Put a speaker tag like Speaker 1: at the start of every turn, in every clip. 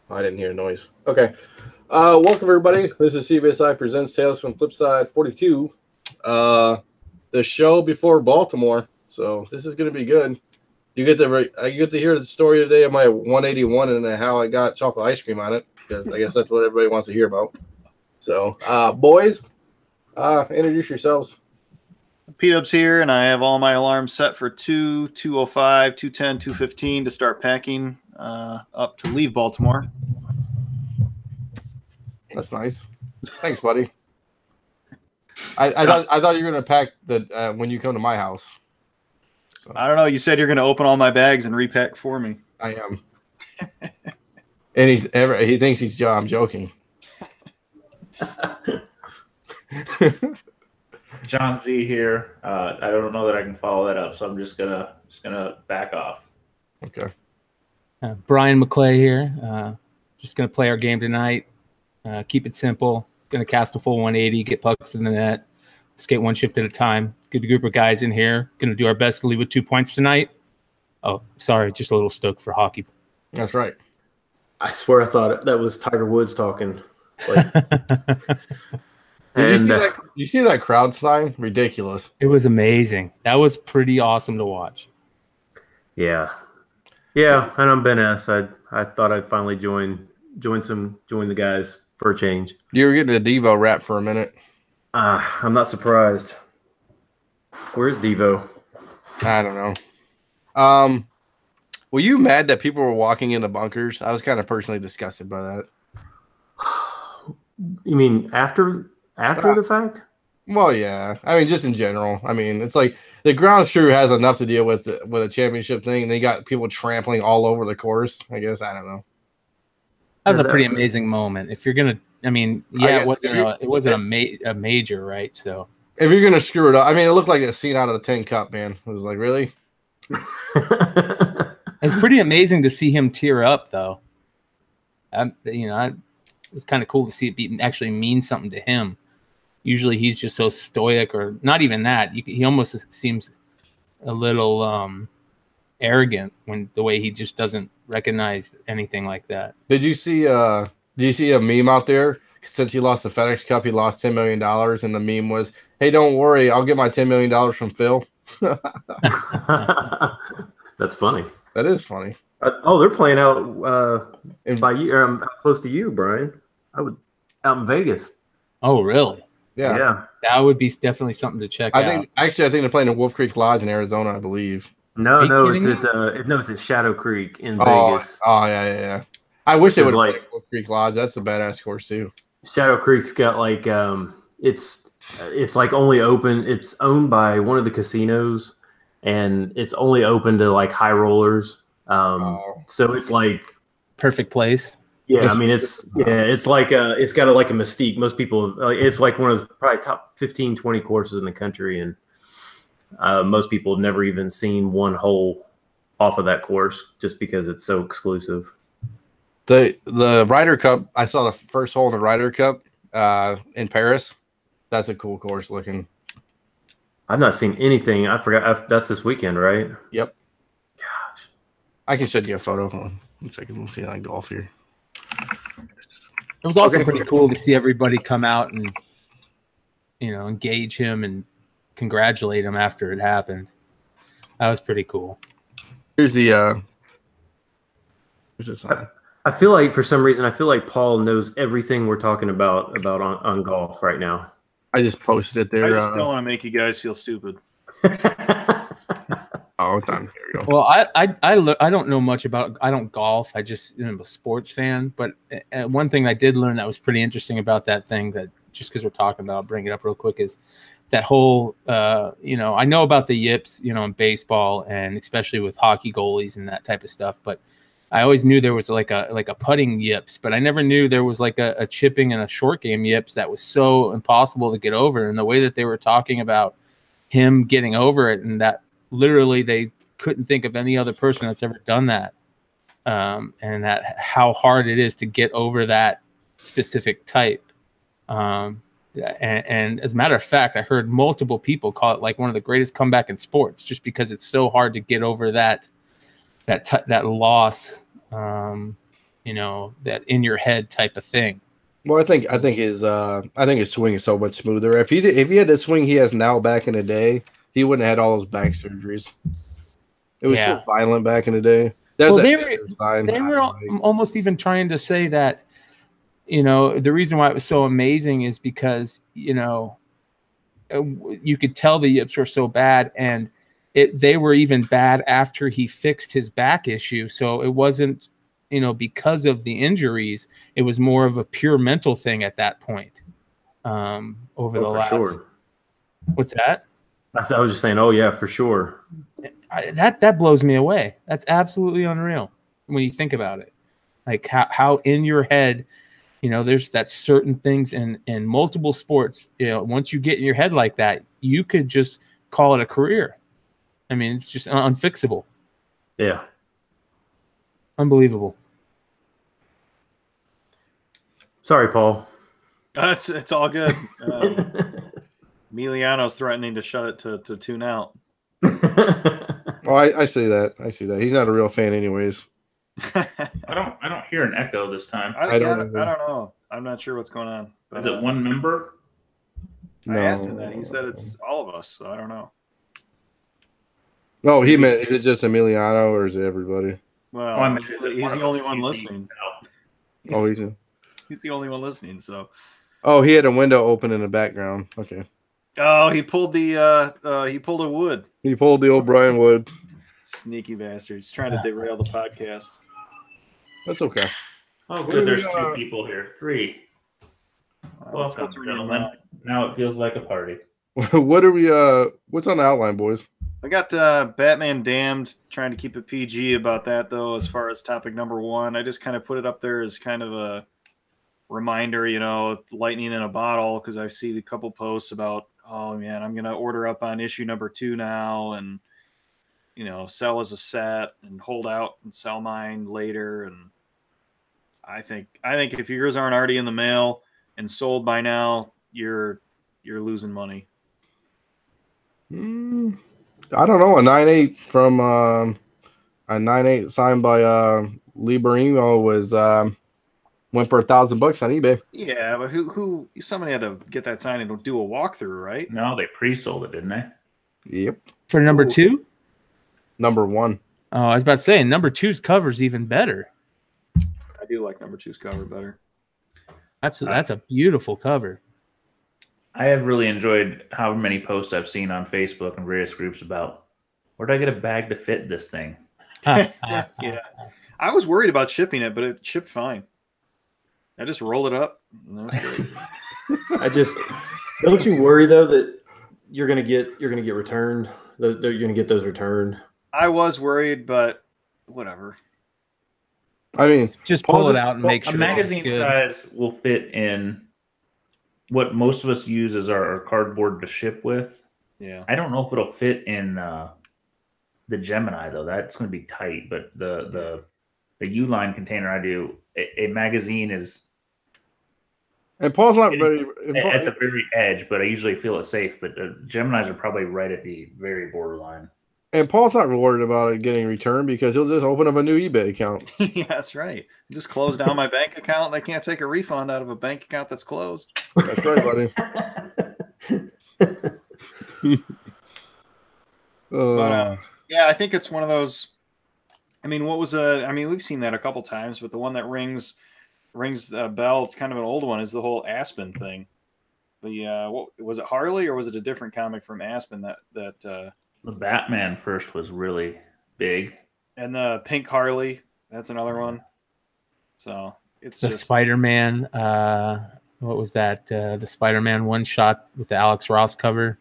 Speaker 1: I didn't hear a noise. Okay. Welcome, everybody. This is CBSI Presents Tales from Flipside 42. The show before Baltimore. So this is going to be good. You get to hear the story today of my 181 and how I got chocolate ice cream on it, because I guess that's what everybody wants to hear about. So, boys, introduce yourselves.
Speaker 2: P-Dub's here, and I have all my alarms set for 2, 2:05, 2:10, 2:15 to start packing up to leave Baltimore.
Speaker 1: That's nice. Thanks, buddy. I thought you were going to pack when you come to my house. So.
Speaker 2: I don't know. You said you're going to open all my bags and repack for me.
Speaker 1: I am. And he thinks I'm joking.
Speaker 3: John Z here. I don't know that I can follow that up, so I'm just gonna back off.
Speaker 1: Okay.
Speaker 4: Brian McClay here. Just gonna play our game tonight. Keep it simple. Gonna cast a full 180, get pucks in the net, skate one shift at a time. Good group of guys in here. Gonna do our best to leave with 2 points tonight. Oh, sorry, just a little stoked for hockey.
Speaker 1: That's right.
Speaker 5: I swear I thought that was Tiger Woods talking. Like,
Speaker 1: Did you see that crowd sign? Ridiculous.
Speaker 4: It was amazing. That was pretty awesome to watch.
Speaker 5: Yeah, and I'm Ben S. I thought I'd finally join the guys for a change.
Speaker 1: You were getting a Devo rap for a minute.
Speaker 5: I'm not surprised. Where's Devo?
Speaker 1: I don't know. Were you mad that people were walking in the bunkers? I was kind of personally disgusted by that.
Speaker 5: You mean after the fact?
Speaker 1: Well, yeah. I mean, just in general. I mean, it's like the grounds crew has enough to deal with a championship thing, and they got people trampling all over the course. I guess I don't know.
Speaker 4: That was a pretty amazing moment. If you're gonna, I mean, yeah, it wasn't a major, right? So
Speaker 1: if you're gonna screw it up, I mean, it looked like a scene out of the Tin Cup, man. It was like, really?
Speaker 4: It's pretty amazing to see him tear up, though. It was kind of cool to see it actually mean something to him. Usually he's just so stoic, or not even that. He almost seems a little arrogant when the way he just doesn't recognize anything like that.
Speaker 1: Did you see a meme out there? Since he lost the FedEx Cup, he lost $10 million, and the meme was, "Hey, don't worry, I'll get my $10 million from Phil."
Speaker 5: That's funny.
Speaker 1: That is funny.
Speaker 5: They're playing out by you, or close to you, Brian. Out in Vegas.
Speaker 4: Oh, really?
Speaker 1: Yeah.
Speaker 4: That would be definitely something to check out.
Speaker 1: I think they're playing at Wolf Creek Lodge in Arizona, I believe.
Speaker 5: No, it's at Shadow Creek in Vegas.
Speaker 1: Oh, yeah. I wish they would play at Wolf Creek Lodge. That's a badass course too.
Speaker 5: Shadow Creek's got like it's like only open. It's owned by one of the casinos, and it's only open to like high rollers. So it's like
Speaker 4: perfect place.
Speaker 5: Yeah, I mean it's like it's got a mystique. Most people, it's like one of the probably top 15, 20 courses in the country, and most people have never even seen one hole off of that course just because it's so exclusive.
Speaker 1: The Ryder Cup, I saw the first hole in the Ryder Cup in Paris. That's a cool course looking.
Speaker 5: I've not seen anything. I forgot. That's this weekend, right?
Speaker 1: Yep.
Speaker 5: Gosh,
Speaker 1: I can send you a photo. Hold on. Looks like we'll see on golf here.
Speaker 4: It was also pretty cool to see everybody come out and engage him and congratulate him after it happened. That was pretty cool.
Speaker 1: Here's the sign.
Speaker 5: I feel like for some reason Paul knows everything we're talking about on golf right now.
Speaker 1: I just posted it there.
Speaker 2: I just don't want to make you guys feel stupid.
Speaker 1: Oh, done. Here we go.
Speaker 4: Well, I don't know much about. I don't golf. I just am a sports fan. But one thing I did learn that was pretty interesting about that thing, that just because we're talking about, I'll bring it up real quick, is that whole. I know about the yips, in baseball, and especially with hockey goalies and that type of stuff. But I always knew there was like a putting yips, but I never knew there was like a chipping and a short game yips that was so impossible to get over. And the way that they were talking about him getting over it, and that literally they couldn't think of any other person that's ever done that, and that how hard it is to get over that specific type. And as a matter of fact, I heard multiple people call it like one of the greatest comeback in sports, just because it's so hard to get over that loss. that in your head type of thing.
Speaker 1: Well, I think his swing is so much smoother. If he had the swing he has now back in the day, he wouldn't have had all those back surgeries. It was so violent back in the day. They
Speaker 4: were almost even trying to say that, the reason why it was so amazing is because, you could tell the yips were so bad, and they were even bad after he fixed his back issue. So it wasn't, because of the injuries, it was more of a pure mental thing at that point. Over the last. Sure. What's that?
Speaker 5: I was just saying, oh yeah, for sure.
Speaker 4: That blows me away. That's absolutely unreal when you think about it. Like how in your head, there's that certain things in multiple sports. Once you get in your head like that, you could just call it a career. I mean, it's just unfixable.
Speaker 5: Yeah.
Speaker 4: Unbelievable.
Speaker 5: Sorry, Paul.
Speaker 2: It's all good. Emiliano's threatening to shut it to tune out.
Speaker 1: Oh, I see that. He's not a real fan, anyways.
Speaker 3: I don't hear an echo this time.
Speaker 2: I don't know. I'm not sure what's going on.
Speaker 3: But, is it one member?
Speaker 2: I asked him that. He said it's all of us, so I don't know.
Speaker 1: No, he meant, is it just Emiliano or is it everybody?
Speaker 2: Well, he's the only one listening. He's the only one listening, so.
Speaker 1: Oh, he had a window open in the background. Okay.
Speaker 2: Oh, he pulled a Wood.
Speaker 1: He pulled the old Brian Wood.
Speaker 2: Sneaky bastard. He's trying to derail the podcast.
Speaker 1: That's okay.
Speaker 3: Oh, good. There's 2 people here. 3. Welcome, gentlemen. Now it feels like a party.
Speaker 1: What are we? What's on the outline, boys?
Speaker 2: I got Batman Damned, trying to keep it PG about that, though, as far as topic number 1. I just kind of put it up there as kind of a reminder, lightning in a bottle, because I see a couple posts about, oh, man, I'm going to order up on issue number 2 now and, sell as a set and hold out and sell mine later. And I think if yours aren't already in the mail and sold by now, you're losing money.
Speaker 1: I don't know. A 9.8 from a 9.8 signed by Lee Barrino was went for $1,000 on eBay.
Speaker 2: Yeah, but who somebody had to get that signed and do a walkthrough, right?
Speaker 3: No, they pre-sold it, didn't they?
Speaker 1: Yep.
Speaker 4: For number 2?
Speaker 1: Number 1.
Speaker 4: Oh, I was about to say number 2's cover's even better.
Speaker 2: I do like number 2's cover better.
Speaker 4: Absolutely, that's a beautiful cover.
Speaker 3: I have really enjoyed how many posts I've seen on Facebook and various groups about where do I get a bag to fit this thing?
Speaker 2: Yeah, I was worried about shipping it, but it shipped fine. I just rolled it up. And that was great.
Speaker 5: Don't you worry though that you're gonna get returned. You're gonna get those returned.
Speaker 2: I was worried, but whatever.
Speaker 1: I mean,
Speaker 4: just pull it out and make sure.
Speaker 3: A magazine size will fit in what most of us use as our cardboard to ship with.
Speaker 2: Yeah.
Speaker 3: I don't know if it'll fit in the Gemini though. That's going to be tight. But the U-line container I do, a magazine is.
Speaker 1: And Paul's not ready
Speaker 3: at the very edge, but I usually feel it safe. But the Geminis are probably right at the very borderline.
Speaker 1: And Paul's not worried about it getting returned because he'll just open up a new eBay account.
Speaker 2: Yeah, that's right. Just close down my bank account. They can't take a refund out of a bank account that's closed.
Speaker 1: That's right, buddy.
Speaker 2: Yeah, I think it's one of those. I mean, we've seen that a couple times, but the one that rings a bell, it's kind of an old one, is the whole Aspen thing. What was it, Harley, or was it a different comic from Aspen that
Speaker 3: the Batman first was really big,
Speaker 2: and the Pink Harley, that's another one. So it's
Speaker 4: the Spider-Man. What was that? The Spider-Man one shot with the Alex Ross cover.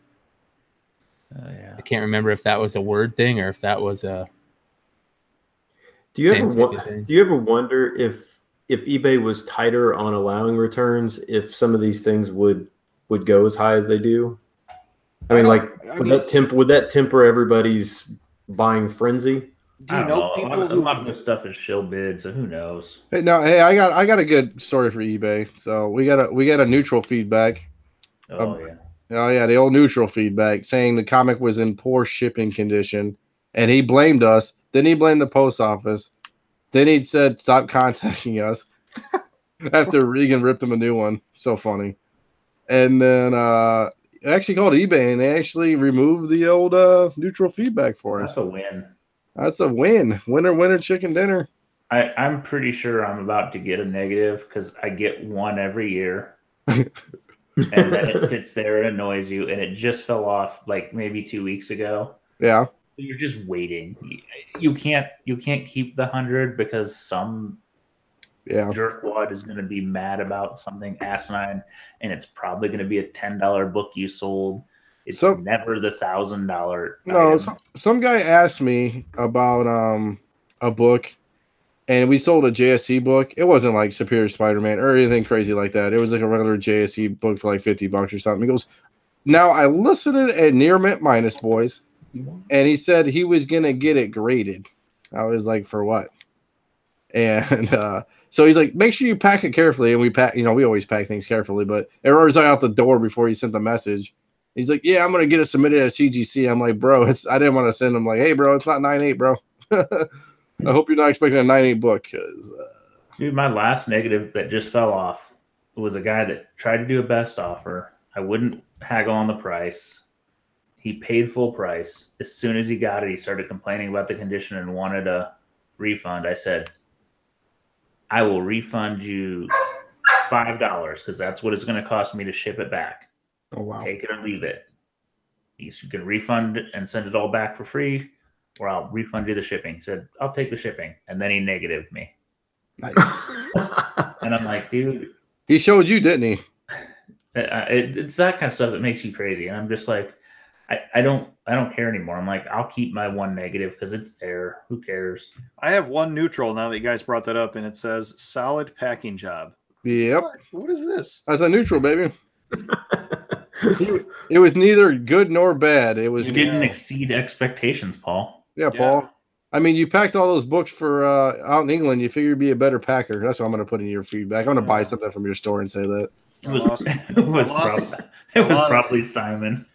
Speaker 3: Yeah.
Speaker 4: I can't remember if that was a word thing or if that was a.
Speaker 5: Do you ever wonder if eBay was tighter on allowing returns, if some of these things would go as high as they do? Would that temper everybody's buying frenzy?
Speaker 2: Do you know people
Speaker 3: a lot of this stuff is shill bids, so who knows?
Speaker 1: Hey, I got a good story for eBay. So we got a neutral feedback. The old neutral feedback saying the comic was in poor shipping condition, and he blamed us. Then he blamed the post office. Then he said, "Stop contacting us." After Regan ripped him a new one. So funny. And then I actually called eBay, and they actually removed the old neutral feedback for us.
Speaker 3: That's a win.
Speaker 1: That's a win. Winner, winner, chicken dinner.
Speaker 3: I'm pretty sure I'm about to get a negative because I get one every year. And then it sits there and annoys you, and it just fell off like maybe 2 weeks ago.
Speaker 1: Yeah.
Speaker 3: You're just waiting. You can't keep the 100 because some jerkwad is going to be mad about something asinine, and it's probably going to be a $10 book you sold. It's never the $1,000.
Speaker 1: No, some guy asked me about a book, and we sold a JSC book. It wasn't like Superior Spider-Man or anything crazy like that. It was like a regular JSC book for like $50 or something. He goes, "Now I listed it at near mint minus, boys." And he said he was going to get it graded. I was like, "For what?" And so he's like, "Make sure you pack it carefully." And we pack, we always pack things carefully, but it was out the door before he sent the message. He's like, "Yeah, I'm going to get it submitted at CGC." I'm like, "Bro, I didn't want to send him like, hey, bro, it's not 9.8, bro." I hope you're not expecting a 9.8 book.
Speaker 3: Dude, my last negative that just fell off was a guy that tried to do a best offer. I wouldn't haggle on the price. He paid full price. As soon as he got it, he started complaining about the condition and wanted a refund. I said, "I will refund you $5 because that's what it's going to cost me to ship it back.
Speaker 1: Oh, wow.
Speaker 3: Take it or leave it. You can refund it and send it all back for free, or I'll refund you the shipping." He said, "I'll take the shipping." And then he negatived me.
Speaker 1: Nice.
Speaker 3: And I'm like, dude.
Speaker 1: He showed you, didn't he?
Speaker 3: It's that kind of stuff that makes you crazy. And I'm just like, I don't care anymore. I'm like, I'll keep my one negative because it's there. Who cares?
Speaker 2: I have one neutral now that you guys brought that up, and it says solid packing job.
Speaker 1: Yep.
Speaker 2: What is this?
Speaker 1: That's a neutral, baby. It was neither good nor bad. It was.
Speaker 3: You didn't exceed expectations, Paul.
Speaker 1: Yeah, Paul. I mean, you packed all those books for out in England. You figured you'd be a better packer. That's what I'm going to put in your feedback. I'm going to buy something from your store and say that.
Speaker 3: It was probably Simon.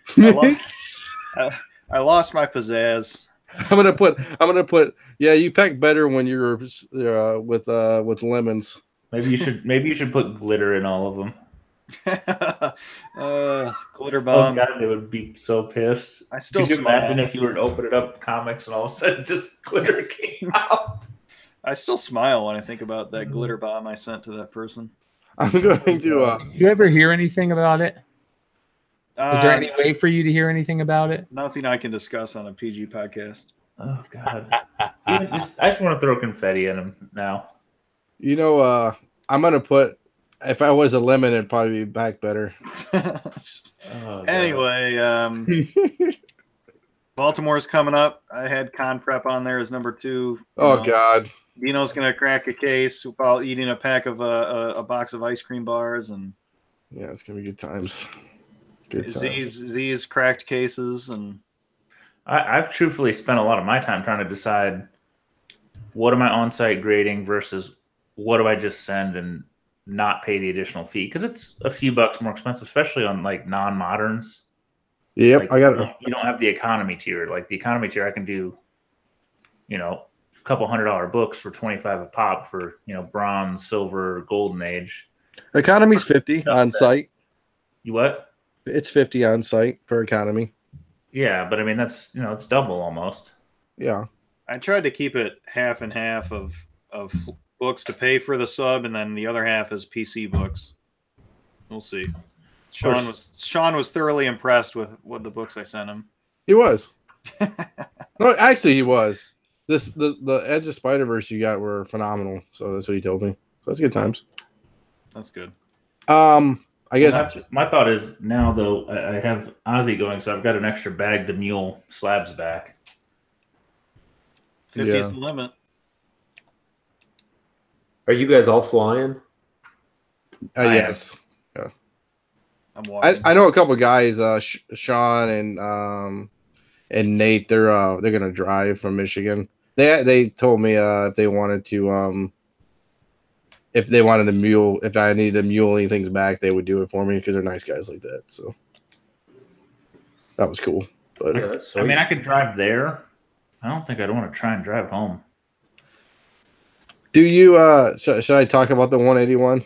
Speaker 2: I lost my pizzazz.
Speaker 1: I'm gonna put. Yeah, you pack better when you're with lemons.
Speaker 3: Maybe you should put glitter in all of them.
Speaker 2: Glitter bomb.
Speaker 3: Oh God, they would be so pissed. Could you imagine if you were to open it up comics and all of a sudden just glitter came out?
Speaker 2: I still smile when I think about that glitter bomb I sent to that person.
Speaker 1: I'm going to.
Speaker 4: Do you ever hear anything about it? Is there any way for you to hear anything about it?
Speaker 2: Nothing I can discuss on a PG podcast.
Speaker 3: Oh God! I just want to throw confetti in them now.
Speaker 1: I'm gonna put. If I was a lemon, it'd probably be back better.
Speaker 2: Anyway, Baltimore's coming up. I had Con Prep on there as number 2.
Speaker 1: God!
Speaker 2: Dino's gonna crack a case while eating a pack of a box of ice cream bars, and
Speaker 1: yeah, it's gonna be good times.
Speaker 2: Z's cracked cases, and
Speaker 3: I've truthfully spent a lot of my time trying to decide what am I on-site grading versus what do I just send and not pay the additional fee, because it's a few bucks more expensive, especially on like non-moderns.
Speaker 1: Yep,
Speaker 3: like,
Speaker 1: I got it.
Speaker 3: You don't have the economy tier. Like the economy tier, I can do, a couple $100 books for $25 a pop for bronze, silver, golden age.
Speaker 1: Economy's $50 on site.
Speaker 3: You what?
Speaker 1: It's $50 on site for economy.
Speaker 3: Yeah, but I mean that's it's double almost.
Speaker 1: Yeah.
Speaker 2: I tried to keep it half and half of books to pay for the sub, and then the other half is PC books. We'll see. Sean was thoroughly impressed with the books I sent him.
Speaker 1: He was. No, actually, he was. The Edge of Spider-Verse you got were phenomenal. So that's what he told me. So that's good times.
Speaker 2: That's good.
Speaker 1: I guess
Speaker 3: my thought is now though I have Ozzy going, so I've got an extra bag to mule slabs back.
Speaker 2: 50 is the limit.
Speaker 5: Are you guys all flying?
Speaker 1: Yes. Yeah.
Speaker 2: I'm walking.
Speaker 1: I know a couple of guys, Sean and Nate. They're gonna drive from Michigan. They told me if they wanted to mule, if I needed to mule anything back, they would do it for me because they're nice guys like that. So that was cool. But
Speaker 5: yeah, that's sweet.
Speaker 3: I mean, I could drive there. I don't think I'd want to try and drive home.
Speaker 1: Do you should I talk about the 181?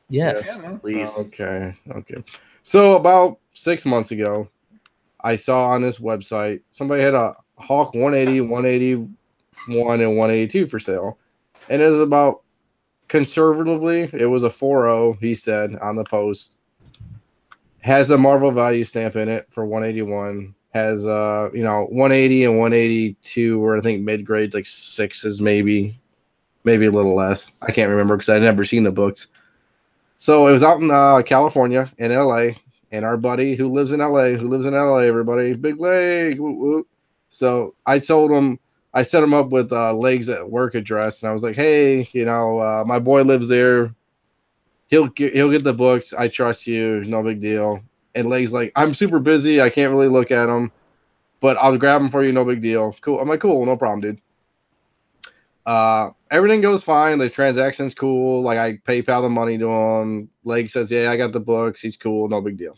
Speaker 4: Yes.
Speaker 2: Yeah, man.
Speaker 3: Please.
Speaker 1: Okay. So about 6 months ago, I saw on this website somebody had a Hawk 180, 181, and 182 for sale. And it was about, conservatively, it was a 4.0, he said on the post. Has the Marvel value stamp in it for 181. Has 180 and 182 were I think mid grades, like 6s maybe a little less. I can't remember because I'd never seen the books. So it was out in California, in LA, and our buddy who lives in LA, everybody, Big Leg. Woo, woo. So I told him, I set him up with Leg's at work address, and I was like, hey, my boy lives there. He'll get the books. I trust you. No big deal. And Leg's like, I'm super busy. I can't really look at them, but I'll grab them for you. No big deal. Cool. I'm like, cool. No problem, dude. Everything goes fine. The transaction's cool. Like I PayPal the money to him. Leg says, yeah, I got the books. He's cool. No big deal.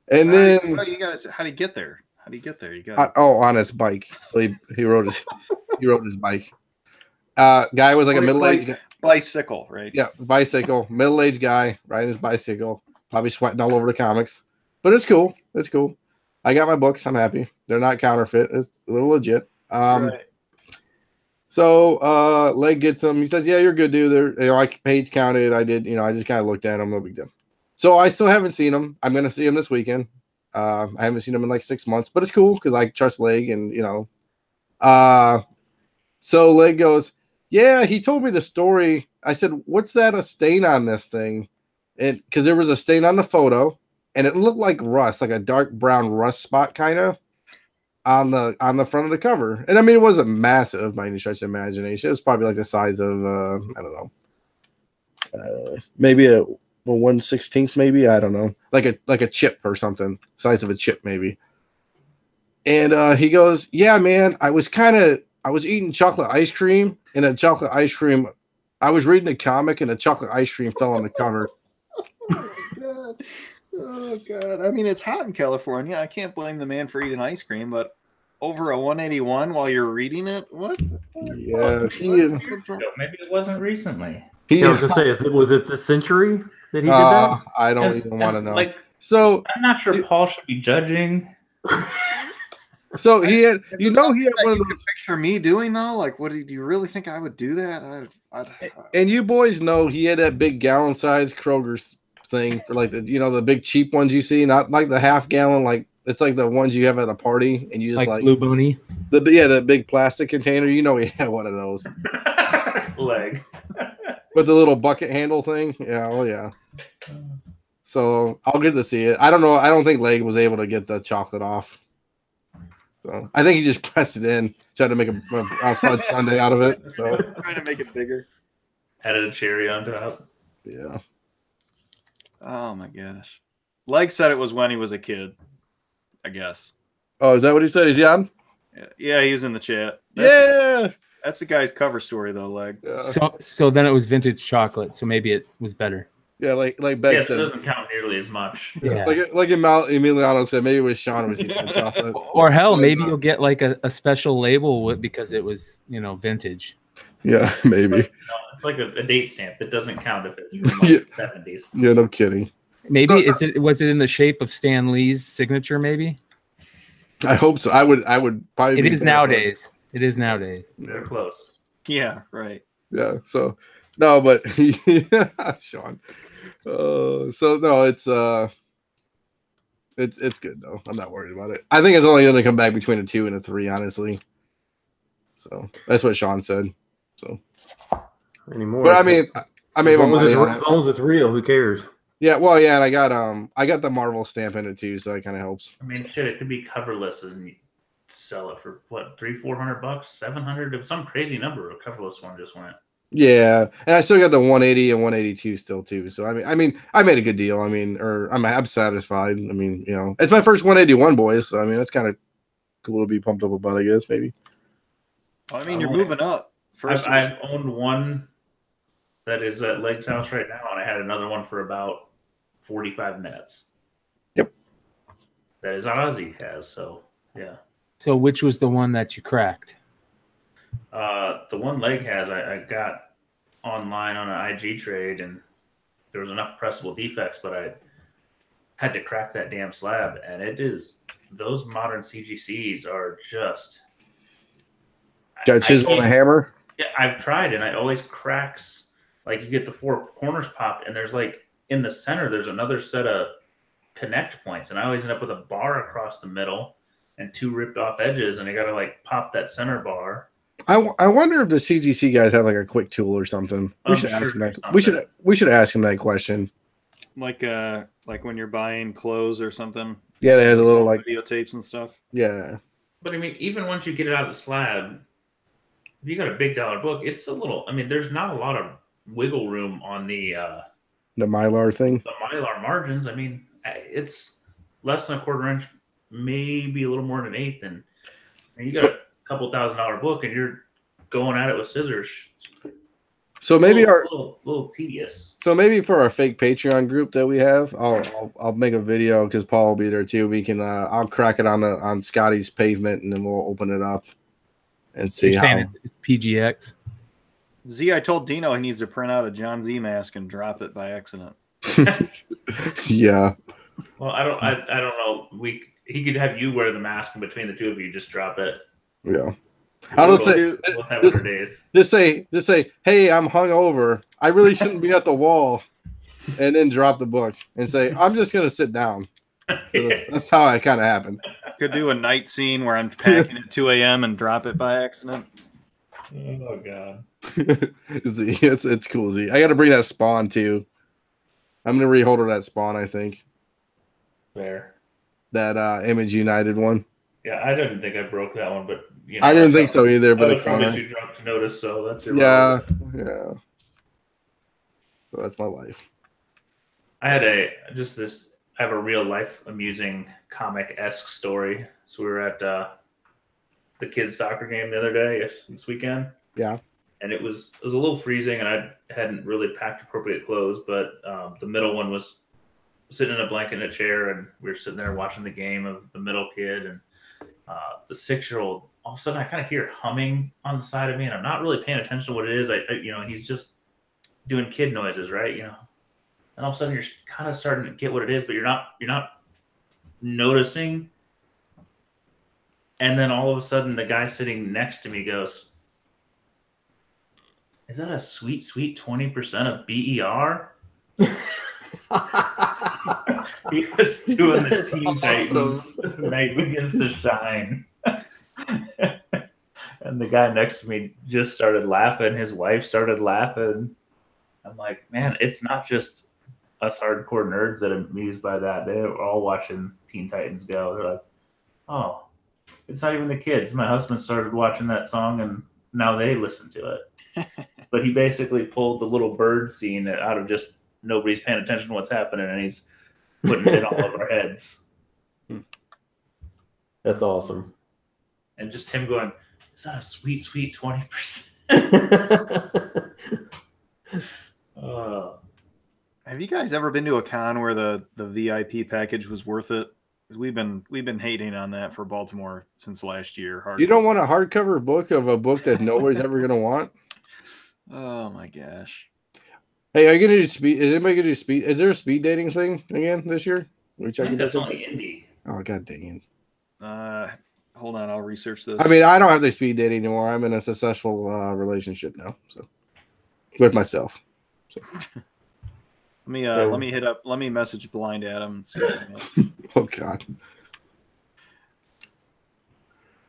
Speaker 1: And then
Speaker 2: how do you get there? How do you get there? You got
Speaker 1: on his bike. So he rode his bike. Guy was like a middle-aged guy.
Speaker 2: Bicycle, right?
Speaker 1: Yeah, bicycle. Middle-aged guy riding his bicycle. Probably sweating all over the comics. But it's cool. It's cool. I got my books. I'm happy. They're not counterfeit. It's a little legit.
Speaker 2: Right.
Speaker 1: So Leg gets them. He says, yeah, you're good, dude. I page counted. I did, I just kind of looked at them. No big deal. So I still haven't seen them. I'm going to see them this weekend. I haven't seen them in like 6 months, but it's cool because I trust Leg and, so Leg goes, yeah, he told me the story. I said, what's that, a stain on this thing? And because there was a stain on the photo and it looked like rust, like a dark brown rust spot kind of on the front of the cover. And I mean, it wasn't massive by any stretch of imagination. It was probably like the size of, I don't know, maybe a 1/16th, maybe. I don't know, like a chip or something, size of a chip maybe. And he goes, yeah, man, I was eating chocolate ice cream, and a chocolate ice cream, I was reading a comic, and a chocolate ice cream fell on the cover.
Speaker 2: Oh God! I mean, it's hot in California. I can't blame the man for eating ice cream, but over a 181 while you're reading it, what the fuck?
Speaker 1: Yeah,
Speaker 3: Maybe it wasn't recently.
Speaker 5: I was gonna say, was it the Century that he did that?
Speaker 1: I don't even want to know.
Speaker 3: Like,
Speaker 1: so
Speaker 3: I'm not sure Paul should be judging.
Speaker 1: So he had, he had one of those.
Speaker 2: Picture me doing though. Like, what do you really think I would do that?
Speaker 1: And you boys know he had that big gallon size Kroger's thing for like the big cheap ones you see, not like the half gallon, like it's like the ones you have at a party and you just like
Speaker 4: Blue Bunny.
Speaker 1: The big plastic container. He had one of those.
Speaker 3: Leg.
Speaker 1: With the little bucket handle thing. Yeah, oh yeah. So I'll get to see it. I don't know. I don't think Leg was able to get the chocolate off. So I think he just pressed it in, tried to make a fudge sundae out of it. So
Speaker 2: trying to make it bigger.
Speaker 3: Added a cherry on top.
Speaker 1: Yeah.
Speaker 2: Oh my gosh. Leg said it was when he was a kid, I guess.
Speaker 1: Oh, is that what he said? Is he on?
Speaker 2: Yeah, he's in the chat. That's the guy's cover story though, Leg.
Speaker 1: Yeah.
Speaker 4: So then it was vintage chocolate, so maybe it was better.
Speaker 1: Yeah, like Beck said.
Speaker 3: It doesn't count nearly as much.
Speaker 4: Yeah.
Speaker 1: Like Emiliano said, maybe it was Sean was using chocolate.
Speaker 4: Or hell, maybe you'll get like a special label because it was, vintage.
Speaker 1: Yeah, maybe.
Speaker 3: No, it's like a date stamp. It doesn't count if it's from like 70s.
Speaker 1: Yeah, no kidding.
Speaker 4: Maybe was it in the shape of Stan Lee's signature? Maybe.
Speaker 1: I hope so. I would probably.
Speaker 4: It is nowadays. It is nowadays.
Speaker 3: They're close.
Speaker 2: Yeah, right.
Speaker 1: Yeah. So no, but Sean. So no, it's good though. I'm not worried about it. I think it's only going to come back between a 2 and a 3, honestly. So that's what Sean said. So
Speaker 5: anymore.
Speaker 1: But I mean,
Speaker 5: as long as it's real, who cares?
Speaker 1: Yeah, well, yeah, and I got the Marvel stamp in it too, so that kind of helps.
Speaker 3: I mean, shit, it could be coverless and you sell it for what, $300-400, $700, some crazy number. A coverless one just went.
Speaker 1: Yeah, and I still got the 180 and 182 still too. So I mean, I made a good deal. I mean, I'm satisfied. I mean, it's my first 181, boys. So I mean, that's kind of cool to be pumped up about, I guess, maybe.
Speaker 2: Well, I mean, you're moving up. First,
Speaker 3: I've owned one that is at Leg's house right now, and I had another one for about 45 minutes.
Speaker 1: Yep.
Speaker 3: That is Ozzy has, so yeah.
Speaker 4: So which was the one that you cracked?
Speaker 3: The one Leg has, I got online on an IG trade, and there was enough pressable defects, but I had to crack that damn slab, and it is, those modern CGCs are just.
Speaker 1: Got chisel and a hammer.
Speaker 3: Yeah, I've tried, and it always cracks. Like you get the four corners popped, and there's like in the center, there's another set of connect points, and I always end up with a bar across the middle and two ripped off edges, and I got to like pop that center bar.
Speaker 1: I wonder if the CGC guys have like a quick tool or something. We should ask him that. We should ask him that question.
Speaker 2: Like when you're buying clothes or something.
Speaker 1: Yeah, it has a little like
Speaker 2: videotapes and stuff.
Speaker 1: Yeah.
Speaker 3: But I mean, even once you get it out of the slab, if you got a big dollar book, it's a little. I mean, there's not a lot of wiggle room on the
Speaker 1: Mylar thing.
Speaker 3: The Mylar margins. I mean, it's less than a quarter inch, maybe a little more than an eighth, and you got a couple $1,000 book, and you're going at it with scissors.
Speaker 1: So maybe
Speaker 3: a little tedious.
Speaker 1: So maybe for our fake Patreon group that we have, I'll make a video because Paul will be there too. We can I'll crack it on Scotty's pavement, and then we'll open it up and see how
Speaker 4: it's PGX.
Speaker 2: Z, I told Dino he needs to print out a John Z mask and drop it by accident.
Speaker 1: Yeah.
Speaker 3: Well, I don't know. He could have you wear the mask, and between the two of you, just drop it.
Speaker 1: Yeah. I'll say, just say, hey, I'm hungover. I really shouldn't be at the wall, and then drop the book and say, I'm just gonna sit down. That's how it kind of happened.
Speaker 2: Could do a night scene where I'm packing at 2 a.m. and drop it by accident.
Speaker 3: Oh God.
Speaker 1: Z, it's cool. Z, I got to bring that Spawn too. I'm gonna reholder that Spawn. I think.
Speaker 3: There.
Speaker 1: That Image United one.
Speaker 3: Yeah, I didn't think I broke that one, but you know,
Speaker 1: I didn't think so either. But
Speaker 3: I was probably too drunk to notice, so that's your
Speaker 1: yeah. So that's my life.
Speaker 3: I had I have a real life amusing comic-esque story. So we were at the kids' soccer game the other day, this weekend.
Speaker 1: Yeah.
Speaker 3: And it was a little freezing, and I hadn't really packed appropriate clothes, but the middle one was sitting in a blanket in a chair, and we were sitting there watching the game of the middle kid, and the 6-year-old, all of a sudden I kind of hear humming on the side of me, and I'm not really paying attention to what it is. He's just doing kid noises, right? And all of a sudden you're kind of starting to get what it is, but you're not noticing. And then all of a sudden the guy sitting next to me goes, "Is that a sweet, sweet 20% of BER?" He was doing the Teen Titans Night Begins to Shine. And the guy next to me just started laughing. His wife started laughing. I'm like, man, it's not just us hardcore nerds that are amused by that. They were all watching Teen Titans Go. They're like, oh, it's not even the kids. My husband started watching that song, and now they listen to it. But he basically pulled the little bird scene out of just nobody's paying attention to what's happening, and he's putting it in all of our heads.
Speaker 5: That's awesome.
Speaker 3: And just him going, "Is that a sweet, sweet 20%?"
Speaker 2: Have you guys ever been to a con where the VIP package was worth it? We've been hating on that for Baltimore since last year.
Speaker 1: You don't want a hardcover book of a book that nobody's ever gonna want?
Speaker 2: Oh my gosh.
Speaker 1: Hey, are you gonna do speed? Is anybody gonna do speed? Is there a speed dating thing again this year?
Speaker 3: I think that's only indie.
Speaker 1: Oh god dang
Speaker 2: it. Hold on, I'll research this.
Speaker 1: I mean, I don't have the speed dating anymore. I'm in a successful relationship now, so with myself. So.
Speaker 2: Let me message Blind Adam and see
Speaker 1: oh god.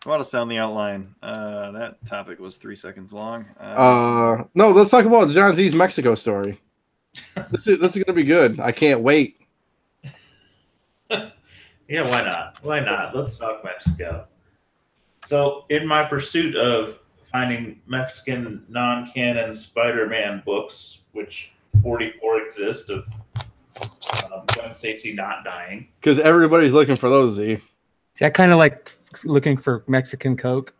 Speaker 2: I want to sound the outline. That topic was 3 seconds long.
Speaker 1: No, let's talk about John Z's Mexico story. This is going to be good. I can't wait.
Speaker 3: Yeah, why not? Why not? Let's talk Mexico. So, in my pursuit of finding Mexican non-canon Spider-Man books, which 44 exist of Gwen Stacy not dying,
Speaker 1: because everybody's looking for those. Z.
Speaker 4: Is that kind of like looking for Mexican Coke,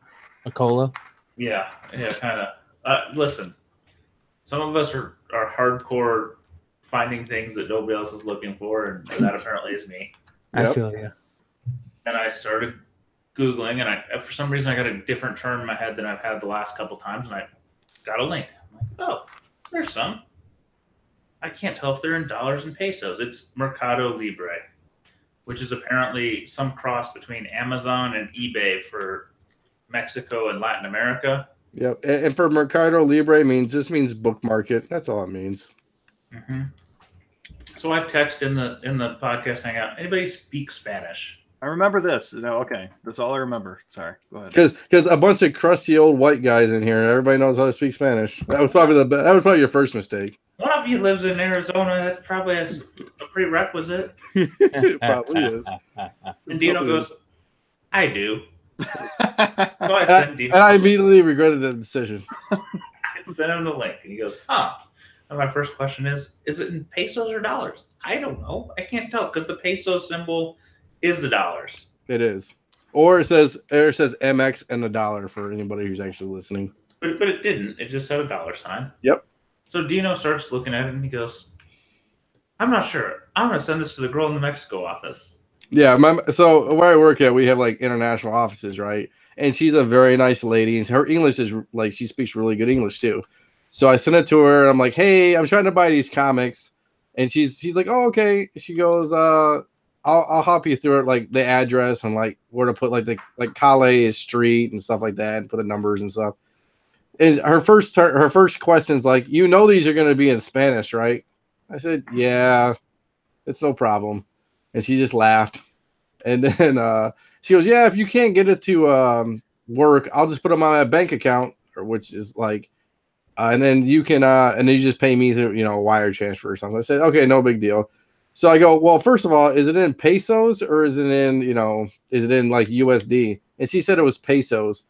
Speaker 4: a cola?
Speaker 3: Yeah, kind of. Listen, some of us are hardcore finding things that nobody else is looking for, and that apparently is me.
Speaker 4: I feel you.
Speaker 3: And I started Googling, and for some reason I got a different term in my head than I've had the last couple times, and I got a link. I'm like, oh, there's some. I can't tell if they're in dollars and pesos. It's Mercado Libre, which is apparently some cross between Amazon and eBay for Mexico and Latin America.
Speaker 1: Yep. And for Mercado Libre just means book market. That's all it means.
Speaker 3: Mm-hmm. So I text in the podcast hangout. Anybody speak Spanish?
Speaker 2: I remember this. No, okay, that's all I remember. Sorry, go ahead.
Speaker 1: Because a bunch of crusty old white guys in here. Everybody knows how to speak Spanish. That was probably your first mistake.
Speaker 3: One of you lives in Arizona. That probably has a prerequisite.
Speaker 1: It probably is.
Speaker 3: And Dino goes, I do. So I sent Dino.
Speaker 1: And I immediately regretted that decision.
Speaker 3: I sent him the link, and he goes, huh. And my first question is it in pesos or dollars? I don't know. I can't tell because the peso symbol is the dollars.
Speaker 1: It is. Or it says MX and a dollar for anybody who's actually listening.
Speaker 3: But it didn't. It just said a dollar sign.
Speaker 1: Yep.
Speaker 3: So Dino starts looking at it and he goes, I'm not sure. I'm going to send this to the girl in the Mexico office.
Speaker 1: Yeah. So where I work at, we have like international offices, right? And she's a very nice lady. And her English is like, she speaks really good English too. So I sent it to her. And I'm like, hey, I'm trying to buy these comics. And she's like, oh, okay. She goes, I'll hop you through it, like the address and like where to put like Calais street and stuff like that, and put the numbers and stuff. And her first question's like, you know, these are going to be in Spanish, right? I said, yeah, it's no problem. And she just laughed. And then she goes, yeah, if you can't get it to work, I'll just put them on my bank account, which is like, and then you can, and then you just pay me through, a wire transfer or something. I said, okay, no big deal. So I go, well, first of all, is it in pesos or is it in, is it in like USD? And she said it was pesos.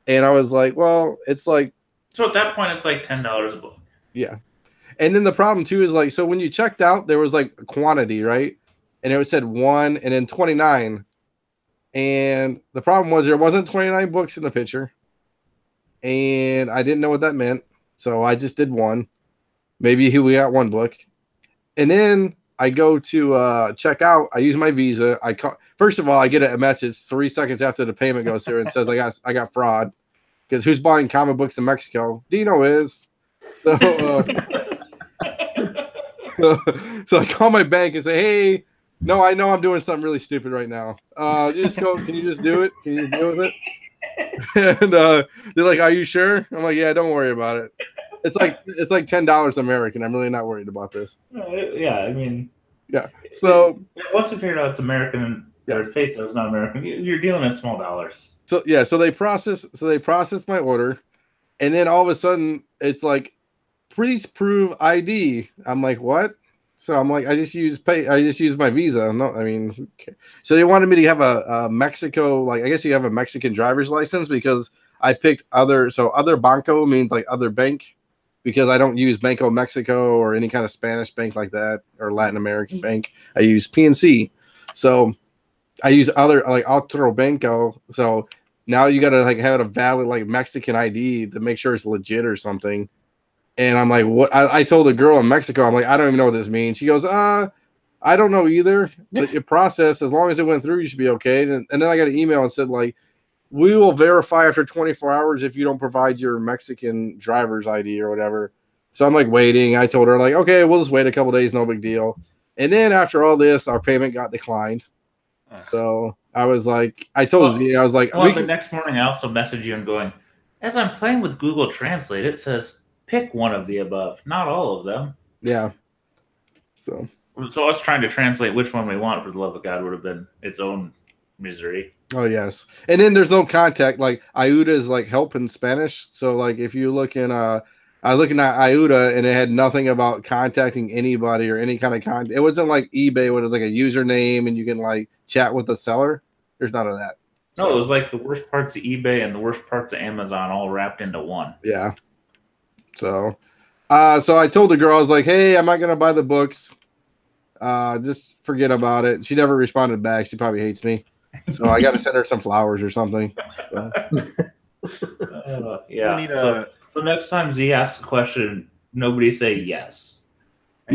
Speaker 1: And I was like, well, it's like.
Speaker 3: So at that point, it's like $10 a book.
Speaker 1: Yeah. And then the problem too is like, so when you checked out, there was like a quantity, right? And it said 1 and then 29. And the problem was there wasn't 29 books in the picture. And I didn't know what that meant. So I just did 1. Maybe we got 1 book. And then I go to check out. I use my Visa. First of all, I get a message 3 seconds after the payment goes through and says I got fraud. Because who's buying comic books in Mexico? Dino is. So, so I call my bank and say, hey, no, I know I'm doing something really stupid right now. Can you just do it? Can you deal with it? And they're like, are you sure? I'm like, yeah, don't worry about it. It's like $10 American. I'm really not worried about this.
Speaker 3: Yeah, I mean,
Speaker 1: yeah. So
Speaker 3: once you figure out it's American or peso is not American, you're dealing in small dollars.
Speaker 1: So yeah, so they process my order, and then all of a sudden it's like, please prove ID. I'm like, what? So I'm like, I just use my Visa. No, I mean, okay. So they wanted me to have a Mexico, like I guess you have a Mexican driver's license because I picked other banco means like other bank. Because I don't use Banco Mexico or any kind of Spanish bank like that or Latin American bank. I use PNC. So I use other like Otro Banco. So now you got to like have a valid like Mexican ID to make sure it's legit or something. And I'm like, what? I told a girl in Mexico, I'm like, I don't even know what this means. She goes, I don't know either. But it processed, as long as it went through, you should be okay. And then I got an email and said like, we will verify after 24 hours if you don't provide your Mexican driver's ID or whatever. So I'm like waiting. I told her like, okay, we'll just wait a couple days. No big deal. And then after all this, our payment got declined. So I was like, I told Z, I was like,
Speaker 3: the next morning I also messaged you and going, as I'm playing with Google Translate, it says pick one of the above, not all of them.
Speaker 1: Yeah. So
Speaker 3: us trying to translate which one we want for the love of God would have been its own misery.
Speaker 1: Oh yes. And then there's no contact. Like Ayuda is like help in Spanish. So like if you look in I was looking at Ayuda and it had nothing about contacting anybody or any kind of contact. It wasn't like eBay where it was like a username and you can like chat with the seller. There's none of that.
Speaker 3: No, it was like the worst parts of eBay and the worst parts of Amazon all wrapped into one.
Speaker 1: Yeah. So so I told the girl, I was like, hey, I'm not gonna buy the books. Just forget about it. She never responded back. She probably hates me. So I got to send her some flowers or something. So.
Speaker 3: Yeah. So next time Z asks a question, nobody say yes.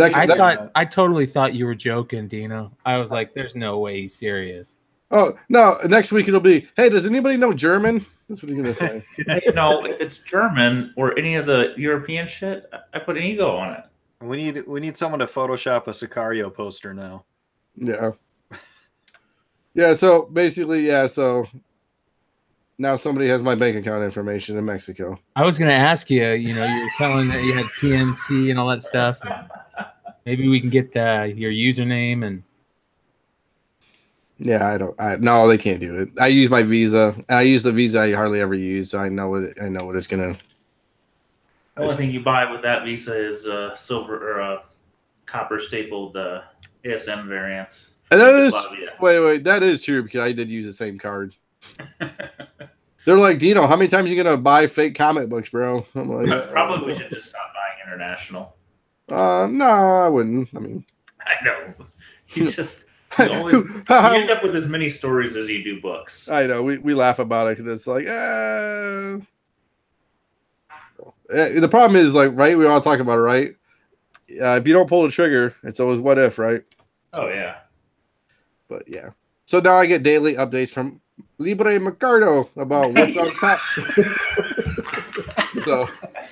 Speaker 4: I totally thought you were joking, Dino. I was like, there's no way he's serious.
Speaker 1: Oh no! Next week it'll be. Hey, does anybody know German? That's what he's gonna say.
Speaker 3: Hey, no, if it's German or any of the European shit, I put an ego on it.
Speaker 2: We need someone to Photoshop a Sicario poster now.
Speaker 1: Yeah. Yeah. So basically, yeah. So now somebody has my bank account information in Mexico.
Speaker 4: I was going to ask you. You know, you were telling that you had PNC and all that stuff. And maybe we can get your username and.
Speaker 1: Yeah, no, they can't do it. I use my Visa. I use the Visa I hardly ever use, so I know what it's gonna.
Speaker 3: The only thing you buy with that Visa is silver or copper stapled ASM variants.
Speaker 1: And that is wait, that is true because I did use the same card. They're like, Dino, how many times are you gonna buy fake comic books, bro? I'm like,
Speaker 3: probably we should just stop buying international.
Speaker 1: No, I wouldn't. I mean,
Speaker 3: I know. You end up with as many stories as you do books.
Speaker 1: I know. We laugh about it because it's like, the problem is like, right? We all talk about it, right? If you don't pull the trigger, it's always what if, right?
Speaker 3: Oh yeah.
Speaker 1: But yeah. So now I get daily updates from Libre Mercado about what's on top. So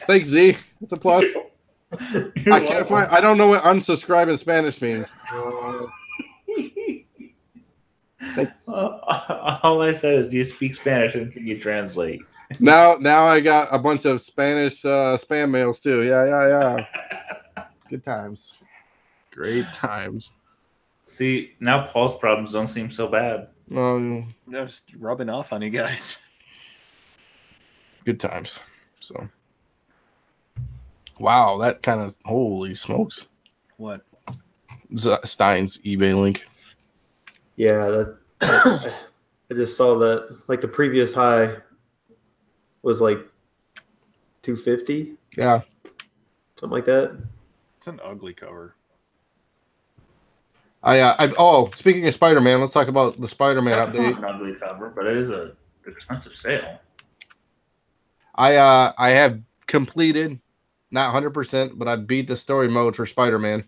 Speaker 1: thanks, Z. It's a plus. I don't know what unsubscribe in Spanish means.
Speaker 3: All I said is, do you speak Spanish and can you translate?
Speaker 1: Now I got a bunch of Spanish spam mails too. Yeah. Good times. Great times.
Speaker 3: See, now Paul's problems don't seem so bad.
Speaker 2: I'm just rubbing off on you guys.
Speaker 1: Good times. So, wow, that kind of holy smokes!
Speaker 2: What?
Speaker 1: Stein's eBay link.
Speaker 5: Yeah, I just saw that. Like the previous high was like 250.
Speaker 1: Yeah,
Speaker 5: something like that.
Speaker 2: It's an ugly cover.
Speaker 1: Speaking of Spider-Man, let's talk about the Spider-Man
Speaker 3: That's
Speaker 1: update.
Speaker 3: not an ugly cover, but it is an expensive sale.
Speaker 1: I have completed, not 100%, but I beat the story mode for Spider-Man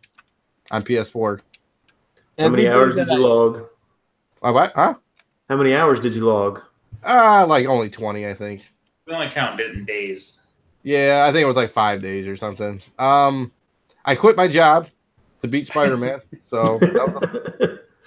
Speaker 1: on PS4.
Speaker 5: How many hours did you log?
Speaker 1: What? Huh?
Speaker 5: How many hours did you log?
Speaker 1: Like only 20, I think.
Speaker 3: We only count it in days.
Speaker 1: Yeah, I think it was like 5 days or something. I quit my job to beat Spider-Man, so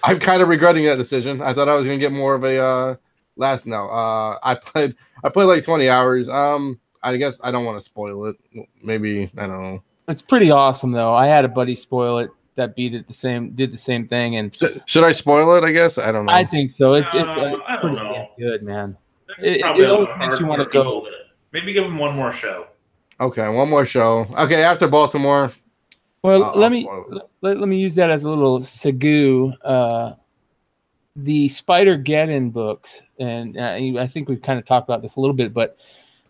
Speaker 1: I'm kind of regretting that decision. I thought I was going to get more of a I played like 20 hours. I guess I don't want to spoil it. Maybe I don't know. It's
Speaker 4: pretty awesome though. I had a buddy spoil it that did the same thing. And
Speaker 1: should I spoil it? I guess I don't know.
Speaker 4: I think so. It's pretty good, man. It always makes you want to go.
Speaker 3: Maybe give them one more show.
Speaker 1: Okay, one more show. Okay, after Baltimore.
Speaker 4: Well, let me use that as a little segue. The Spider-Geddon books, and I think we've kind of talked about this a little bit, but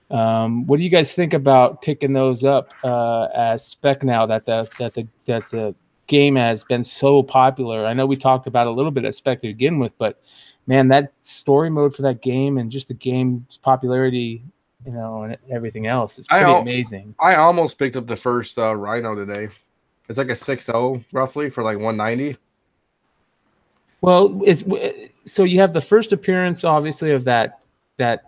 Speaker 4: what do you guys think about picking those up as spec now that the game has been so popular? I know we talked about a little bit of spec to begin with, but man, that story mode for that game and just the game's popularity, and everything else is pretty amazing.
Speaker 1: I almost picked up the first Rhino today. It's like a 6.0 roughly for like 190.
Speaker 4: Well, so you have the first appearance, obviously, of that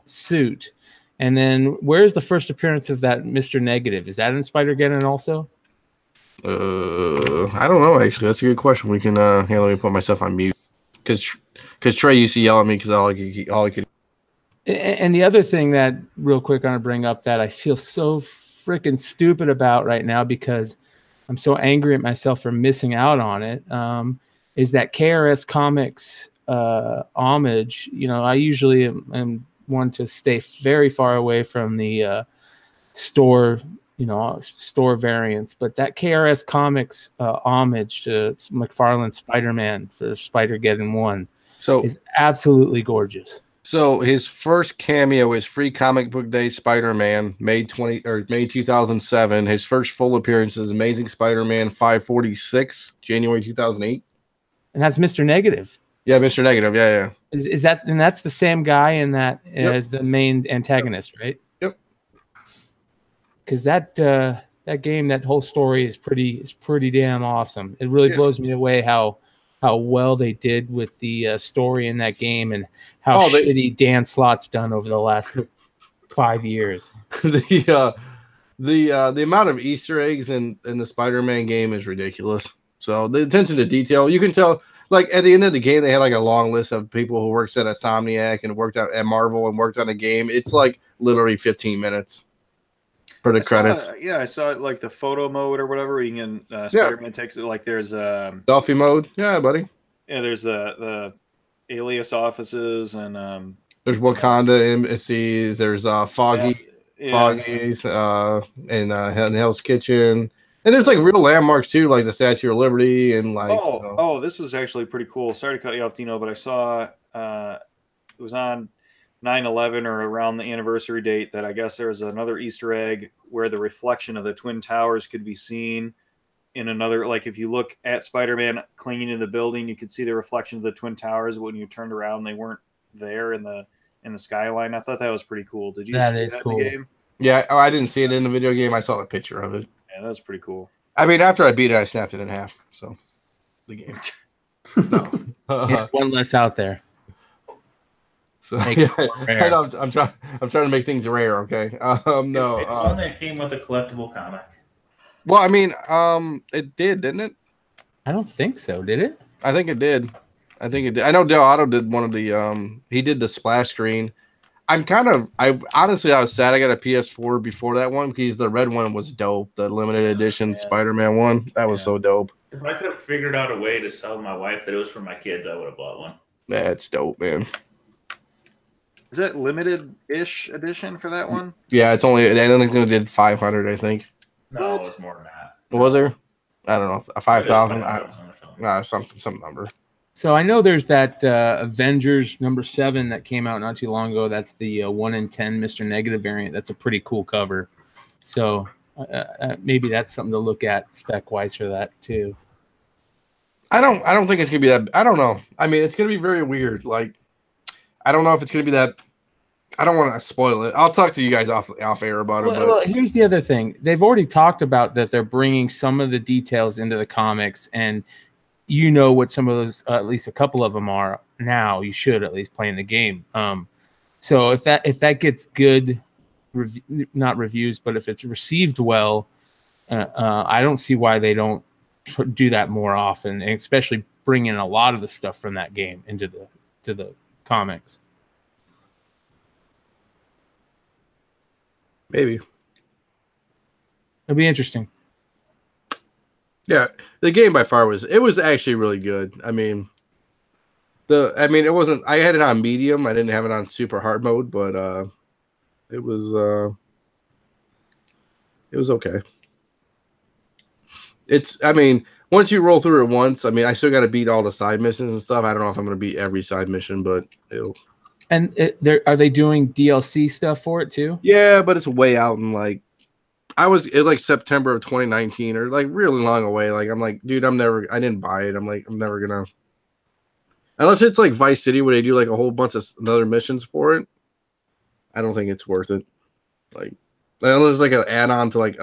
Speaker 4: suit, and then where's the first appearance of that Mr. Negative? Is that in Spider-Geddon also?
Speaker 1: I don't know. Actually, that's a good question. We can let me put myself on mute because Trey used to yell at me because all I could.
Speaker 4: And the other thing that, real quick, I want to bring up that I feel so freaking stupid about right now because I'm so angry at myself for missing out on it. Is that KRS Comics homage? I usually am one to stay very far away from the store variants, but that KRS Comics homage to McFarlane's Spider-Man for Spider-Geddon 1 is absolutely gorgeous.
Speaker 1: So his first cameo is Free Comic Book Day Spider-Man, May 2007. His first full appearance is Amazing Spider-Man 546, January 2008.
Speaker 4: And that's Mr. Negative.
Speaker 1: Yeah, Mr. Negative. Yeah.
Speaker 4: Is that, and that's the same guy in that as the main antagonist, right?
Speaker 1: Yep.
Speaker 4: Because that game, that whole story is pretty damn awesome. It really blows me away how how well they did with the story in that game and how shitty Dan Slott's done over the last 5 years.
Speaker 1: The amount of Easter eggs in the Spider-Man game is ridiculous. So the attention to detail, you can tell. Like at the end of the game, they had like a long list of people who works at Insomniac and worked at Marvel and worked on a game. It's like literally 15 minutes for the credits.
Speaker 2: I saw it like the photo mode or whatever. Where you can Spider-Man takes it. Like there's
Speaker 1: selfie mode. Yeah, buddy.
Speaker 2: Yeah, there's the Alias offices and
Speaker 1: there's Wakanda embassies. There's Foggy's and Hell's Kitchen. And there's like real landmarks too, like the Statue of Liberty and like.
Speaker 2: This was actually pretty cool. Sorry to cut you off, Dino, but I saw it was on 9/11 or around the anniversary date that I guess there was another Easter egg where the reflection of the Twin Towers could be seen in another. Like if you look at Spider-Man clinging to the building, you could see the reflection of the Twin Towers. When you turned around, they weren't there in the skyline. I thought that was pretty cool. Did you see that in the game?
Speaker 1: Yeah, I didn't see it in the video game. I saw a picture of it.
Speaker 2: Yeah, that was pretty cool.
Speaker 1: I mean, after I beat it, I snapped it in half. So, the game. No.
Speaker 4: One less out there.
Speaker 1: So I'm trying to make things rare. Okay. No.
Speaker 3: If only it came with a collectible comic.
Speaker 1: Well, I mean, it did, didn't it?
Speaker 4: I don't think so. Did it?
Speaker 1: I think it did. I know Del Otto did one of the. He did the splash screen. I was sad I got a PS4 before that one because the red one was dope. The limited edition Spider-Man one. That was so dope.
Speaker 3: If I could have figured out a way to sell my wife that it was for my kids, I would have bought one.
Speaker 1: That's dope, man.
Speaker 2: Is that limited-ish edition for that one?
Speaker 1: Yeah, it's only. I don't think they did 500. I think.
Speaker 3: No, it was more than that.
Speaker 1: Was there? I don't know. 5,000. Some number.
Speaker 4: So I know there's that Avengers #7 that came out not too long ago. That's the 1 in 10 Mr. Negative variant. That's a pretty cool cover. So maybe that's something to look at spec-wise for that too.
Speaker 1: I don't think it's gonna be that. I don't know. I mean, it's gonna be very weird. Like, I don't know if it's gonna be that. I don't want to spoil it. I'll talk to you guys off air about it.
Speaker 4: Well, here's the other thing. They've already talked about that they're bringing some of the details into the comics, and you know what some of those, at least a couple of them are now. You should at least play in the game. So if that gets good, not reviews, but if it's received well, I don't see why they don't do that more often, and especially bring in a lot of the stuff from that game into the comics.
Speaker 1: Maybe
Speaker 4: it'll be interesting.
Speaker 1: Yeah, the game by far was actually really good. I mean, it wasn't. I had it on medium. I didn't have it on super hard mode, but it was okay. I mean, once you roll through it once, I mean, I still got to beat all the side missions and stuff. I don't know if I'm going to beat every side mission, but it'll.
Speaker 4: And are they doing DLC stuff for it too?
Speaker 1: Yeah, but it's way out in like. It was like September of 2019 or like really long away. Like, I'm like, dude, I didn't buy it. I'm like, I'm never gonna, unless it's like Vice City where they do like a whole bunch of other missions for it. I don't think it's worth it. Like unless it's like an add-on to like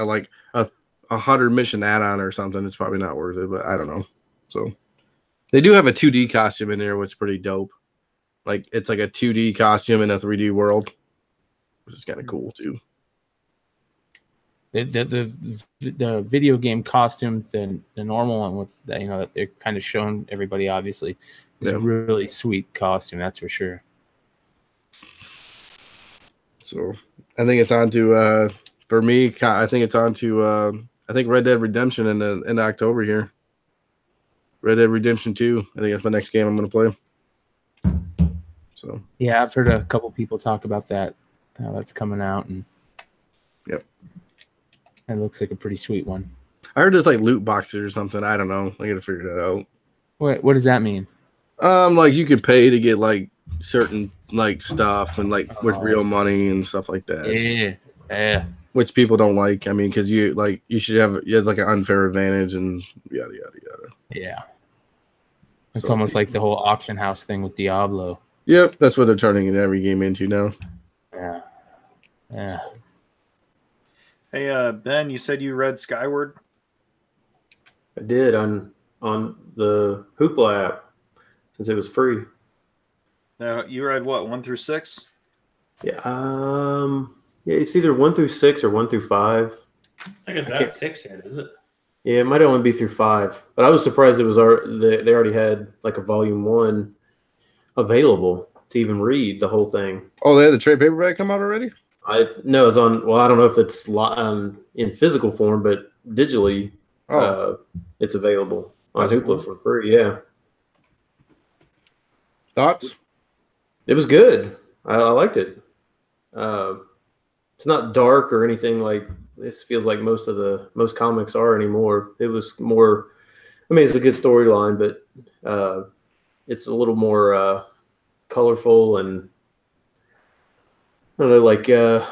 Speaker 1: a 100 mission add-on or something, it's probably not worth it, but I don't know. So they do have a 2D costume in there, which is pretty dope. Like it's like a 2D costume in a 3D world, which is kind of cool too.
Speaker 4: The video game costume, the normal one with that they're kind of showing everybody, obviously, is a really sweet costume. That's for sure.
Speaker 1: So I think it's on to for me. I think it's on to I think Red Dead Redemption in October here. Red Dead Redemption 2. I think that's my next game I'm going to play. So
Speaker 4: yeah, I've heard a couple people talk about that. That's coming out, and
Speaker 1: yep.
Speaker 4: It looks like a pretty sweet one.
Speaker 1: I heard there's like loot boxes or something. I don't know. I gotta figure that out.
Speaker 4: What does that mean?
Speaker 1: Like you could pay to get like certain like stuff and like with real money and stuff like that.
Speaker 4: Yeah.
Speaker 1: Which people don't like. I mean, because you should have like an unfair advantage and yada yada yada.
Speaker 4: Yeah. It's almost like the whole auction house thing with Diablo.
Speaker 1: Yep, that's what they're turning every game into now.
Speaker 4: Yeah.
Speaker 2: Hey, Ben, you said you read Skyward?
Speaker 5: I did. on the Hoopla app since it was free.
Speaker 2: Now, you read what, 1 through 6?
Speaker 5: Yeah. Yeah, it's either 1 through 6 or 1 through 5.
Speaker 3: I think it's at 6 yet, is it?
Speaker 5: Yeah, it might only be through 5. But I was surprised it was they already had like a volume 1 available to even read the whole thing.
Speaker 1: Oh, they had the trade paperback come out already?
Speaker 5: No, it's on. Well, I don't know if it's in physical form, but digitally, it's available on Hoopla for free. Yeah.
Speaker 1: Thoughts?
Speaker 5: It was good. I liked it. It's not dark or anything like this. Feels like most comics are anymore. It was more. I mean, it's a good storyline, but it's a little more colorful and I don't know,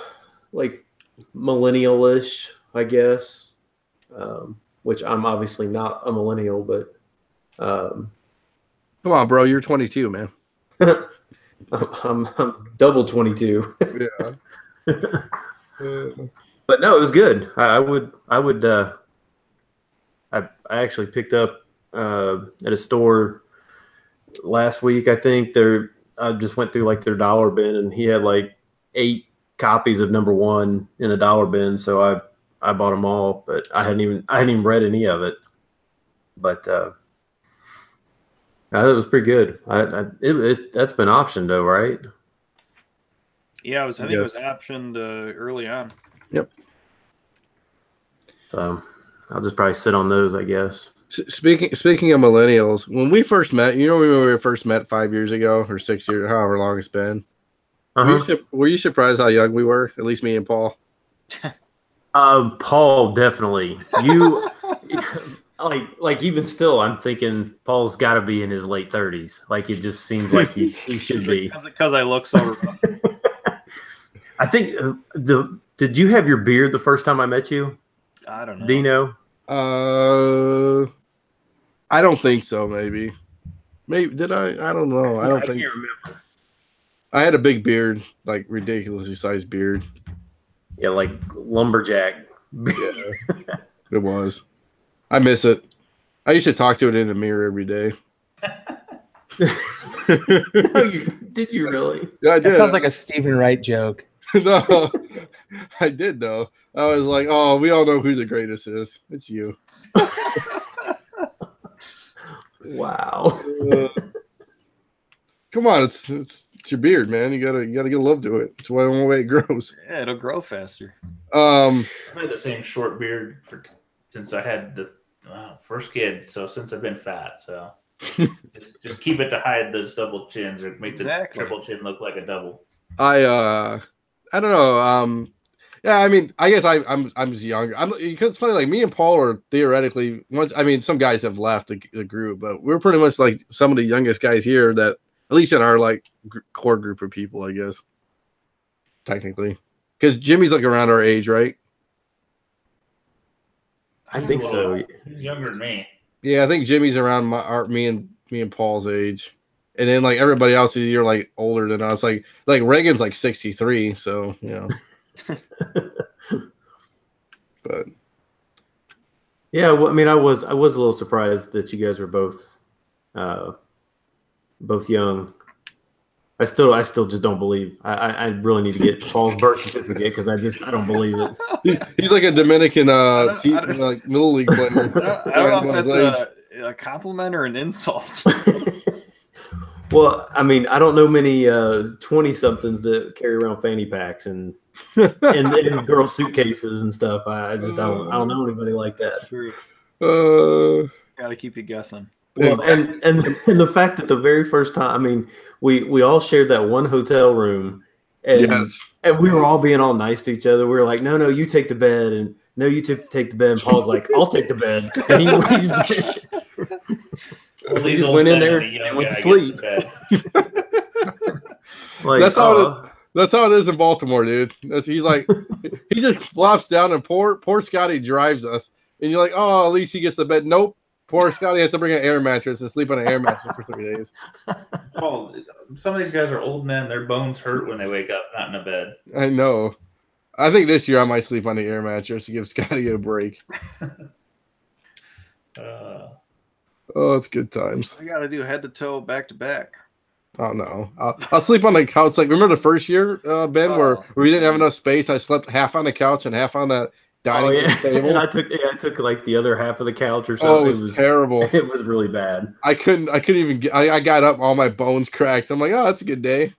Speaker 5: like millennial-ish, I guess. Which I'm obviously not a millennial, but
Speaker 1: come on, bro, you're 22, man.
Speaker 5: I'm double 22.
Speaker 1: Yeah.
Speaker 5: But no, it was good. I actually picked up at a store last week. I think I just went through like their dollar bin, and he had like 8 copies of number 1 in the dollar bin. So I bought them all, but I hadn't even read any of it. But it was pretty good. That's been optioned though, right?
Speaker 2: Yeah, I think it was optioned early on.
Speaker 1: Yep.
Speaker 5: So I'll just probably sit on those, I guess.
Speaker 1: Speaking of millennials, when we first met, when we first met 5 years ago or 6 years, however long it's been. Were you surprised how young we were? At least me and Paul.
Speaker 5: Paul, definitely. You like even still, I'm thinking Paul's got to be in his late 30s. Like it just seems like he should be.
Speaker 2: Because I look so rough.
Speaker 5: I think did you have your beard the first time I met you?
Speaker 2: I don't know.
Speaker 5: Dino?
Speaker 1: I don't think so. Maybe did I? I don't know. I can't
Speaker 5: remember.
Speaker 1: I had a big beard, like ridiculously sized beard.
Speaker 5: Yeah, like lumberjack.
Speaker 1: Yeah, it was. I miss it. I used to talk to it in the mirror every day.
Speaker 5: Did you really?
Speaker 1: Yeah, I did.
Speaker 4: That sounds like a Stephen Wright joke.
Speaker 1: No, I did though. I was like, "Oh, we all know who the greatest is. It's you."
Speaker 5: Wow.
Speaker 1: Come on, it's your beard, man. You gotta get love to it. It's the only way it grows.
Speaker 2: Yeah, it'll grow faster.
Speaker 3: I've had the same short beard since I had the first kid. So since I've been fat, so just keep it to hide those double chins or make the triple chin look like a double.
Speaker 1: I don't know. Yeah, I mean, I guess I'm just younger. Because it's funny, like me and Paul are theoretically some guys have left the group, but we're pretty much like some of the youngest guys here that at least in our like core group of people, I guess. Technically, because Jimmy's like around our age, right?
Speaker 5: I think so.
Speaker 3: He's younger than me. Yeah,
Speaker 1: I think Jimmy's around me and Paul's age. And then like everybody else is you're like older than us. Like Reagan's like 63, so But
Speaker 5: yeah, well, I mean, I was a little surprised that you guys were both young. I still just don't believe. I really need to get Paul's birth certificate because I don't believe it.
Speaker 1: He's like a Dominican like middle league player.
Speaker 2: I don't know if that's a compliment or an insult.
Speaker 5: Well, I mean, I don't know many 20-somethings that carry around fanny packs and girl suitcases and stuff. I don't know anybody like that.
Speaker 2: Got to keep you guessing.
Speaker 5: Well, and the fact that the very first time, I mean, we all shared that one hotel room, and we were all being all nice to each other. We were like, no, you take the bed, and no, you take the bed. And Paul's like, I'll take the bed. And he just went in there and went to sleep.
Speaker 1: Like, that's how it is in Baltimore, dude. He's like, he just flops down and poor Scotty drives us, and you're like, oh, at least he gets the bed. Nope. Poor Scotty has to bring an air mattress and sleep on an air mattress for 3 days.
Speaker 3: Paul, some of these guys are old men. Their bones hurt when they wake up, not in a bed.
Speaker 1: I know. I think this year I might sleep on the air mattress to give Scotty a break. Oh, it's good times.
Speaker 2: I got to do head to toe, back to back.
Speaker 1: Oh no, I'll sleep on the couch. Like remember the first year, Ben, where we didn't have enough space. I slept half on the couch and half on that dining room table.
Speaker 5: And I took like the other half of the couch or something.
Speaker 1: Oh, it was terrible.
Speaker 5: It was really bad.
Speaker 1: I couldn't even get. I got up, all my bones cracked. I'm like, oh, that's a good day.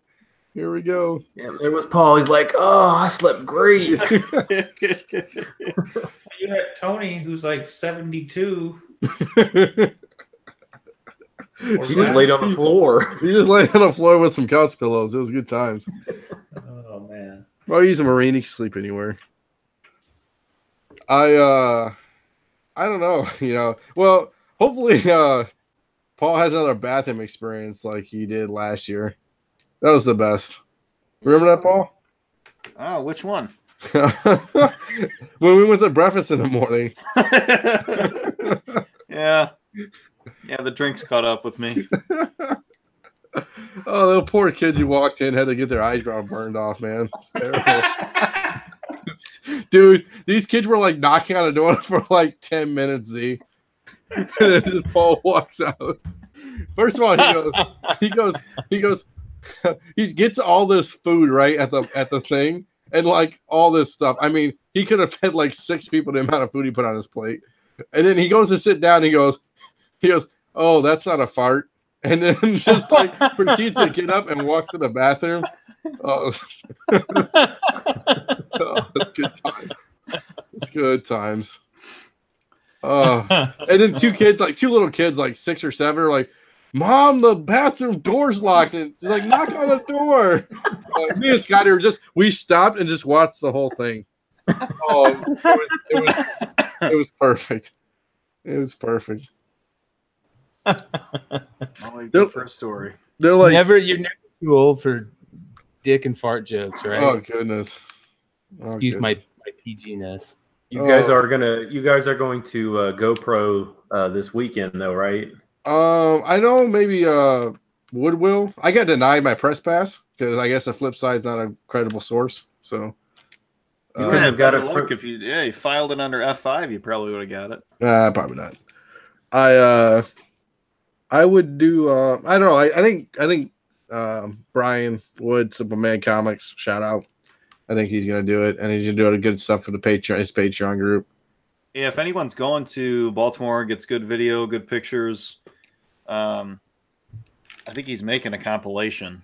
Speaker 1: Here we go.
Speaker 5: Yeah, there was Paul. He's like, oh, I slept great.
Speaker 3: You had Tony, who's like 72.
Speaker 5: He just laid on the floor.
Speaker 1: He just laid on the floor with some couch pillows. It was good times.
Speaker 3: Oh man.
Speaker 1: Well, he's a Marine. He can sleep anywhere. I don't know. Well, hopefully Paul has another bathroom experience like he did last year. That was the best. Remember that, Paul?
Speaker 2: Oh, which one?
Speaker 1: When we went to breakfast in the morning.
Speaker 2: Yeah. Yeah, the drinks caught up with me.
Speaker 1: Oh, the poor kids who walked in had to get their eyebrow burned off, man. It's terrible. Dude, these kids were like knocking on the door for like 10 minutes, Z. And then Paul walks out. First of all, he gets all this food right at the thing and like all this stuff. I mean, he could have fed like 6 people the amount of food he put on his plate. And then he goes to sit down and he goes, oh, that's not a fart. And then just like proceeds to get up and walk to the bathroom. Oh, it's good times. It's good times. And then two little kids, like 6 or 7, are like, Mom, the bathroom door's locked. And she's like, knock on the door. Me and Scotty we stopped and just watched the whole thing. Oh, it was perfect. It was perfect.
Speaker 2: Good for a story.
Speaker 1: They're like,
Speaker 4: you're never too old for dick and fart jokes, right?
Speaker 1: Oh goodness.
Speaker 4: Excuse my PG-ness.
Speaker 5: You guys are going to GoPro this weekend though, right?
Speaker 1: I know maybe Wood will. I got denied my press pass because I guess the Flipside's not a credible source. So
Speaker 2: you could have got it. Look, if you filed it under F5, you probably would have got it.
Speaker 1: Probably not. I would do. I don't know. I think Brian Wood, Simple Man Comics, shout out. I think he's gonna do it, and he's gonna do good stuff for his Patreon group.
Speaker 2: Yeah, if anyone's going to Baltimore, gets good video, good pictures. I think he's making a compilation.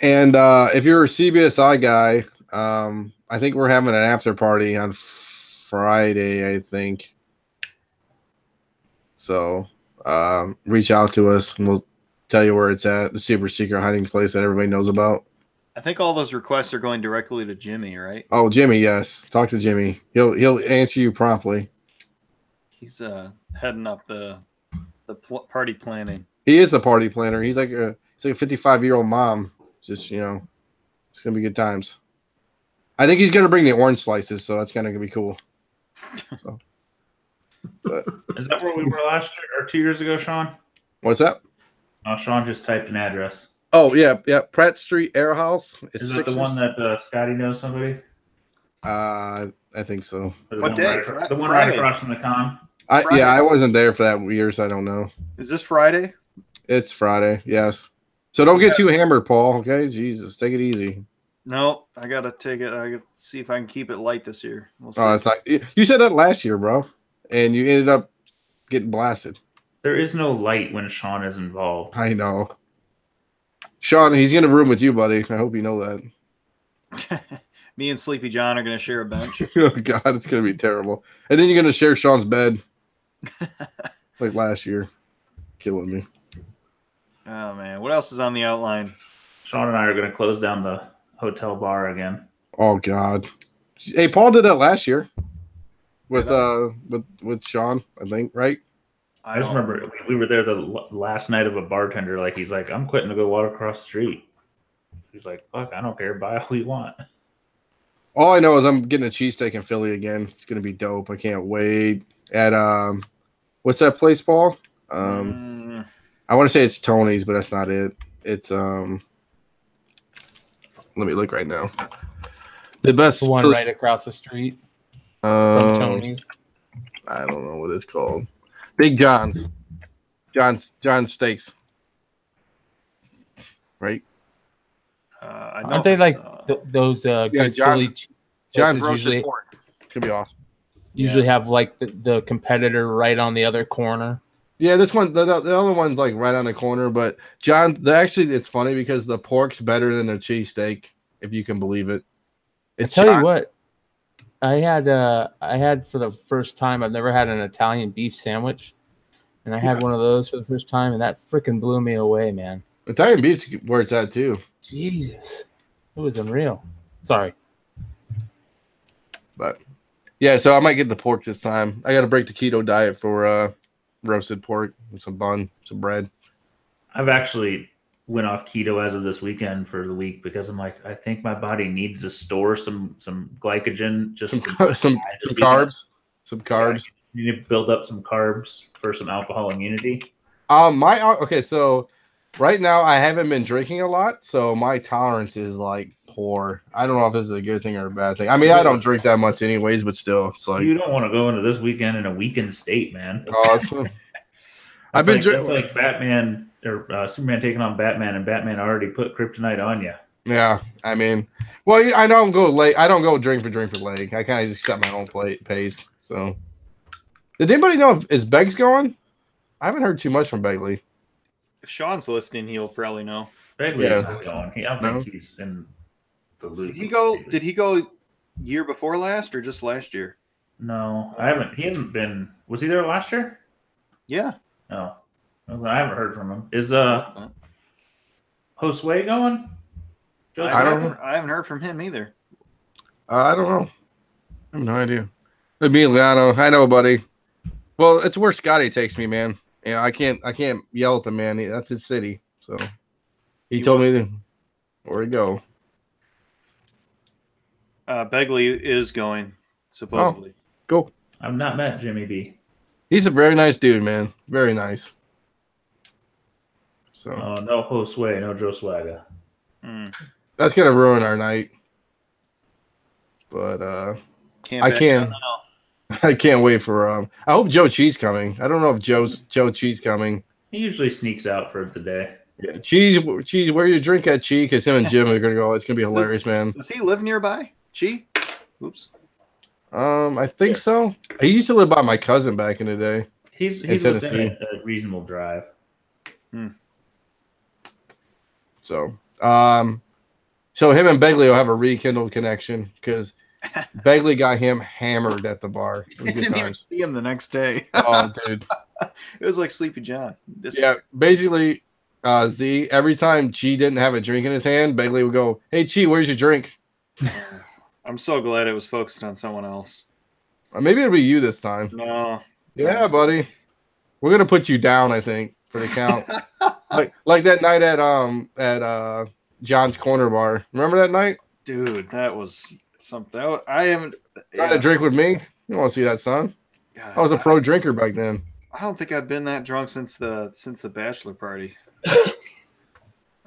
Speaker 1: And if you're a CBSI guy, I think we're having an after party on Friday, I think. So reach out to us and we'll tell you where it's at, the super secret hiding place that everybody knows about.
Speaker 2: I think all those requests are going directly to Jimmy, right?
Speaker 1: Oh, Jimmy, yes. Talk to Jimmy. He'll answer you promptly.
Speaker 2: He's heading up the party planning.
Speaker 1: He is a party planner. He's like a 55-year-old mom. Just it's gonna be good times. I think he's gonna bring the orange slices, so that's gonna be cool. So,
Speaker 3: is that where we were last year or 2 years ago, Sean?
Speaker 1: What's that?
Speaker 3: Oh, Sean just typed an address.
Speaker 1: Oh yeah. Pratt Street Air House.
Speaker 3: Is that the one that Scotty knows somebody?
Speaker 1: I think so.
Speaker 2: What day?
Speaker 3: The one right across from the con.
Speaker 1: I wasn't there for that year, so I don't know.
Speaker 2: Is this Friday?
Speaker 1: It's Friday, yes. So don't get too hammered, Paul. Okay, Jesus, take it easy.
Speaker 2: No, I gotta take it. I gotta see if I can keep it light this year. We'll see.
Speaker 1: Oh, it's like you said that last year, bro, and you ended up getting blasted.
Speaker 3: There is no light when Sean is involved.
Speaker 1: I know. Sean, he's in a room with you, buddy. I hope you know that.
Speaker 2: Me and Sleepy John are gonna share a bench.
Speaker 1: Oh God, it's gonna be terrible. And then you're gonna share Sean's bed, like last year. Killing me.
Speaker 2: Oh man, what else is on the outline?
Speaker 3: Sean and I are going to close down the hotel bar again.
Speaker 1: Oh God. Hey, Paul did that last year with Sean, I think, right?
Speaker 3: I just remember we were there the last night of a bartender. Like he's like, I'm quitting to go walk across the street. He's like, fuck, I don't care. Buy all you want.
Speaker 1: All I know is I'm getting a cheesesteak in Philly again. It's gonna be dope. I can't wait. At what's that place, Paul? I want to say it's Tony's, but that's not it. It's let me look right now. The best
Speaker 4: one right across the street from Tony's.
Speaker 1: I don't know what it's called. Big John's. John's Steaks. Right?
Speaker 2: I know
Speaker 4: Aren't they
Speaker 2: for
Speaker 4: like
Speaker 2: some-
Speaker 4: those good
Speaker 1: John-
Speaker 4: Philly
Speaker 1: John's
Speaker 4: places
Speaker 1: roasted pork. It's gonna be awesome.
Speaker 4: usually have like the competitor right on the other corner?
Speaker 1: Yeah, this one, the other one's like right on the corner, but actually, it's funny because the pork's better than the cheesesteak, if you can believe it.
Speaker 4: I tell you what, I had for the first time. I've never had an Italian beef sandwich, and I had one of those for the first time, and that freaking blew me away, man.
Speaker 1: Italian beef's where it's at too.
Speaker 4: Jesus, it was unreal. Sorry.
Speaker 1: But yeah, so I might get the pork this time. I got to break the keto diet for roasted pork with some bun, some bread.
Speaker 3: I've actually went off keto as of this weekend for the week because I'm like, I think my body needs to store some glycogen, just
Speaker 1: Some
Speaker 3: to
Speaker 1: carbs. Some carbs.
Speaker 3: You need to build up some carbs for some alcohol immunity.
Speaker 1: Okay, so right now I haven't been drinking a lot, so my tolerance is like poor. I don't know if this is a good thing or a bad thing. I mean, I don't drink that much anyways, but still, it's like
Speaker 3: You don't want to go into this weekend in a weakened state, man.
Speaker 1: I've been
Speaker 3: It's like Batman or Superman taking on Batman, and Batman already put kryptonite on you.
Speaker 1: Yeah, I mean, well, I don't go late. I don't go drink for late. I kind of just set my own pace. So, did anybody know if is Beggs going? I haven't heard too much from Begley.
Speaker 2: if Sean's listening, he'll probably know.
Speaker 3: Bagley's not going. I don't think he's in the loop.
Speaker 2: Did he go year before last or just last year?
Speaker 3: No, I haven't. He hasn't been. Was he there last year?
Speaker 2: Yeah.
Speaker 3: No, I haven't heard from him. Is Josue going?
Speaker 1: I don't know.
Speaker 2: I haven't heard from him either.
Speaker 1: I don't know. I have no idea. It'd be Leano. I know, buddy. Well, it's where Scotty takes me, man. Yeah, I can't yell at the man. That's his city. So he told me where to go.
Speaker 2: Begley is going, supposedly.
Speaker 1: Go.
Speaker 3: I've not met Jimmy B.
Speaker 1: He's a very nice dude, man. Very nice. So
Speaker 3: no Josue, no Joe Swagga.
Speaker 1: That's gonna ruin our night. But I can't wait for I hope Joe Cheese coming. I don't know if Joe Cheese coming.
Speaker 3: He usually sneaks out for the day.
Speaker 1: Yeah, Cheese, where you drink at Chi? Because him and Jim are gonna go. It's gonna be hilarious, man.
Speaker 2: Does he live nearby? Chi? Oops.
Speaker 1: I think so. He used to live by my cousin back in the day.
Speaker 3: He's within a reasonable drive.
Speaker 1: So so him and Begley will have a rekindled connection because Begley got him hammered at the bar. It was
Speaker 2: I
Speaker 1: good
Speaker 2: didn't even
Speaker 1: times.
Speaker 2: see him the next day.
Speaker 1: Oh, dude.
Speaker 2: It was like Sleepy John.
Speaker 1: Yeah, basically, Z, every time Chi didn't have a drink in his hand, Begley would go, "Hey, Chi, where's your drink?"
Speaker 2: I'm so glad it was focused on someone else.
Speaker 1: Maybe it'll be you this time.
Speaker 2: No.
Speaker 1: Yeah, buddy. We're gonna put you down, I think, for the count. like that night at John's Corner Bar. Remember that night?
Speaker 2: Dude, that was something. I haven't
Speaker 1: Trying to drink with me? You don't want to see that, son.
Speaker 2: God,
Speaker 1: I was a pro drinker back then.
Speaker 2: I don't think I've been that drunk since the bachelor party. That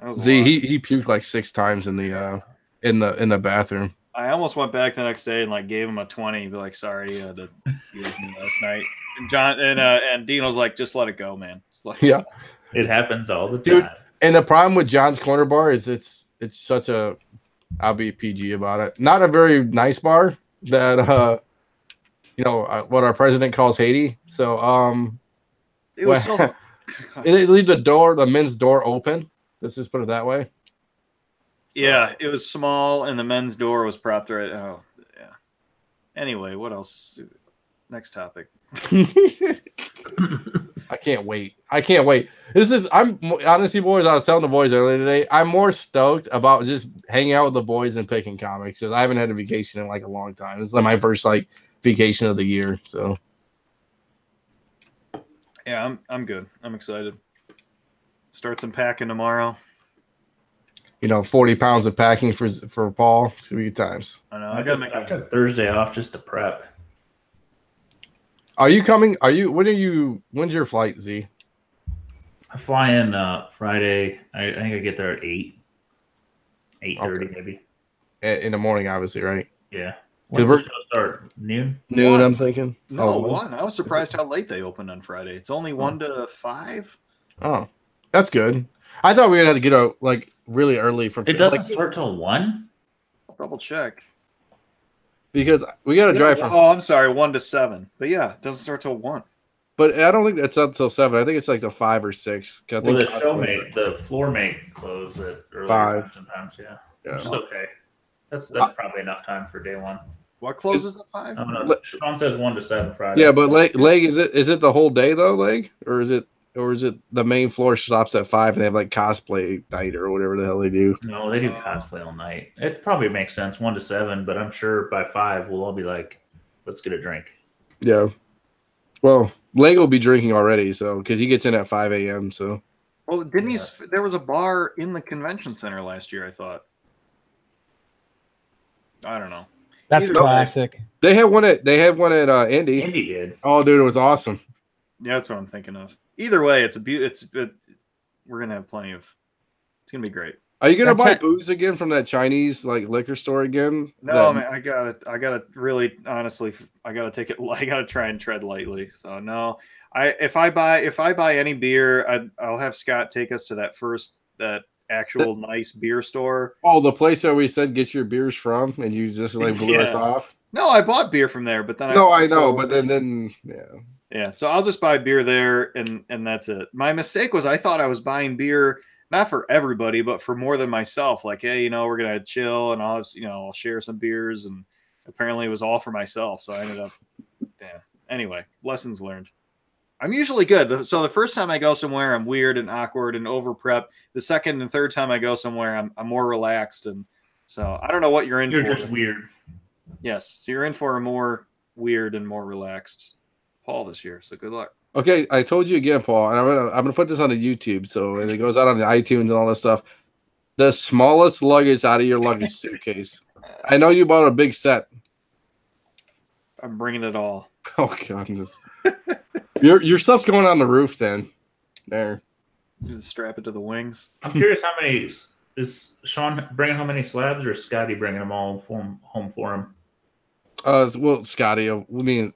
Speaker 2: was a
Speaker 1: Z,
Speaker 2: lot.
Speaker 1: he puked like 6 times in the bathroom.
Speaker 2: I almost went back the next day and like gave him a 20. Be like, sorry, you with me last night. And John and Dean was like, just let it go, man.
Speaker 1: Yeah,
Speaker 3: it happens all the time.
Speaker 1: Dude, and the problem with John's Corner Bar is it's such a, I'll be PG about it, not a very nice bar that what our president calls Haiti. So
Speaker 2: it was so
Speaker 1: it leave the men's door open. Let's just put it that way. So,
Speaker 2: yeah, it was small and the men's door was propped right. Oh, yeah. Anyway, what else? Next topic.
Speaker 1: I can't wait. I'm honestly, boys, I was telling the boys earlier today, I'm more stoked about just hanging out with the boys and picking comics because I haven't had a vacation in like a long time. It's like my first like vacation of the year. So
Speaker 2: yeah, I'm good. I'm excited. Start some packing tomorrow.
Speaker 1: 40 pounds of packing for Paul. It's gonna be good times.
Speaker 2: I know.
Speaker 3: I took Thursday off just to prep.
Speaker 1: Are you coming? When's your flight, Z?
Speaker 3: I fly in Friday. I think I get there at 8:30 maybe.
Speaker 1: In the morning, obviously, right?
Speaker 3: Yeah. When's the show start? Noon?
Speaker 1: Noon, I'm thinking.
Speaker 2: No, 1. I was surprised how late they opened on Friday. It's only 1 to 5.
Speaker 1: Oh, that's good. I thought we had to get out like really early for.
Speaker 3: It doesn't start till 1.
Speaker 2: I'll double check.
Speaker 1: Because we got to drive from.
Speaker 2: Oh, I'm sorry, 1 to 7. But yeah, it doesn't start till 1.
Speaker 1: But I don't think it's up till 7. I think it's like the 5 or 6. I think
Speaker 3: the floor may close at earlier
Speaker 1: 5
Speaker 3: sometimes. Yeah,
Speaker 1: yeah.
Speaker 3: Which is okay. That's probably enough time for day 1.
Speaker 2: What closes at 5?
Speaker 3: I don't know. Sean says 1 to 7 Friday.
Speaker 1: Yeah, but leg is it the whole day though, leg, or is it the main floor stops at 5 and they have like cosplay night or whatever the hell they do?
Speaker 3: No, they do cosplay all night. It probably makes sense 1 to 7, but I'm sure by 5 we'll all be like, let's get a drink.
Speaker 1: Yeah. Well, leg will be drinking already, so because he gets in at 5 a.m. So.
Speaker 2: Well, didn't he? There was a bar in the convention center last year. I thought. I don't know.
Speaker 4: That's classic.
Speaker 1: They had one at Indy.
Speaker 3: Indy did.
Speaker 1: Oh, dude, it was awesome.
Speaker 2: Yeah, that's what I'm thinking of. Either way, it's we're gonna have plenty of. It's gonna be great.
Speaker 1: Are you gonna buy booze again from that Chinese like liquor store again?
Speaker 2: No, man, I gotta really honestly, I gotta take it. I gotta try and tread lightly. So no, if I buy any beer, I'll have Scott take us to that actual nice beer store.
Speaker 1: Oh, the place that we said get your beers from, and you just like blew us off.
Speaker 2: No, I bought beer from there, but then
Speaker 1: I know, but then yeah.
Speaker 2: Yeah, so I'll just buy beer there, and that's it. My mistake was I thought I was buying beer not for everybody, but for more than myself. Like, hey, we're gonna chill, and I'll share some beers, and apparently it was all for myself. So I ended up, Anyway, lessons learned. I'm usually good. So the first time I go somewhere, I'm weird and awkward and over prep. The second and third time I go somewhere, I'm more relaxed, and so I don't know what you're in for.
Speaker 3: You're just weird.
Speaker 2: Yes, so you're in for a more weird and more relaxed Paul this year. So good luck.
Speaker 1: Okay, I told you again, Paul, and I'm gonna put this on the YouTube, and it goes out on the iTunes and all that stuff. The smallest luggage out of your luggage suitcase. I know you bought a big set.
Speaker 2: I'm bringing it all.
Speaker 1: Oh goodness, your stuff's going on the roof then. There.
Speaker 2: You just strap it to the wings.
Speaker 3: I'm curious how many is Sean bringing? How many slabs, or is Scotty bringing them all home for him?
Speaker 1: Well, Scotty will do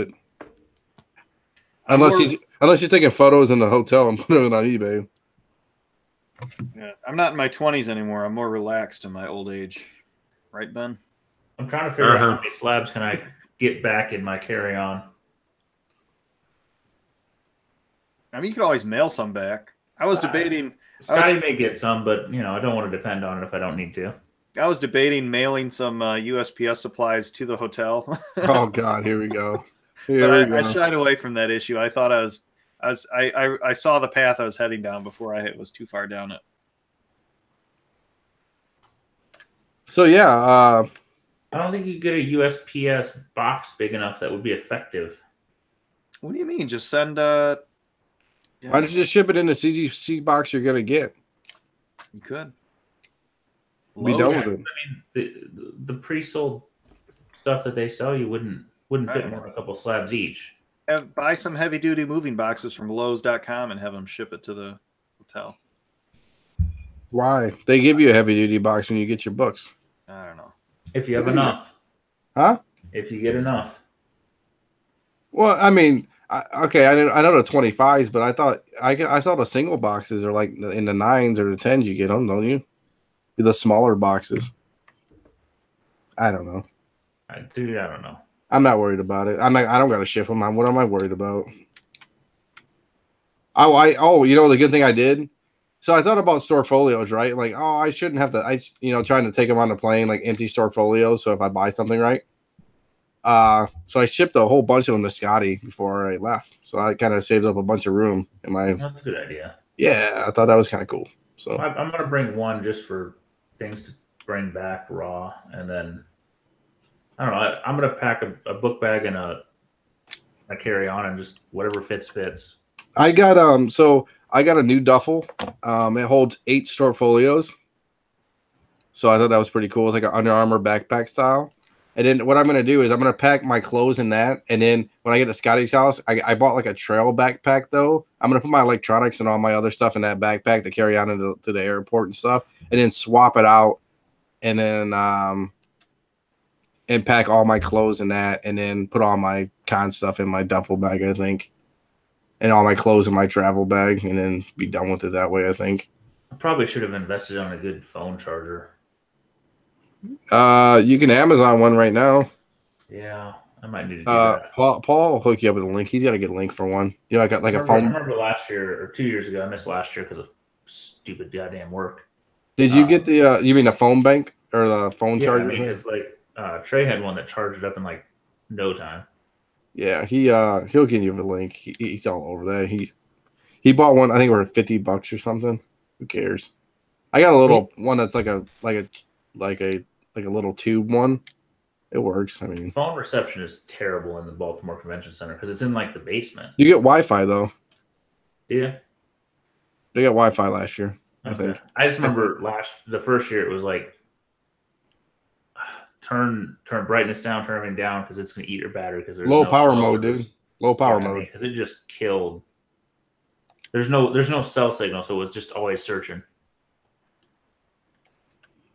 Speaker 1: it. Unless he's taking photos in the hotel and putting it on eBay.
Speaker 2: Yeah, I'm not in my 20s anymore. I'm more relaxed in my old age. Right, Ben?
Speaker 3: I'm trying to figure out how many slabs can I get back in my carry-on.
Speaker 2: I mean, you could always mail some back. I was debating.
Speaker 3: Scotty may get some, but I don't want to depend on it if I don't need to.
Speaker 2: I was debating mailing some USPS supplies to the hotel.
Speaker 1: Oh God, here we go.
Speaker 2: I shied away from that issue. I thought I saw the path I was heading down before I was too far down it.
Speaker 1: So yeah,
Speaker 3: I don't think you get a USPS box big enough that would be effective.
Speaker 2: What do you mean? Just send.
Speaker 1: Why don't you just ship it in the CGC box you're gonna get?
Speaker 2: You could.
Speaker 1: Be done with it.
Speaker 3: I mean, the pre-sold stuff that they sell you wouldn't fit more than a couple slabs each.
Speaker 2: Buy some heavy-duty moving boxes from Lowe's.com and have them ship it to the hotel.
Speaker 1: Why? They give you a heavy-duty box when you get your books.
Speaker 2: I don't know.
Speaker 3: If you have enough.
Speaker 1: Huh?
Speaker 3: If you get enough.
Speaker 1: Well, I mean, I know the 25s, but I thought I saw the single boxes are like in the 9s or the 10s you get them, don't you? The smaller boxes. I don't know.
Speaker 3: I don't know.
Speaker 1: I'm not worried about it. I don't got to ship them. What am I worried about? The good thing I did. So I thought about store folios, right? Like, I shouldn't have to. Trying to take them on the plane, like empty store folios. So if I buy something, right? So I shipped a whole bunch of them to Scotty before I left. So I kind of saved up a bunch of room in my.
Speaker 3: That's a good idea.
Speaker 1: Yeah, I thought that was kind of cool. So
Speaker 3: I'm gonna bring one just for things to bring back raw, and then I don't know. I'm gonna pack a book bag and a carry on, and just whatever fits.
Speaker 1: I got I got a new duffel. It holds 8 store folios. So I thought that was pretty cool. It's like an Under Armour backpack style. And then what I'm going to do is I'm going to pack my clothes in that. And then when I get to Scotty's house, I bought like a trail backpack, though. I'm going to put my electronics and all my other stuff in that backpack to carry on to the airport and stuff. And then swap it out. And then and pack all my clothes in that, and then put all my con stuff in my duffel bag, I think, and all my clothes in my travel bag, and then be done with it that way, I think.
Speaker 3: I probably should have invested on a good phone charger.
Speaker 1: You can Amazon one right now.
Speaker 3: Yeah, I might need to do that.
Speaker 1: Paul will hook you up with a link. He's got to get a link for one. You know, I got like a phone.
Speaker 3: I remember last year or 2 years ago. I missed last year because of stupid goddamn work.
Speaker 1: Did you get the? You mean a phone bank or the phone charger?
Speaker 3: Yeah, I mean, it's like Trey had one that charged it up in like no time.
Speaker 1: Yeah, he'll give you a link. He's all over that. He bought one. I think it was $50 or something. Who cares? I got a little one that's like a little tube one. It works. I mean,
Speaker 3: phone reception is terrible in the Baltimore Convention Center because it's in like the basement.
Speaker 1: You get Wi-Fi though.
Speaker 3: Yeah,
Speaker 1: they got Wi-Fi last year.
Speaker 3: Okay. I think. I just remember the first year it was like turn brightness down, turn everything down because it's gonna eat your battery because there's
Speaker 1: low power mode, dude. Low power mode
Speaker 3: because it just killed. There's no cell signal, so it was just always searching.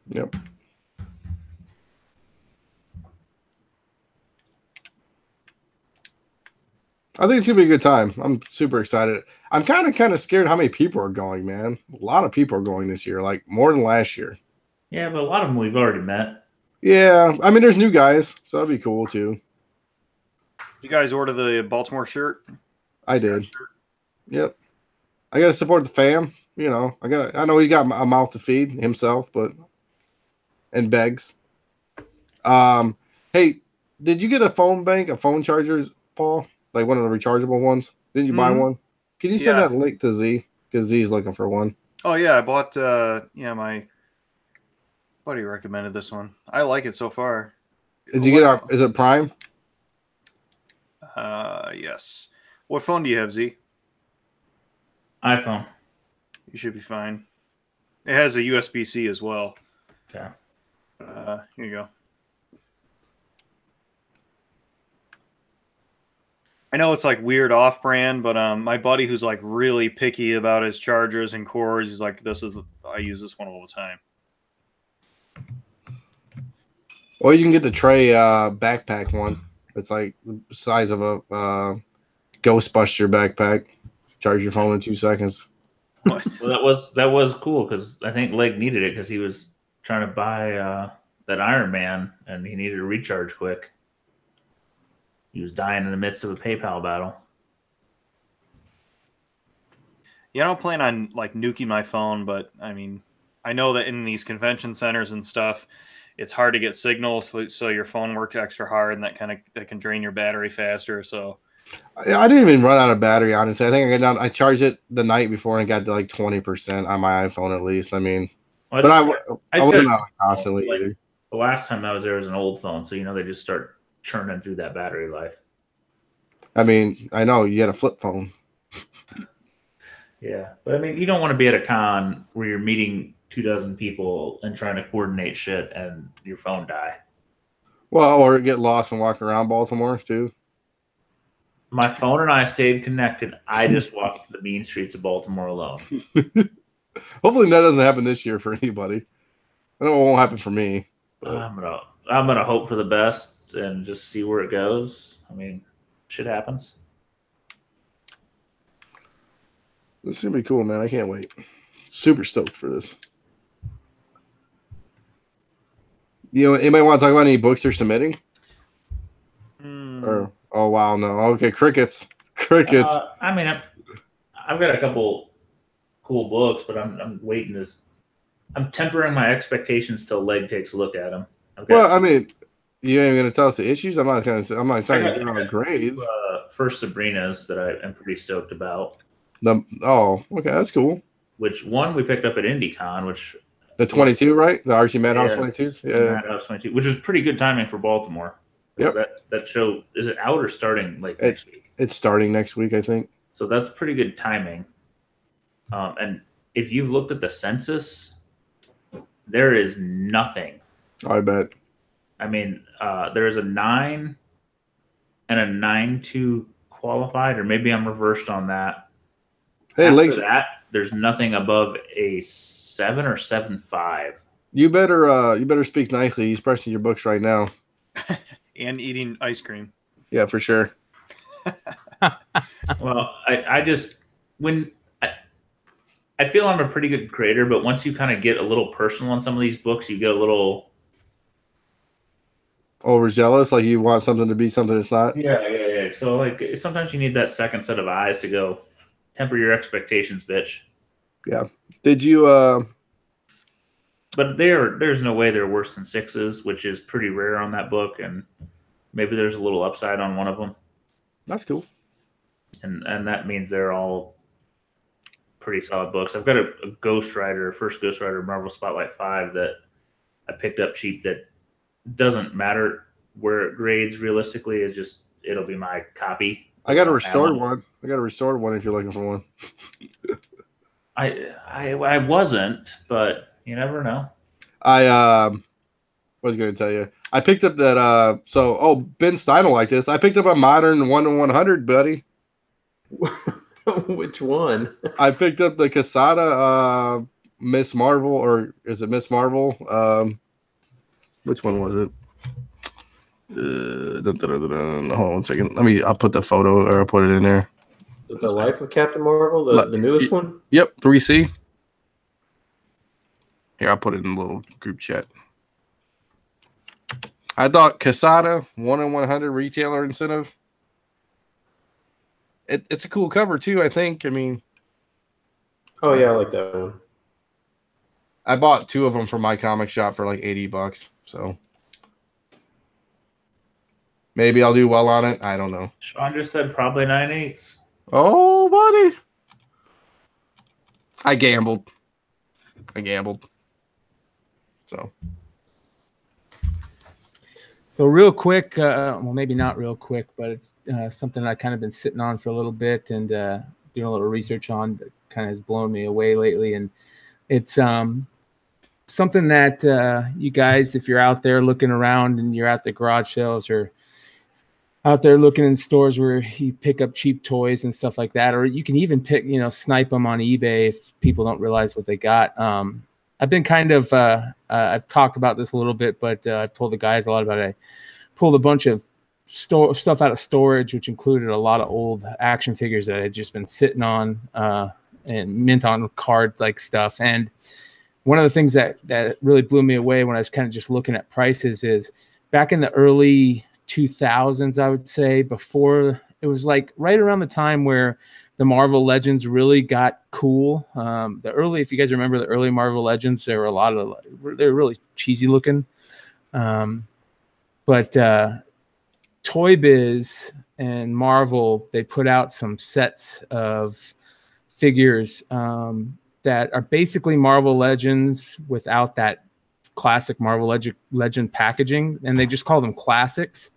Speaker 1: Yep. I think it's gonna be a good time. I'm super excited. I'm kind of scared how many people are going, man. A lot of people are going this year, like more than last year.
Speaker 3: Yeah, but a lot of them we've already met.
Speaker 1: Yeah, I mean, there's new guys, so that'd be cool too.
Speaker 2: You guys order the Baltimore shirt?
Speaker 1: I did. Yep. I gotta support the fam. You know, I know he got a mouth to feed himself, and begs. Hey, did you get a phone charger, Paul? Like one of the rechargeable ones? Didn't you buy one? Can you send that link to Z? Because Z's looking for one.
Speaker 2: Oh yeah, I bought my buddy recommended this one. I like it so far.
Speaker 1: Did you get is it Prime?
Speaker 2: Yes. What phone do you have, Z?
Speaker 3: iPhone.
Speaker 2: You should be fine. It has a USB-C as well.
Speaker 3: Okay.
Speaker 2: Here you go. I know it's like weird off-brand, but my buddy who's like really picky about his chargers and cords, he's like, I use this one all the time.
Speaker 1: Or you can get the Trey backpack one. It's like the size of a Ghostbuster backpack. Charge your phone in 2 seconds.
Speaker 3: Well, that was cool because I think Leg needed it because he was trying to buy that Iron Man and he needed a recharge quick. He was dying in the midst of a PayPal battle.
Speaker 2: Yeah, I don't plan on like nuking my phone, but I mean, I know that in these convention centers and stuff, it's hard to get signals, so your phone works extra hard, and that can drain your battery faster. So
Speaker 1: I didn't even run out of battery, honestly. I think I charged it the night before and got to like 20% on my iPhone at least. I mean, I wasn't out constantly either.
Speaker 3: The last time I was there was an old phone, so they just start churning through that battery life.
Speaker 1: I mean, I know you had a flip phone.
Speaker 3: Yeah, but I mean, you don't want to be at a con where you're meeting 24 people and trying to coordinate shit and your phone die.
Speaker 1: Well, or get lost and walk around Baltimore too.
Speaker 3: My phone and I stayed connected. I just walked the mean streets of Baltimore alone.
Speaker 1: Hopefully that doesn't happen this year for anybody. I know it won't happen for me. But
Speaker 3: I'm gonna hope for the best and just see where it goes. I mean, shit happens.
Speaker 1: This is gonna be cool, man. I can't wait. Super stoked for this. Anybody want to talk about any books they're submitting? Or oh wow, no. Okay, crickets.
Speaker 3: I mean, I've got a couple cool books, but I'm waiting I'm tempering my expectations till Leg takes a look at them.
Speaker 1: Well, I mean, you ain't gonna tell us the issues. I'm not trying to give out grades.
Speaker 3: First Sabrina's that I am pretty stoked about.
Speaker 1: Okay, that's cool.
Speaker 3: Which one we picked up at IndyCon, which
Speaker 1: the 22, right? The RC Madhouse 22s? Yeah.
Speaker 3: Madhouse 22, which is pretty good timing for Baltimore.
Speaker 1: Yep.
Speaker 3: That show, is it out or starting next week?
Speaker 1: It's starting next week, I think.
Speaker 3: So that's pretty good timing. And if you've looked at the census, there is nothing.
Speaker 1: I bet.
Speaker 3: I mean, there is a 9 and a 9-2 qualified, or maybe I'm reversed on that.
Speaker 1: Hey,
Speaker 3: After that, there's nothing above a 7 or 7.5.
Speaker 1: You better speak nicely. He's pressing your books right now.
Speaker 2: And eating ice cream.
Speaker 1: Yeah, for sure.
Speaker 3: Well, I just when I feel I'm a pretty good creator, but once you kind of get a little personal on some of these books, you get a little
Speaker 1: Overzealous, like you want something to be something it's not.
Speaker 3: yeah. So like sometimes you need that second set of eyes to go temper your expectations, bitch.
Speaker 1: Yeah. Did you?
Speaker 3: But there's no way they're worse than 6s, which is pretty rare on that book, and maybe there's a little upside on one of them.
Speaker 1: That's cool.
Speaker 3: And that means they're all pretty solid books. I've got a Ghost Rider, first Ghost Rider Marvel Spotlight 5 that I picked up cheap that doesn't matter where it grades realistically. It's just it'll be my copy.
Speaker 1: I got a restored one. I got a restored one if you're looking for one.
Speaker 3: I wasn't, but you never know.
Speaker 1: I was going to tell you. I picked up that Ben Stein will like this. I picked up a modern 1-100, buddy.
Speaker 5: Which one?
Speaker 1: I picked up the Quesada Miss Marvel, or is it Miss Marvel? Which one was it? Hold on 1 second. I'll put the photo, or I'll put it in there.
Speaker 5: The Life of Captain Marvel, the newest one?
Speaker 1: Yep, 3C. Here, I'll put it in a little group chat. I thought Quesada 1-100 retailer incentive. It's a cool cover too, I think. I mean,
Speaker 5: oh yeah, I like that one.
Speaker 1: I bought 2 of them from my comic shop for like $80. So maybe I'll do well on it. I don't know.
Speaker 3: Sean just said probably 9/8.
Speaker 1: Oh, buddy. I gambled.
Speaker 4: So real quick, well, maybe not real quick, but it's something I kind of been sitting on for a little bit and doing a little research on that kind of has blown me away lately. And it's something that you guys, if you're out there looking around and you're at the garage sales or out there looking in stores where you pick up cheap toys and stuff like that, or you can even pick, snipe them on eBay if people don't realize what they got. I've been kind of, I've talked about this a little bit, but I've told the guys a lot about it. I pulled a bunch of stuff out of storage, which included a lot of old action figures that I had just been sitting on and mint on card like stuff. And one of the things that really blew me away when I was kind of just looking at prices is back in the early 2000s, I would say, before it was like right around the time where the Marvel Legends really got cool. If you guys remember the early Marvel Legends, they were really cheesy looking. But Toy Biz and Marvel, they put out some sets of figures that are basically Marvel Legends without that classic Marvel Legend packaging, and they just call them classics.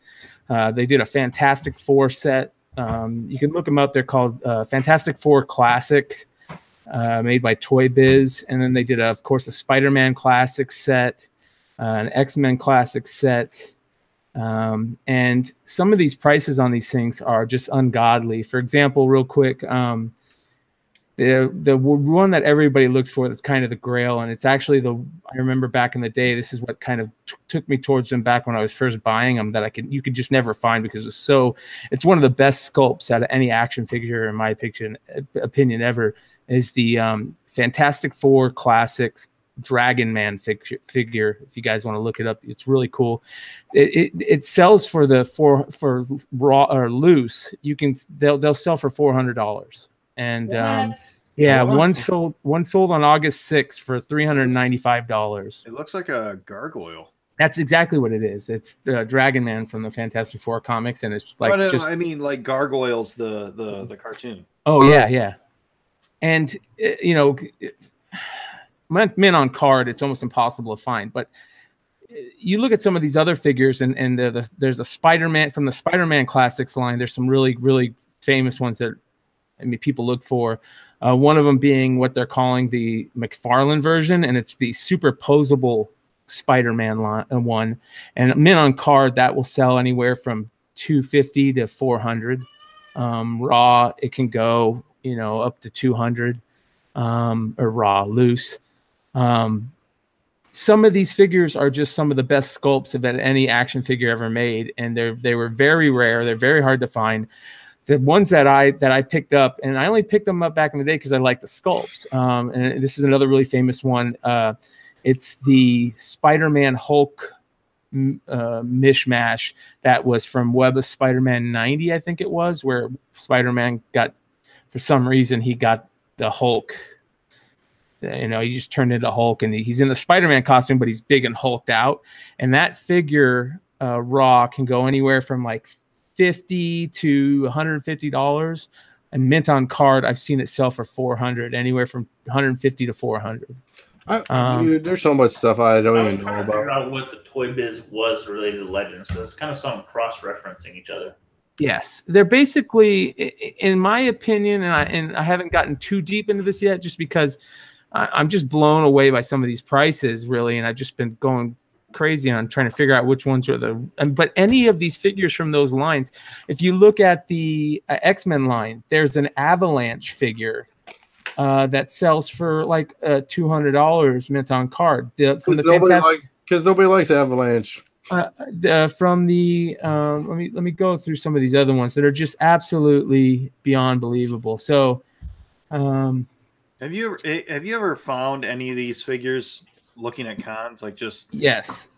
Speaker 4: They did a Fantastic Four set. You can look them up. They're called Fantastic Four Classic, made by Toy Biz. And then they did, of course, a Spider-Man Classic set, an X-Men Classic set. And some of these prices on these things are just ungodly. For example, real quick, the one that everybody looks for that's kind of the grail, and it's actually I remember back in the day, this is what kind of took me towards them back when I was first buying them, that you could just never find because it's one of the best sculpts out of any action figure, in my opinion ever, is the Fantastic Four Classics Dragon Man figure. If you guys want to look it up, it's really cool. It sells for raw or loose. They'll sell for $400. And one sold on August 6th for $395.
Speaker 2: It looks like a gargoyle.
Speaker 4: That's exactly what it is. It's the Dragon Man from the Fantastic Four comics, and it's like
Speaker 2: like Gargoyles, the cartoon.
Speaker 4: Oh yeah. And mint on card, it's almost impossible to find. But you look at some of these other figures, and there's a Spider-Man from the Spider-Man Classics line. There's some really, really famous ones that people look for. One of them being what they're calling the McFarlane version, and it's the superposable Spider-Man one. And mint on card, that will sell anywhere from $250 to $400. Raw, it can go up to $200, or raw loose. some of these figures are just some of the best sculpts of any action figure ever made, and they were very rare. They're very hard to find. The ones that I picked up, and I only picked them up back in the day because I like the sculpts. And this is another really famous one. It's the Spider-Man Hulk mishmash that was from Web of Spider-Man 90, I think it was, where Spider-Man got, for some reason, he got the Hulk. You know, he just turned into Hulk, and he's in the Spider-Man costume, but he's big and hulked out. And that figure raw can go anywhere from like $50 to $150. And mint on card, I've seen it sell for $400, anywhere from $150 to $400.
Speaker 1: Dude, there's so much stuff I don't even know
Speaker 3: to figure
Speaker 1: about.
Speaker 3: out what the Toy Biz was related to Legends, so it's kind of some cross-referencing each other.
Speaker 4: Yes, they're basically, in my opinion, and I haven't gotten too deep into this yet, just because I'm just blown away by some of these prices, really, and I've just been going crazy on trying to figure out which ones are but any of these figures from those lines, if you look at the X-Men line, there's an Avalanche figure that sells for like $200 mint on card. From the Fantastic,
Speaker 1: because nobody likes Avalanche.
Speaker 4: From the let me go through some of these other ones that are just absolutely beyond believable. So
Speaker 2: have you ever found any of these figures looking at cons? Like, just
Speaker 4: yes.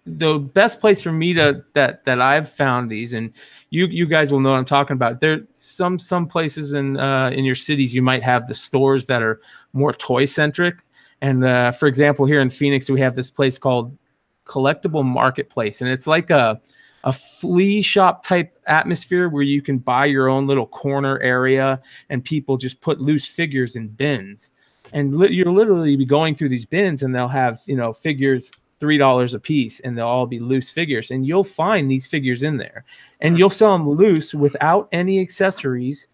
Speaker 4: The best place for me that I've found these, and you guys will know what I'm talking about. There some places in your cities you might have the stores that are more toy centric. And for example, here in Phoenix, we have this place called Collectible Marketplace, and it's like a flea shop type atmosphere where you can buy your own little corner area, and people just put loose figures in bins. And you'll literally be going through these bins, and they'll have, you know, figures $3 a piece, and they'll all be loose figures. And you'll find these figures in there, and you'll sell them loose without any accessories.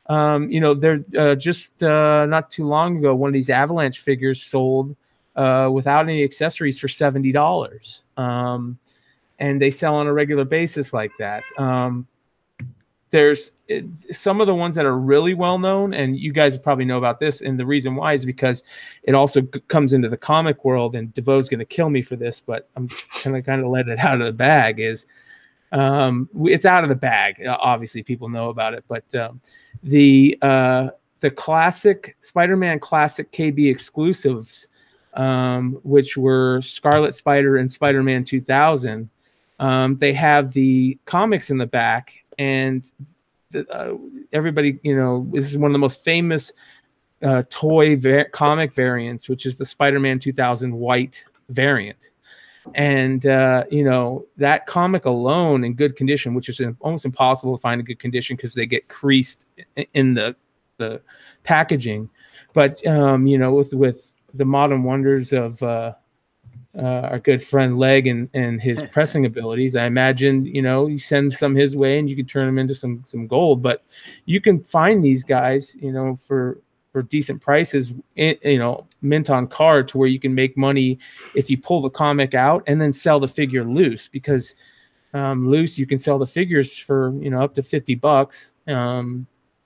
Speaker 4: You know, they're just not too long ago, one of these Avalanche figures sold without any accessories for $70. And they sell on a regular basis like that. There's some of the ones that are really well known, and you guys probably know about this. And the reason why is because it also comes into the comic world, and DeVoe's going to kill me for this, but I'm kind of let it out of the bag. Is it's out of the bag. Obviously, people know about it, but the classic Spider-Man Classic KB exclusives, which were Scarlet Spider and Spider-Man 2000, they have the comics in the back. And everybody, you know, this is one of the most famous comic variants, which is the Spider-Man 2000 white variant. And, you know, that comic alone in good condition, which is almost impossible to find in good condition because they get creased in the packaging. But, you know, with the modern wonders of our good friend Leg and his pressing abilities, I imagine, you know, you send some his way and you can turn them into some gold. But you can find these guys, you know, for decent prices, you know, mint on card, to where you can make money if you pull the comic out and then sell the figure loose, because loose you can sell the figures for, you know, up to $50.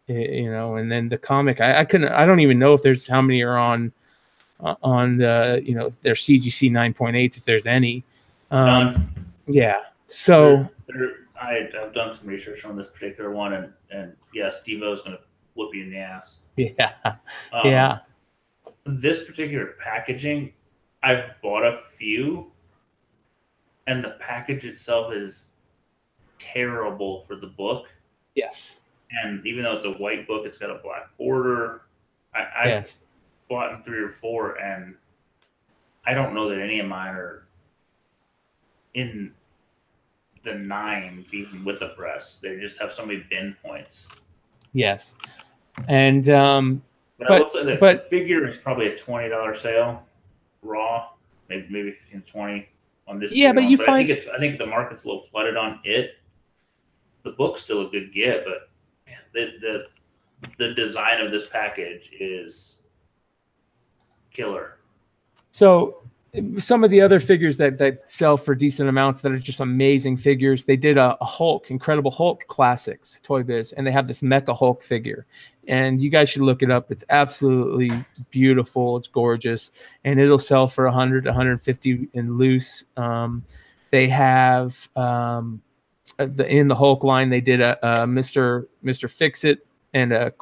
Speaker 4: You know, and then the comic, I don't even know if there's how many are on the, you know, their CGC 9.8s, if there's any. Yeah. So
Speaker 3: I've done some research on this particular one, and yes, Devo's going to whoop you in the ass.
Speaker 4: Yeah. Yeah.
Speaker 3: This particular packaging, I've bought a few, and the package itself is terrible for the book.
Speaker 4: Yes.
Speaker 3: And even though it's a white book, it's got a black border. I've bought 3 or 4, and I don't know that any of mine are in the 9s, even with the press. They just have so many bin points.
Speaker 4: Yes. And
Speaker 3: but I will say that the figure is probably a $20 sale raw, maybe 15 to 20 on this.
Speaker 4: Yeah, but you find
Speaker 3: I think the market's a little flooded on it. The book's still a good get, but man, the design of this package is killer.
Speaker 4: So some of the other figures that sell for decent amounts that are just amazing figures. They did a Hulk, Incredible Hulk Classics, Toy Biz, and they have this Mecha Hulk figure. And you guys should look it up. It's absolutely beautiful. It's gorgeous. And it'll sell for 100 to 150 in loose. They have in the Hulk line, they did a Mr. Fix-It and a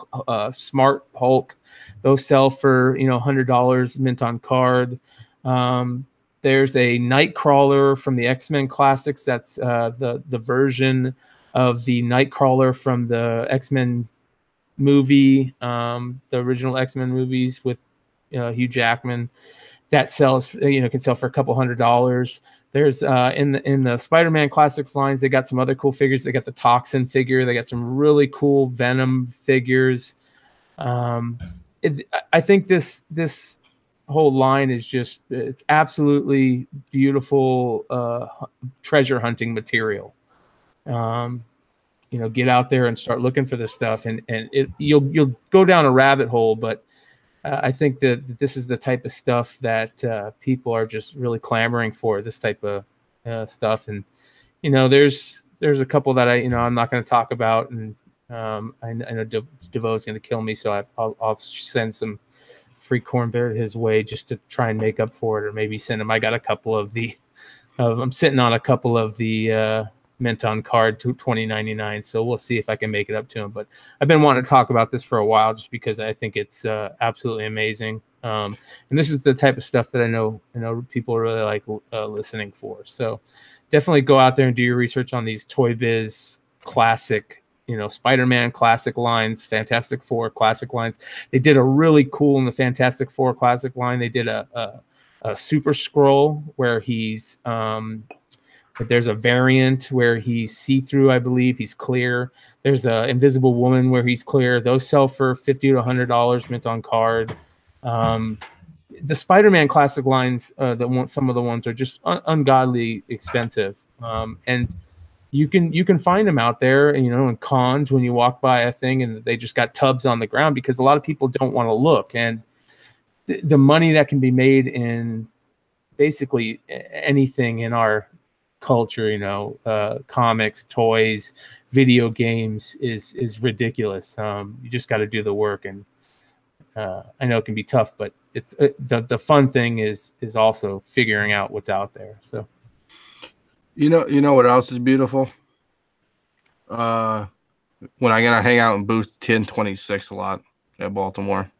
Speaker 4: Smart Hulk. Those sell for $100 mint on card. There's a Nightcrawler from the X-Men Classics. That's the version of the Nightcrawler from the X-Men movie, the original X-Men movies with Hugh Jackman. That sells, can sell for a couple $100. There's in the Spider-Man Classics lines, they got some other cool figures. They got the Toxin figure. They got some really cool Venom figures. I think this whole line is it's absolutely beautiful treasure hunting material. Get out there and start looking for this stuff, and you'll go down a rabbit hole, but I think that this is the type of stuff that people are just really clamoring for, this type of stuff. And there's a couple that I'm not going to talk about, and I know DeVoe's going to kill me, so I'll send some free cornbread his way just to try and make up for it, or maybe send him. I got a couple of I'm sitting on a couple of the mint on card to $20.99, so we'll see if I can make it up to him. But I've been wanting to talk about this for a while, just because I think it's absolutely amazing. And this is the type of stuff that I know people really like listening for. So definitely go out there and do your research on these Toy Biz classic, Spider-Man classic lines, Fantastic Four classic lines. They did a really cool in the Fantastic Four classic line. They did a Super Scroll where he's but there's a variant where he's see-through, I believe. He's clear. There's a Invisible Woman where he's clear. Those sell for $50 to $100 mint on card. The Spider-Man classic lines, some of the ones are just ungodly expensive. And you can find them out there, in cons when you walk by a thing and they just got tubs on the ground, because a lot of people don't want to look. And the money that can be made in basically anything in our culture, comics, toys, video games is ridiculous. You just got to do the work, and I know it can be tough, but it's the fun thing is also figuring out what's out there. So
Speaker 1: you know what else is beautiful? When I gotta hang out in booth 1026 a lot at Baltimore.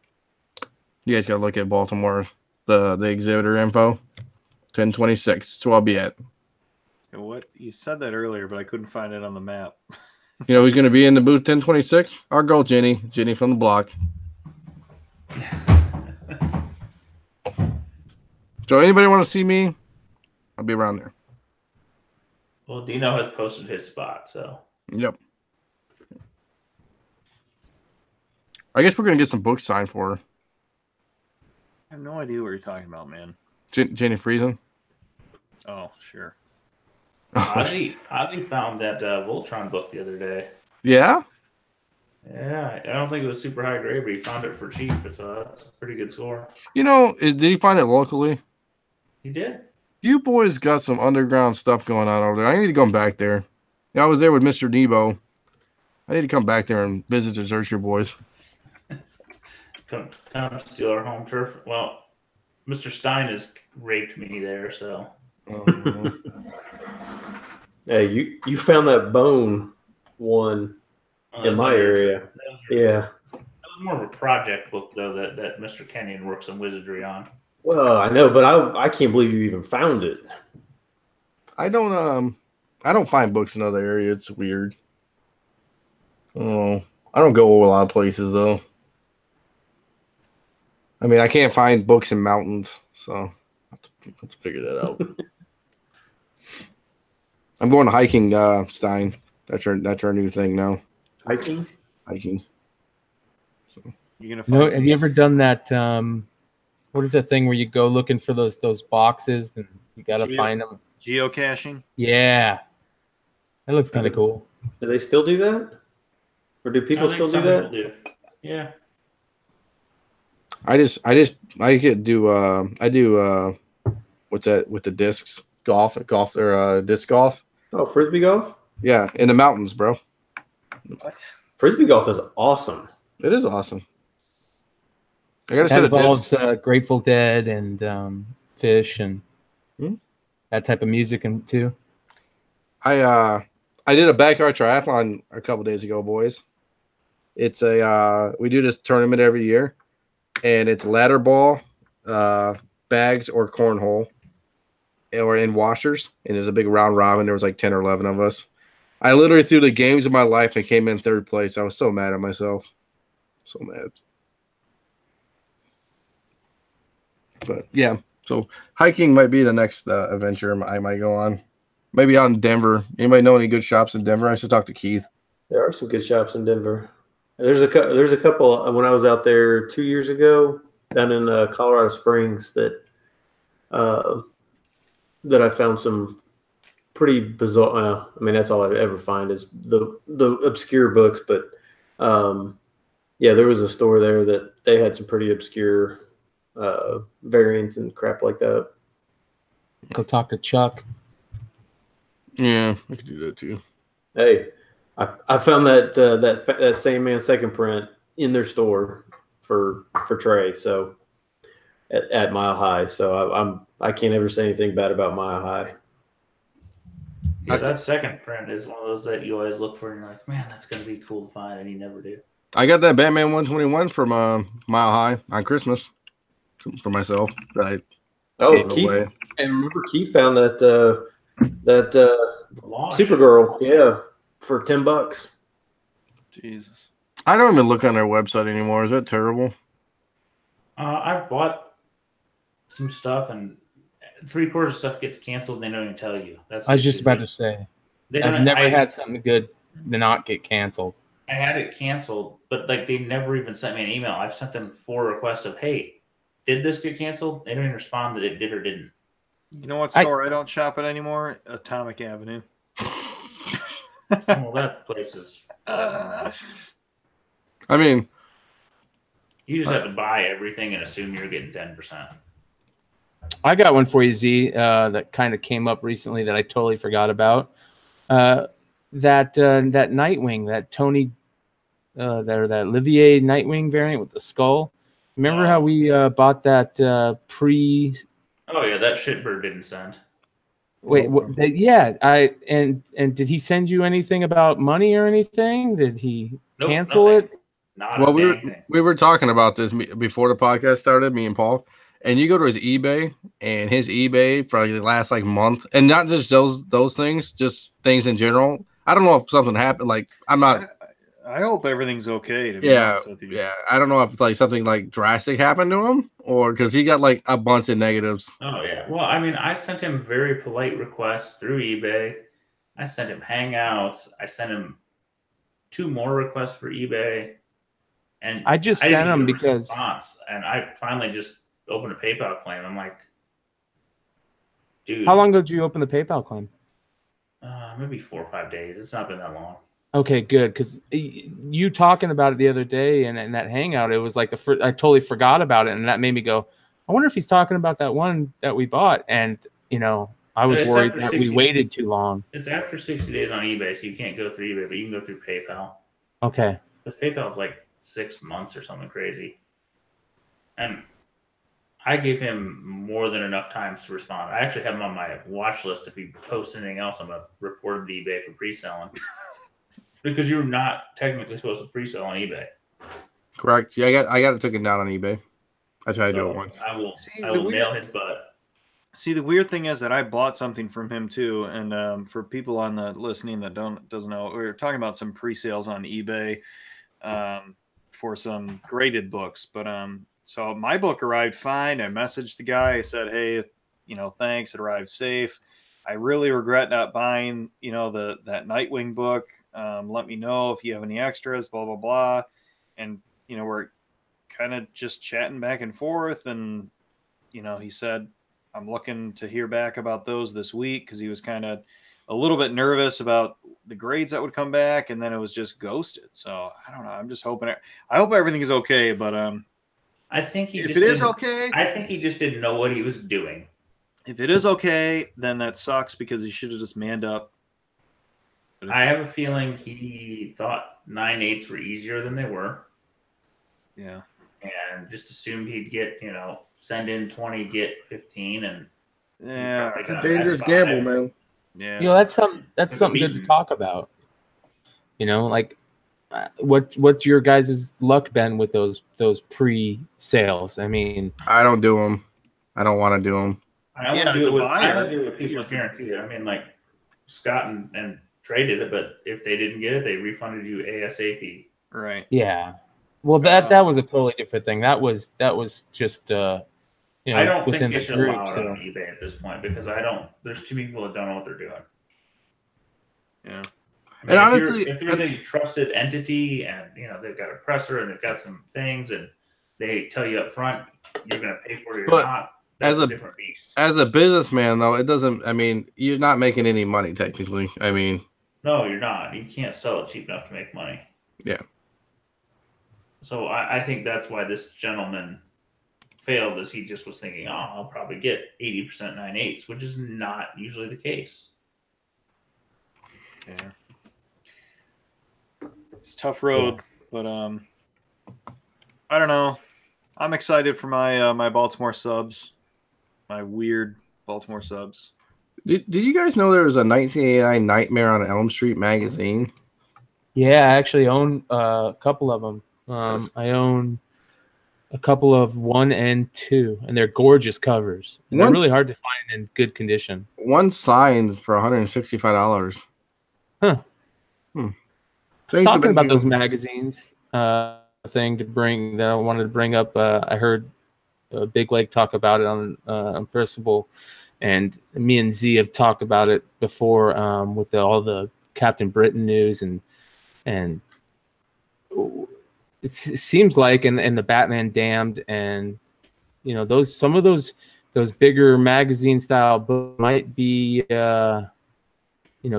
Speaker 1: You guys gotta look at Baltimore, the exhibitor info. 1026. That's where I'll be at.
Speaker 2: What you said that earlier, but I couldn't find it on the map.
Speaker 1: Who's going to be in the booth 1026? Our girl Jenny from the block. So anybody want to see me? I'll be around there.
Speaker 3: Well, Dino has posted his spot, so.
Speaker 1: Yep. I guess we're going to get some books signed for her.
Speaker 2: I have no idea what you're talking about, man.
Speaker 1: Jenny Friesen?
Speaker 2: Oh, sure.
Speaker 3: Ozzy found that Voltron book the other day.
Speaker 1: Yeah?
Speaker 3: Yeah, I don't think it was super high grade, but he found it for cheap, so that's a pretty good score.
Speaker 1: Did he find it locally?
Speaker 3: He did.
Speaker 1: You boys got some underground stuff going on over there. I need to come back there. Yeah, I was there with Mr. Nebo. I need to come back there and visit the Xerxes boys.
Speaker 3: Come steal our home turf. Well, Mr. Stein has raped me there, so.
Speaker 5: Hey, you found that bone one in my area. Yeah.
Speaker 3: That was more of a project book, though, that Mr. Kenyon works on wizardry on.
Speaker 5: Well, I know, but I can't believe you even found it.
Speaker 1: I don't find books in other areas. It's weird. Oh, I don't go a lot of places though. I mean, I can't find books in mountains, so let's figure that out. I'm going hiking, Stein. That's our new thing now.
Speaker 5: Hiking.
Speaker 2: So. You're gonna find
Speaker 4: have you ever done that? What is that thing where you go looking for those boxes and you gotta find them?
Speaker 2: Geocaching.
Speaker 4: Yeah, that looks kind of cool.
Speaker 5: Do they still do that, or do people still do that?
Speaker 3: Do. Yeah.
Speaker 1: I do what's that with the discs? Golf or disc golf.
Speaker 5: Oh, frisbee golf?
Speaker 1: Yeah, in the mountains, bro.
Speaker 5: What? Frisbee golf is awesome.
Speaker 1: It is awesome. I gotta
Speaker 4: That
Speaker 1: set a
Speaker 4: involves
Speaker 1: disc.
Speaker 4: Grateful Dead and Fish and that type of music and too.
Speaker 1: I did a backyard triathlon a couple days ago, boys. It's we do this tournament every year, and it's ladder ball, bags or cornhole, or in washers, and there's a big round robin. There was like 10 or 11 of us. I literally threw the games of my life and came in third place. I was so mad at myself. So mad. But yeah, so hiking might be the next adventure I might go on. Maybe out in Denver. Anybody know any good shops in Denver? I should talk to Keith.
Speaker 5: There are some good shops in Denver. There's a couple when I was out there 2 years ago down in Colorado Springs that I found some pretty bizarre. I mean, that's all I ever find is the obscure books. But yeah, there was a store there that they had some pretty obscure variants and crap like that.
Speaker 4: Go talk to Chuck.
Speaker 1: Yeah, I could do that too.
Speaker 5: Hey, I found that Same Man second print in their store for Trey. So at Mile High. So I can't ever say anything bad about Mile High.
Speaker 3: Yeah, that second print is one of those that you always look for and you're like, man, that's gonna be cool to find, and you never do.
Speaker 1: I got that Batman 121 from Mile High on Christmas for myself. That
Speaker 5: Keith, and remember Keith found that
Speaker 3: Launch.
Speaker 5: Supergirl, yeah, for $10.
Speaker 2: Jesus.
Speaker 1: I don't even look on their website anymore. Is that terrible?
Speaker 3: I've bought some stuff, and 3/4 of stuff gets canceled. And they don't even tell you.
Speaker 4: I was just about to say. I've never had something good to not get canceled.
Speaker 3: I had it canceled, but like they never even sent me an email. I've sent them 4 requests of, hey, did this get canceled? They don't even respond that it did or didn't.
Speaker 2: You know what store I don't shop at anymore? Atomic Avenue.
Speaker 3: Well, that place is.
Speaker 1: I mean,
Speaker 3: you just have to buy everything and assume you're getting 10%.
Speaker 4: I got one for you, Z, that kind of came up recently that I totally forgot about. That Nightwing, that Tony, that Olivier Nightwing variant with the skull. Remember how we bought that pre?
Speaker 3: Oh yeah, that shitbird didn't send.
Speaker 4: Wait, and did he send you anything about money or anything? Did he cancel it?
Speaker 1: Well, we were talking about this before the podcast started, me and Paul. And you go to his eBay, and his eBay for the last month, and not just those things, just things in general. I don't know if something happened. Like I'm not.
Speaker 2: I hope everything's okay. To be honest with you.
Speaker 1: Yeah. I don't know if something drastic happened to him, or because he got a bunch of negatives.
Speaker 3: Oh yeah. Well, I mean, I sent him very polite requests through eBay. I sent him Hangouts. I sent him 2 more requests for eBay, and
Speaker 4: I just sent him because
Speaker 3: response, and I finally just opened a PayPal claim. I'm like, dude.
Speaker 4: How long ago did you open the PayPal claim?
Speaker 3: Maybe 4 or 5 days. It's not been that long.
Speaker 4: Okay, good. Because you talking about it the other day and in that hangout, it was like I totally forgot about it, and that made me go, I wonder if he's talking about that one that we bought. And I was worried that we waited too long.
Speaker 3: It's after 60 days on eBay, so you can't go through eBay, but you can go through PayPal.
Speaker 4: Okay.
Speaker 3: Because PayPal is 6 months or something crazy, and I gave him more than enough time to respond. I actually have him on my watch list. If he posts anything else, I'm going to report him to eBay for pre-selling. Because you're not technically supposed to pre-sell on eBay.
Speaker 1: Correct. Yeah, I got it taken down on eBay. I tried to do it once.
Speaker 3: I will nail his butt.
Speaker 2: See, the weird thing is that I bought something from him too, and for people on the listening that doesn't know, we were talking about some pre-sales on eBay for some graded books, but so my book arrived fine. I messaged the guy. I said, hey, thanks. It arrived safe. I really regret not buying, that Nightwing book. Let me know if you have any extras, blah, blah, blah. And, we're kind of just chatting back and forth. And, he said, I'm looking to hear back about those this week, because he was kind of a little bit nervous about the grades that would come back. And then it was just ghosted. So I don't know. I'm just hoping. I hope everything is okay. But
Speaker 3: I think he
Speaker 2: if it is okay,
Speaker 3: I think he just didn't know what he was doing.
Speaker 2: If it is okay, then that sucks because he should have just manned up.
Speaker 3: I have a feeling he thought 9/8 were easier than they were.
Speaker 2: Yeah.
Speaker 3: And just assumed he'd get, send in 20, get 15, and
Speaker 2: Yeah,
Speaker 1: It's a dangerous gamble, man.
Speaker 2: yeah.
Speaker 4: That's something good to talk about. Like what's your guys' luck been with those pre-sales? I mean,
Speaker 1: I don't do them. I don't want to do them.
Speaker 3: I only do it with people with guarantee. I mean, like Scott and Trey did it, but if they didn't get it, they refunded you ASAP.
Speaker 2: Right.
Speaker 4: Yeah. Well, that was a totally different thing. That was just
Speaker 3: I don't
Speaker 4: within
Speaker 3: think they
Speaker 4: the
Speaker 3: should
Speaker 4: group.
Speaker 3: allow it on eBay at this point because there's too many people that don't know what they're doing.
Speaker 2: Yeah.
Speaker 1: I mean, and honestly,
Speaker 3: if there's a trusted entity and they've got a presser and they've got some things and they tell you up front you're going to pay for it or not, that's a different beast.
Speaker 1: As a businessman, though, it doesn't. I mean, you're not making any money technically. I mean,
Speaker 3: no, you're not. You can't sell it cheap enough to make money.
Speaker 1: Yeah.
Speaker 3: So I think that's why this gentleman failed, is he just was thinking, I'll probably get 80% 9/8, which is not usually the case.
Speaker 2: Yeah. It's a tough road, but I don't know. I'm excited for my my Baltimore subs, my weird Baltimore subs.
Speaker 1: Did you guys know there was a 1989 Nightmare on Elm Street magazine?
Speaker 4: Yeah, I actually own a couple of them. I own a couple of 1 and 2, and they're gorgeous covers. And they're really hard to find in good condition.
Speaker 1: One signed for $165.
Speaker 4: Huh.
Speaker 1: Talking
Speaker 4: about those magazines, thing that I wanted to bring up. I heard Big Leg talk about it on Principle, and me and Z have talked about it before with all the Captain Britain news and it seems like and the Batman Damned and some of those bigger magazine style books might be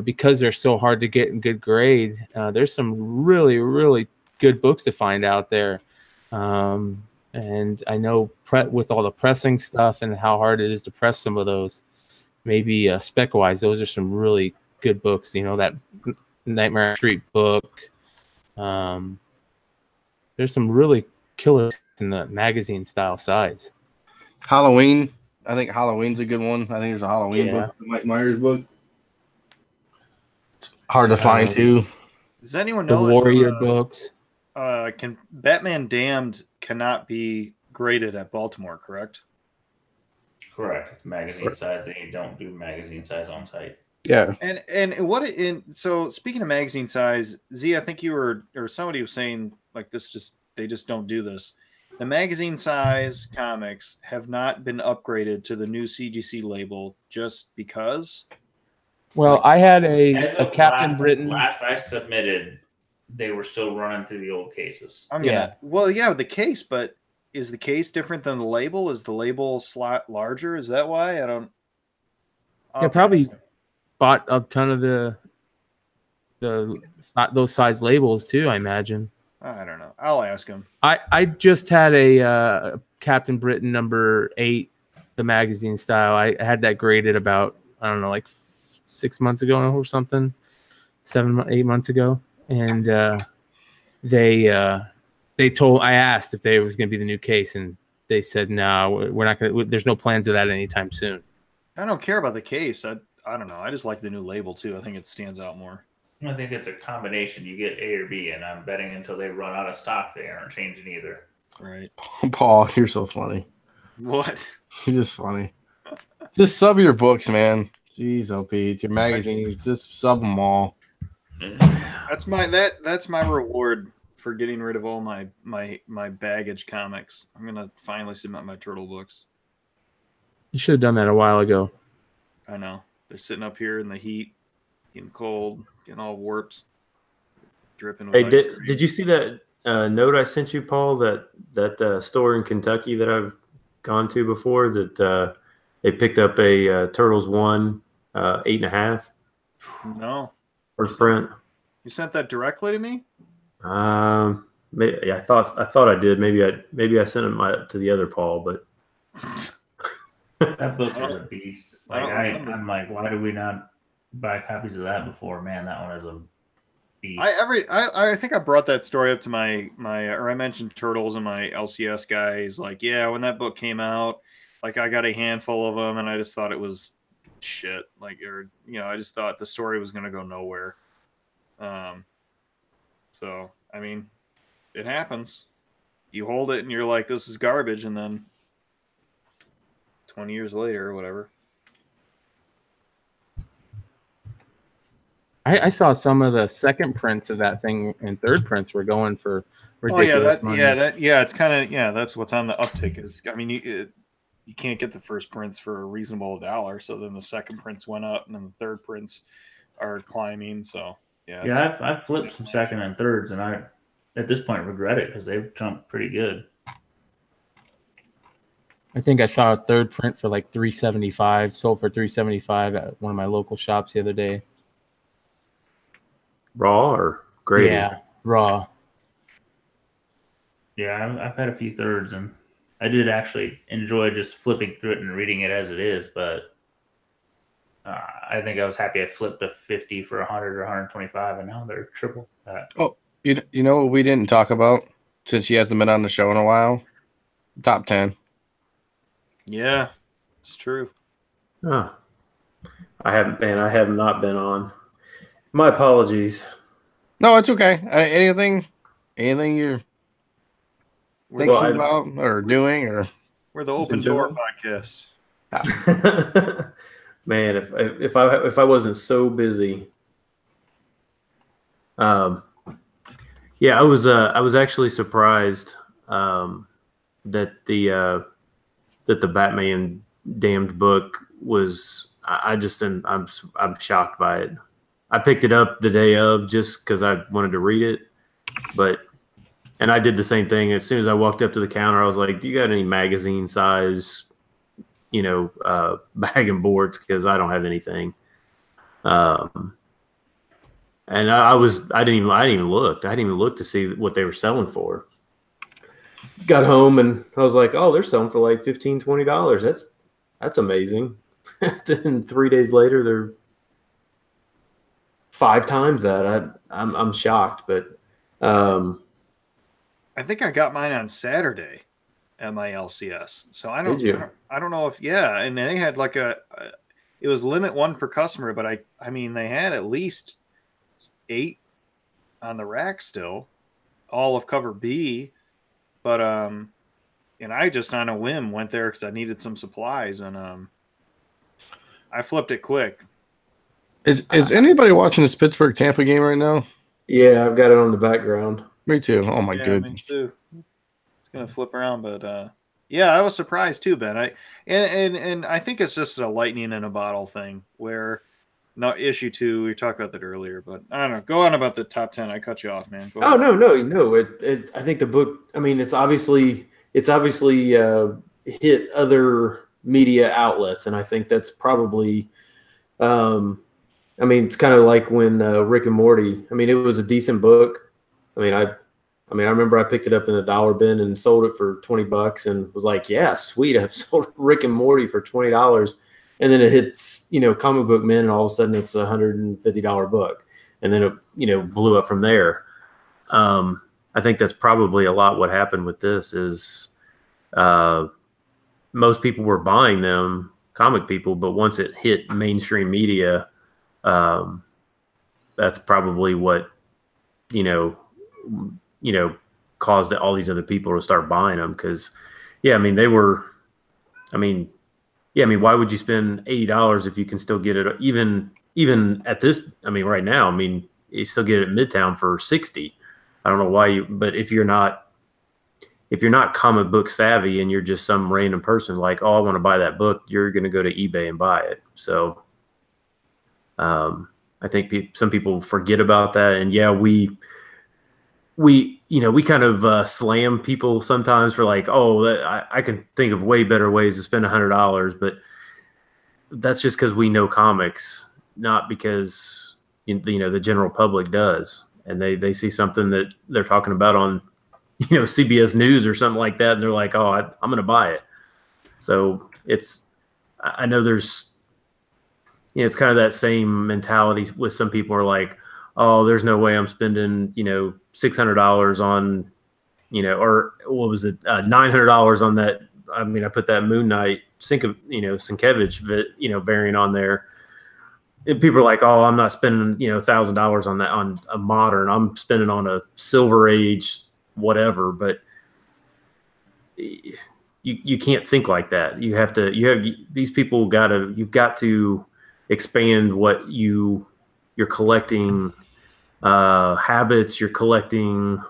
Speaker 4: because they're so hard to get in good grade. There's some really, really good books to find out there. And I know with all the pressing stuff and how hard it is to press some of those, maybe spec-wise, those are some really good books. That Nightmare on Street book. There's some really killers in the magazine style size.
Speaker 1: Halloween. I think Halloween's a good one. I think there's a Halloween book, the Mike Myers book. Hard to find too.
Speaker 2: Does anyone know
Speaker 4: the Warrior books?
Speaker 2: Can Batman Damned cannot be graded at Baltimore, correct?
Speaker 3: Correct. It's magazine size. They don't do magazine size on site.
Speaker 1: Yeah.
Speaker 2: So speaking of magazine size, Z, I think you were or somebody was saying like they just don't do this. The magazine size comics have not been upgraded to the new CGC label just because.
Speaker 4: Well, I had a Captain Britain.
Speaker 3: Last I submitted, they were still running through the old cases.
Speaker 2: The case, but is the case different than the label? Is the label slot larger? Is that why?
Speaker 4: I probably bought a ton of those size labels too, I imagine.
Speaker 2: I don't know. I'll ask him.
Speaker 4: I just had a Captain Britain number 8, the magazine style. I had that graded about, I don't know, like 6 months ago or something, 8 months ago. And I asked if they was going to be the new case, and they said, no, we're not going to, there's no plans of that anytime soon.
Speaker 2: I don't care about the case. I don't know. I just like the new label too. I think it stands out more.
Speaker 3: I think it's a combination. You get A or B, and I'm betting until they run out of stock, they aren't changing either.
Speaker 2: Right.
Speaker 1: Paul, you're so funny.
Speaker 2: What?
Speaker 1: You're just funny. Just sub your books, man. Jeez, OP, it's your magazine. Just sub them all.
Speaker 2: That's my reward for getting rid of all my baggage comics. I'm gonna finally submit my turtle books.
Speaker 4: You should have done that a while ago.
Speaker 2: I know. They're sitting up here in the heat, getting cold, getting all warped, dripping.
Speaker 5: Hey, did you see that note I sent you, Paul? That store in Kentucky that I've gone to before, that they picked up a Turtles 1 8.5.
Speaker 2: No.
Speaker 5: First print.
Speaker 2: You sent that directly to me?
Speaker 5: Yeah, I thought I did. Maybe I sent it to the other Paul, but
Speaker 3: That book is a beast. Like I'm like, why do we not buy copies of that before? Man, that one is a beast.
Speaker 2: I think I brought that story up to my or I mentioned Turtles and my LCS guys. Like, yeah, when that book came out, like I got a handful of them, and I just thought it was shit. Like, or I just thought the story was gonna go nowhere. So I mean, it happens. You hold it, and you're like, this is garbage, and then 20 years later or whatever.
Speaker 4: I saw some of the second prints of that thing and third prints were going for ridiculous money.
Speaker 2: It's kind of that's what's on the uptick. Is I mean, you can't get the first prints for a reasonable $1, so then the second prints went up, and then the third prints are climbing. So
Speaker 3: I've flipped some second and thirds, and I at this point regret it because they've jumped pretty good.
Speaker 4: I think I saw a third print for like $375, sold for $375 at one of my local shops the other day.
Speaker 5: Raw or graded?
Speaker 4: Yeah, raw.
Speaker 3: Yeah, I've had a few thirds, and I did actually enjoy just flipping through it and reading it as it is, but I think I was happy I flipped a 50 for 100 or 125, and now they're triple that.
Speaker 1: Oh, you know what we didn't talk about since he hasn't been on the show in a while? Top 10.
Speaker 2: Yeah, it's true.
Speaker 5: Oh, I have not been on. My apologies.
Speaker 1: No, it's okay. Anything you're thinking about or doing, or
Speaker 2: we're the Open Door podcast.
Speaker 5: Man, if I wasn't so busy, I was actually surprised that the Batman Damned book was. I'm shocked by it. I picked it up the day of just because I wanted to read it, and I did the same thing. As soon as I walked up to the counter, I was like, "Do you got any magazine size, bag and boards? Because I don't have anything." And I didn't even look. I hadn't even looked to see what they were selling for. Got home and I was like, "Oh, they're selling for like $15, $20. That's amazing." Then 3 days later, they're 5 times that. I'm shocked, but
Speaker 2: I think I got mine on Saturday at my LCS. So I don't know if and they had like it was limit 1 per customer, but I mean they had at least 8 on the rack still, all of cover B, but and I just on a whim went there because I needed some supplies, and I flipped it quick.
Speaker 1: Is anybody watching this Pittsburgh Tampa game right now?
Speaker 5: Yeah, I've got it on the background.
Speaker 1: Me too. Oh my goodness.
Speaker 2: Me too. It's gonna flip around, but I was surprised too, Ben. And I think it's just a lightning in a bottle thing where issue 2, we talked about that earlier, but I don't know. Go on about the top 10. I cut you off, man. Go ahead.
Speaker 5: No. I think the book. I mean, it's obviously hit other media outlets, and I think that's probably. I mean, it's kind of like when Rick and Morty. I mean, it was a decent book. I remember I picked it up in the dollar bin and sold it for $20 and was like, "Yeah, sweet! I've sold Rick and Morty for $20." And then it hits, Comic Book Men, and all of a sudden it's $150 book, and then it, blew up from there. I think that's probably a lot what happened with this is most people were buying them, comic people, but once it hit mainstream media. That's probably what, caused all these other people to start buying them. Cause why would you spend $80 if you can still get it even at this, right now, you still get it at Midtown for $60. I don't know why but if you're not comic book savvy and you're just some random person like, "Oh, I want to buy that book," you're going to go to eBay and buy it. So, I think some people forget about that, and we kind of slam people sometimes for like, "Oh, I can think of way better ways to spend $100," but that's just because we know comics, not because the general public does, and they see something that they're talking about on CBS News or something like that, and they're like, "Oh, I'm going to buy it." So it's I know there's, it's kind of that same mentality with some people are like, oh, there's no way I'm spending, $600 on, or what was it, $900 on that. I mean, I put that Moon Knight Sienkiewicz, variant on there. And people are like, oh, I'm not spending, $1,000 on that, on a modern. I'm spending on a Silver Age, whatever. But you can't think like that. These people you've got to expand what your collecting habits, your collecting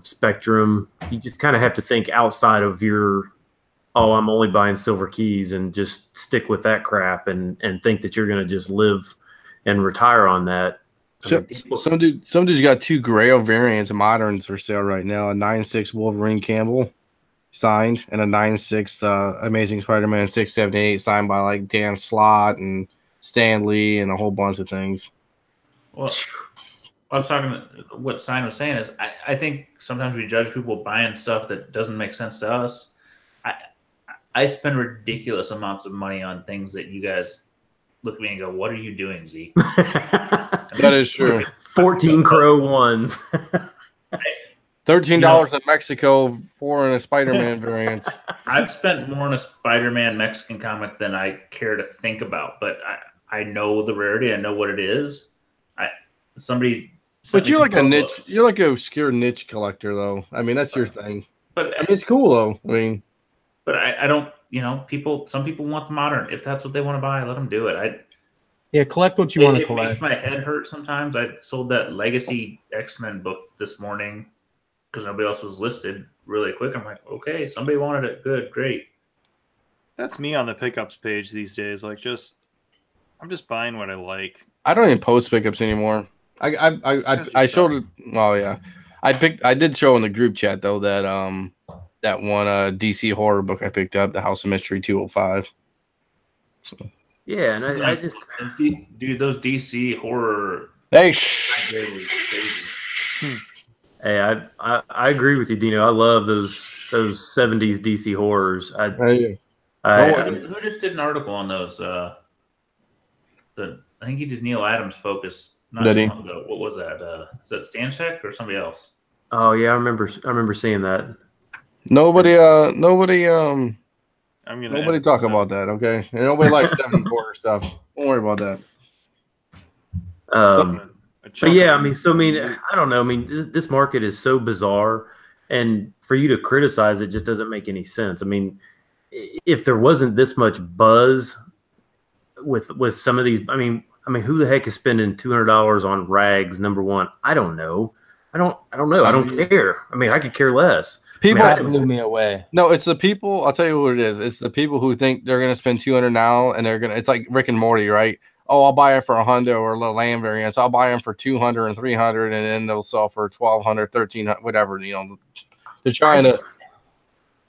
Speaker 5: spectrum. You just kind of have to think outside of I'm only buying silver keys, and just stick with that crap and think that you're going to just live and retire on that.
Speaker 1: Some dude's got 2 Grail variants, moderns for sale right now. A 9.6 Wolverine Campbell signed, and a 9.6 Amazing Spider-Man 678 signed by like Dan Slott and Stan Lee and a whole bunch of things.
Speaker 3: Well, I was talking. What Stein was saying is, I think sometimes we judge people buying stuff that doesn't make sense to us. I spend ridiculous amounts of money on things that you guys look at me and go, "What are you doing, Z?"
Speaker 1: That is true.
Speaker 5: 14 Crow ones.
Speaker 1: $13 in Mexico for a Spider-Man variant.
Speaker 3: I've spent more on a Spider-Man Mexican comic than I care to think about, but I know the rarity. I know what it is.
Speaker 1: But you're like a niche. You're like an obscure niche collector, though. I mean, that's your thing.
Speaker 3: But
Speaker 1: it's cool, though. I mean,
Speaker 3: but I don't. Some people want the modern. If that's what they want to buy, let them do it.
Speaker 4: Collect what you want to
Speaker 3: It
Speaker 4: collect.
Speaker 3: makes my head hurt sometimes. I sold that Legacy X-Men book this morning because nobody else was listed really quick. I'm like, okay, somebody wanted it. Good, great.
Speaker 2: That's me on the pickups page these days. I'm just buying what I like.
Speaker 1: I don't even post pickups anymore. I showed it. Oh yeah, I did show in the group chat though that one DC horror book I picked up, The House of Mystery 205. So.
Speaker 5: Yeah, and I just
Speaker 3: dude, those DC horror.
Speaker 1: Hey,
Speaker 5: Hey, I agree with you, Dino. I love those 70s DC horrors.
Speaker 3: Who just did an article on those? I think he did Neil Adams Focus not so long ago. What was that? Is that Stanchek or somebody else?
Speaker 5: Oh yeah, I remember seeing that.
Speaker 1: Nobody talk
Speaker 2: that.
Speaker 1: about that, okay? And nobody likes 70 horror stuff. Don't worry about that.
Speaker 5: But yeah, I don't know. I mean, this market is so bizarre, and for you to criticize it just doesn't make any sense. I mean, if there wasn't this much buzz with some of these, I mean, who the heck is spending $200 on rags? Number one, I don't know. I don't know. I don't care. I mean, I could care less.
Speaker 4: People blew me away.
Speaker 1: No, it's the people. I'll tell you what it is. It's the people who think they're going to spend $200 now, and it's like Rick and Morty, right? Oh, I'll buy it for $100 or little land variants. I'll buy them for $200 and $300, and then they'll sell for $1,200, $1,300, whatever. They're trying to.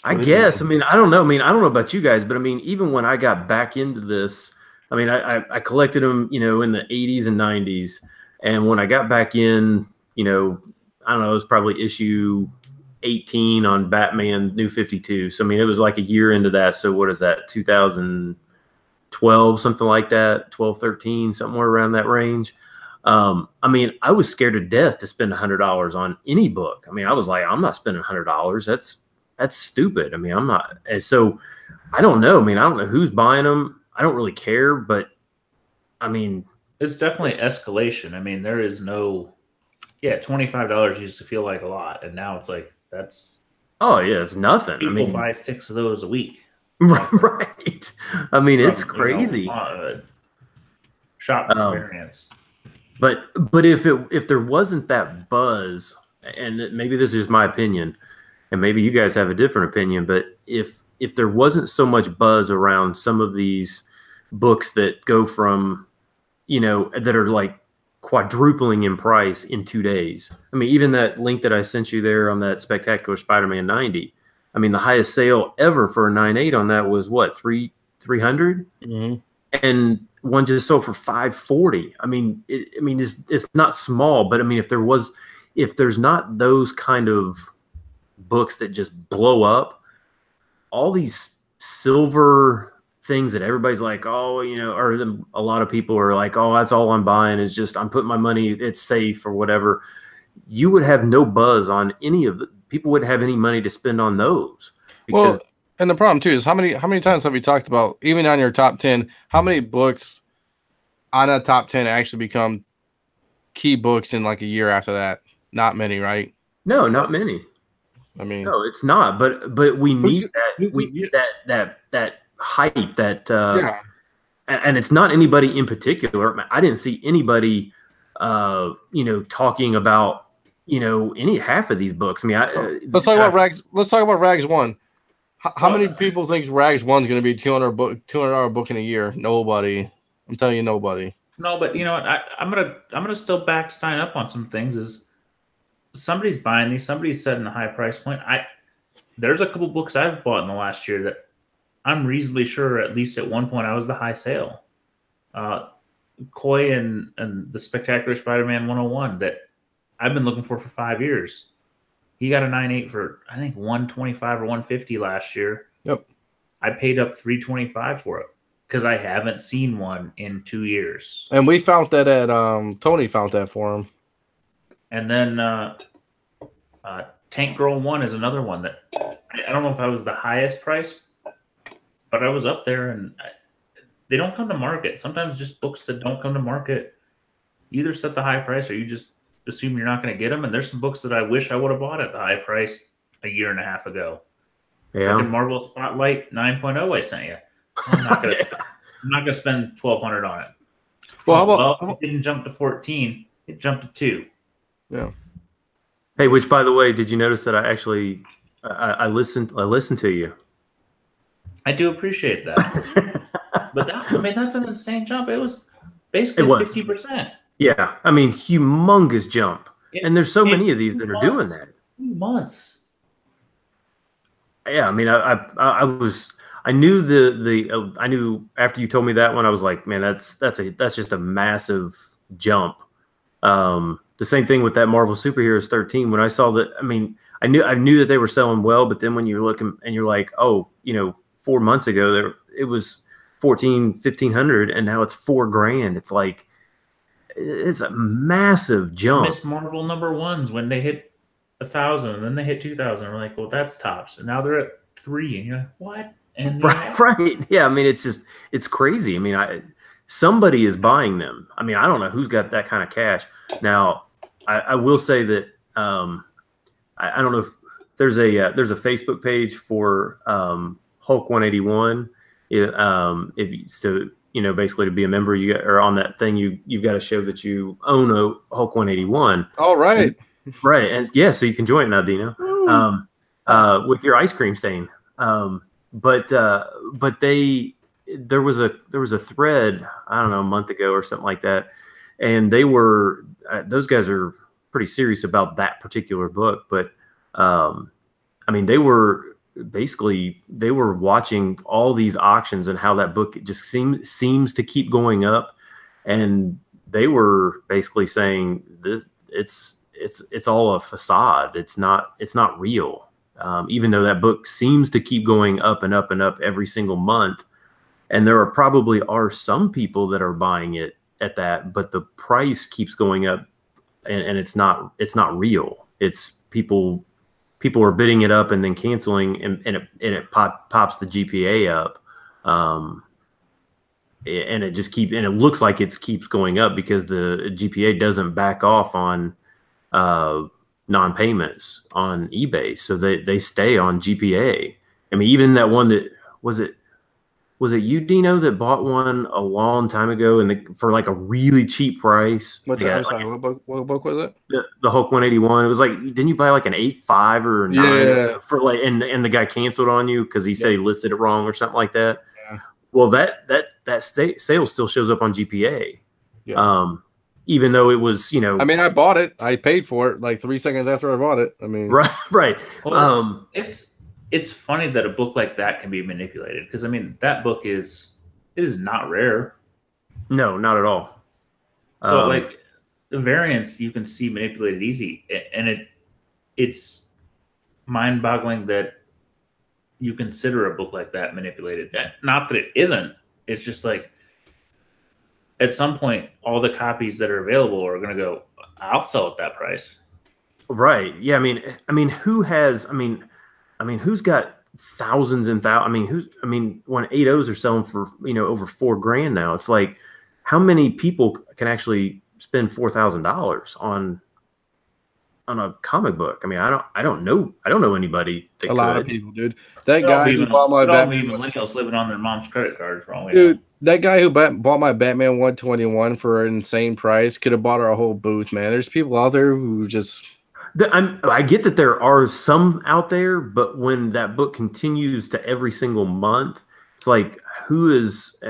Speaker 5: I guess. I mean, I don't know. I don't know about you guys, but I mean, even when I got back into this, I mean, I collected them, in the 80s and 90s, and when I got back in, I don't know, it was probably issue 18 on Batman New 52. So I mean, it was like a year into that. So what is that? 2012, something like that, 12, 13, somewhere around that range. I mean, I was scared to death to spend $100 on any book. I mean, I was like, I'm not spending $100. That's stupid. I mean, I'm not. And so I don't know. I mean, I don't know who's buying them. I don't really care, but I mean,
Speaker 3: it's definitely escalation. I mean, there is no, $25 used to feel like a lot, and now it's like it's
Speaker 5: nothing.
Speaker 3: People buy 6 of those a week,
Speaker 5: right? I mean, it's crazy.
Speaker 3: Shop variants.
Speaker 5: But if there wasn't that buzz, and maybe this is my opinion, and maybe you guys have a different opinion, but if there wasn't so much buzz around some of these books that go from, that are like quadrupling in price in 2 days. I mean, even that link that I sent you there on that Spectacular Spider-Man 90. I mean, the highest sale ever for a 9.8 on that was what, $300?
Speaker 1: Mm-hmm.
Speaker 5: And one just sold for $540. I mean, it's not small, but I mean, if there's not those kind of books that just blow up, all these silver things that everybody's like, oh, or a lot of people are like, oh, that's all I'm buying is just I'm putting my money, it's safe or whatever. You would have no buzz on any of the people wouldn't have any money to spend on those because
Speaker 1: and the problem too is how many times have we talked about, even on your top 10, how many books on a top 10 actually become key books in like a year after that? Not many, right?
Speaker 5: no, not many.
Speaker 1: I mean,
Speaker 5: no, it's not. But we need that. We need that hype. That
Speaker 1: yeah.
Speaker 5: And it's not anybody in particular. I didn't see anybody, talking about any half of these books. I mean,
Speaker 1: let's talk about Rags. Let's talk about Rags 1. How many people think Rags 1 is going to be $200 book in a year? Nobody. I'm telling you, nobody.
Speaker 3: No, but you know what? I'm gonna still back Stein up on some things. Is somebody's buying these? Somebody's setting a high price point. There's a couple books I've bought in the last year that I'm reasonably sure, at least at one point, I was the high sale. Coy and the Spectacular Spider-Man 101 that I've been looking for 5 years. He got a 9.8 for I think 125 or 150 last year.
Speaker 1: Yep.
Speaker 3: I paid up $325 for it because I haven't seen one in 2 years.
Speaker 1: And we found that at Tony found that for him.
Speaker 3: And then Tank Girl 1 is another one that I don't know if I was the highest price, but I was up there, and they don't come to market. Sometimes just books that don't come to market, you either set the high price or you just assume you're not going to get them. And there's some books that I wish I would have bought at the high price a year and a half ago.
Speaker 5: Yeah.
Speaker 3: Like Marvel Spotlight 9.0 I sent you. I'm not going to spend $1,200 on it.
Speaker 1: Well,
Speaker 5: Oh,
Speaker 3: it didn't jump to 14. It jumped to 2.
Speaker 1: Yeah.
Speaker 5: Hey, which by the way, did you notice that I actually I listened to you?
Speaker 3: I do appreciate that. But that's an insane jump. It was basically 50%.
Speaker 5: Yeah. I mean, humongous jump. And there's so many of these that are doing that.
Speaker 3: 2 months.
Speaker 5: Yeah, I mean, I knew after you told me that one, I was like, man, that's just a massive jump. The same thing with that Marvel Superheroes 13. When I saw that, I mean, I knew that they were selling well, but then when you're looking and you're like, oh, 4 months ago it was $1,500 and now it's $4,000. It's like it's a massive jump.
Speaker 3: Miss Marvel #1s when they hit 1,000 and then they hit 2,000. We're like, well, that's tops, and now they're at 3, and you're like, what? And
Speaker 5: right. Yeah, I mean, it's crazy. I mean, somebody is buying them. I mean, I don't know who's got that kind of cash. Now, I will say that I don't know if there's a Facebook page for Hulk 181. Basically to be a member, or on that thing, you've got to show that you own a Hulk 181.
Speaker 1: All right.
Speaker 5: Right, and yeah, so you can join it now, Dino, with your ice cream stain. But there was a thread, I don't know, a month ago or something like that, and those guys are pretty serious about that particular book. But I mean, they were watching all these auctions and how that book just seems to keep going up, and they were basically saying this it's all a facade. It's not real. Even though that book seems to keep going up and up and up every single month, and there probably are some people that are buying it at that, but the price keeps going up, and it's not real. It's people are bidding it up and then canceling, and it pops the GPA up, and it looks like it keeps going up because the GPA doesn't back off on non-payments on eBay, so they stay on GPA. I mean, even that one that was it you, Dino, that bought one a long time ago and for like a really cheap price?
Speaker 1: What book was it?
Speaker 5: The Hulk 181. It was like, didn't you buy like an 8.5 or 9?
Speaker 1: Yeah.
Speaker 5: For like, and the guy canceled on you because he said he listed it wrong or something like that.
Speaker 1: Yeah.
Speaker 5: Well, that sale still shows up on GPA.
Speaker 1: Yeah.
Speaker 5: Even though it was,
Speaker 1: I mean, I bought it. I paid for it like 3 seconds after I bought it. I mean,
Speaker 5: right.
Speaker 3: Well, it's funny that a book like that can be manipulated, because I mean, that book is not rare.
Speaker 5: No, not at all.
Speaker 3: So like the variants you can see manipulated easy, and it's mind-boggling that you consider a book like that manipulated. Not that it isn't. It's just like at some point, all the copies that are available are going to go. I'll sell at that price.
Speaker 5: Right. Yeah. I mean, who has? Who's got thousands and thousands? When 8.0s are selling for over $4,000 now, it's like, how many people can actually spend $4,000 on a comic book? I mean, I don't know anybody that
Speaker 1: a lot
Speaker 5: could.
Speaker 1: of people, dude. That guy who bought my Batman,
Speaker 3: millennials living on their mom's credit card for all we
Speaker 1: dude.
Speaker 3: know.
Speaker 1: That guy who bought my Batman 121 for an insane price could have bought our whole booth, man. There's people out there who just.
Speaker 5: I get that there are some out there, but when that book continues to every single month, it's like, who is?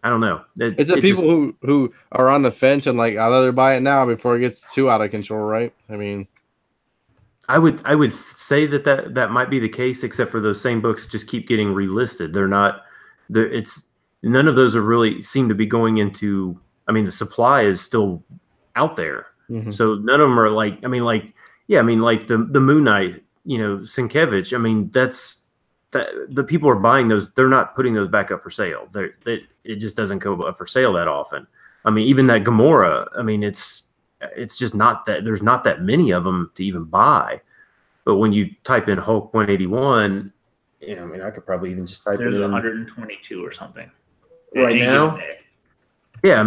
Speaker 5: I don't know.
Speaker 1: It's the people who are on the fence and like, I'd rather buy it now before it gets too out of control, right? I mean,
Speaker 5: I would say that might be the case, except for those same books just keep getting relisted. They're not. It's none of those are really seem to be going into. I mean, the supply is still out there. Mm-hmm. So none of them are like, like the Moon Knight, Sienkiewicz. I mean, the people are buying those. They're not putting those back up for sale. It just doesn't go up for sale that often. I mean, even that Gamora. I mean, it's just not that there's not that many of them to even buy. But when you type in Hulk 181, I could probably even just type
Speaker 3: there's
Speaker 5: it in
Speaker 3: 122 or something
Speaker 5: right now. Yeah,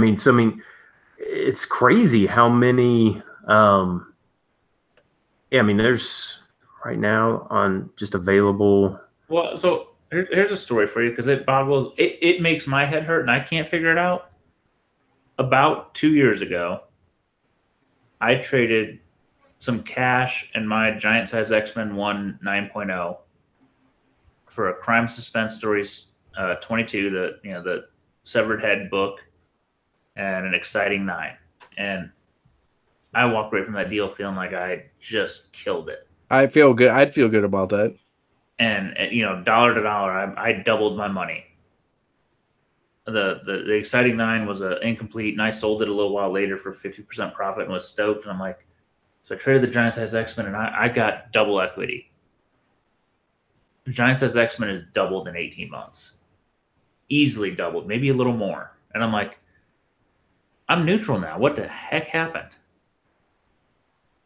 Speaker 5: it's crazy how many. There's right now on just available.
Speaker 3: Well, so here's a story for you because it boggles. It makes my head hurt and I can't figure it out. About 2 years ago, I traded some cash and my Giant Size X-Men 1 9.0 for a Crime Suspense Stories 22, the Severed Head book, and an Exciting 9. And I walked away from that deal feeling like I just killed it.
Speaker 1: I feel good. I'd feel good about that.
Speaker 3: And dollar to dollar, I doubled my money. The Exciting 9 was incomplete, and I sold it a little while later for 50% profit and was stoked. And I'm like, so I traded the Giant Size X-Men, and I got double equity. The Giant Size X-Men has doubled in 18 months. Easily doubled, maybe a little more. And I'm like, I'm neutral now. What the heck happened?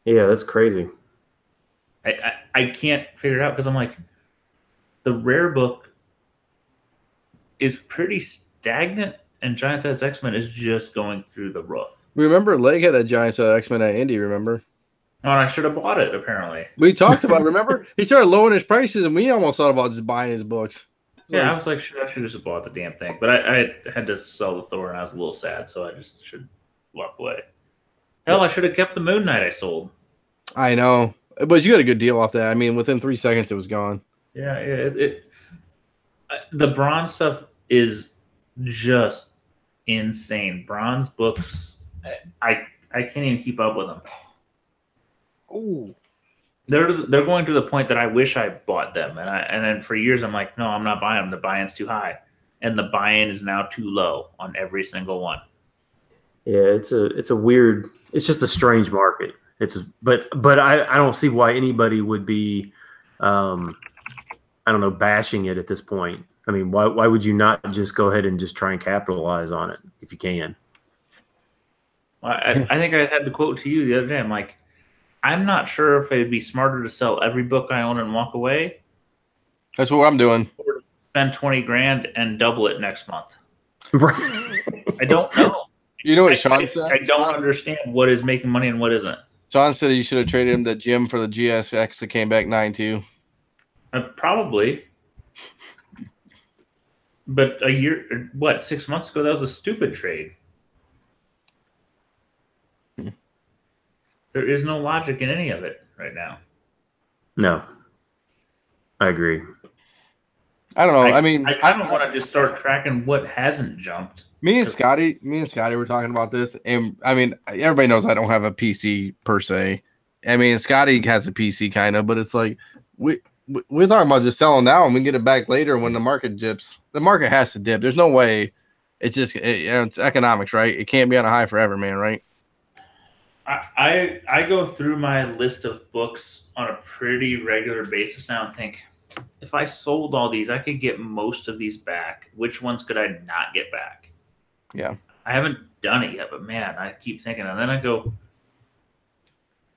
Speaker 5: Yeah, that's crazy.
Speaker 3: I can't figure it out because I'm like, the rare book is pretty stagnant, and Giant Size X-Men is just going through the roof.
Speaker 1: Remember, Leg had a Giant Size X-Men at Indy, remember?
Speaker 3: Oh, and I should have bought it, apparently.
Speaker 1: We talked about it, remember? He started lowering his prices, and we almost thought about just buying his books.
Speaker 3: I was like, I should have just bought the damn thing. But I had to sell the Thor, and I was a little sad, so I just should walk away. Hell, I should have kept the Moon Knight I sold.
Speaker 1: I know. But you got a good deal off that. I mean, within 3 seconds, it was gone.
Speaker 3: Yeah, the bronze stuff is just insane. Bronze books, I can't even keep up with them.
Speaker 1: Oh,
Speaker 3: they're going to the point that I wish I bought them, and then for years I'm like, no, I'm not buying them. The buy-in's too high, and the buy-in is now too low on every single one.
Speaker 5: Yeah, it's a weird. It's just a strange market. But I don't see why anybody would be, bashing it at this point. I mean, why would you not just go ahead and just try and capitalize on it if you can?
Speaker 3: Well, I think I had the quote to you the other day. I'm like, I'm not sure if it'd be smarter to sell every book I own and walk away.
Speaker 1: That's what I'm doing.
Speaker 3: Or to spend $20,000 and double it next month.
Speaker 5: Right.
Speaker 3: I don't know.
Speaker 1: You know what Sean said?
Speaker 3: I don't understand what is making money and what isn't.
Speaker 1: Sean said you should have traded him to Jim for the GSX that came back 9.2.
Speaker 3: Probably. But 6 months ago, that was a stupid trade. There is no logic in any of it right now.
Speaker 5: No. I agree.
Speaker 1: I don't know. I
Speaker 3: kind of want to just start tracking what hasn't jumped.
Speaker 1: Me and Scotty were talking about this, and I mean, everybody knows I don't have a PC per se. I mean, Scotty has a PC kind of, but it's like we're talking about just selling now and we get it back later when the market dips. The market has to dip. There's no way. It's just it's economics, right? It can't be on a high forever, man, right?
Speaker 3: I go through my list of books on a pretty regular basis now and think, if I sold all these, I could get most of these back. Which ones could I not get back?
Speaker 1: Yeah.
Speaker 3: I haven't done it yet, but man, I keep thinking, and then I go,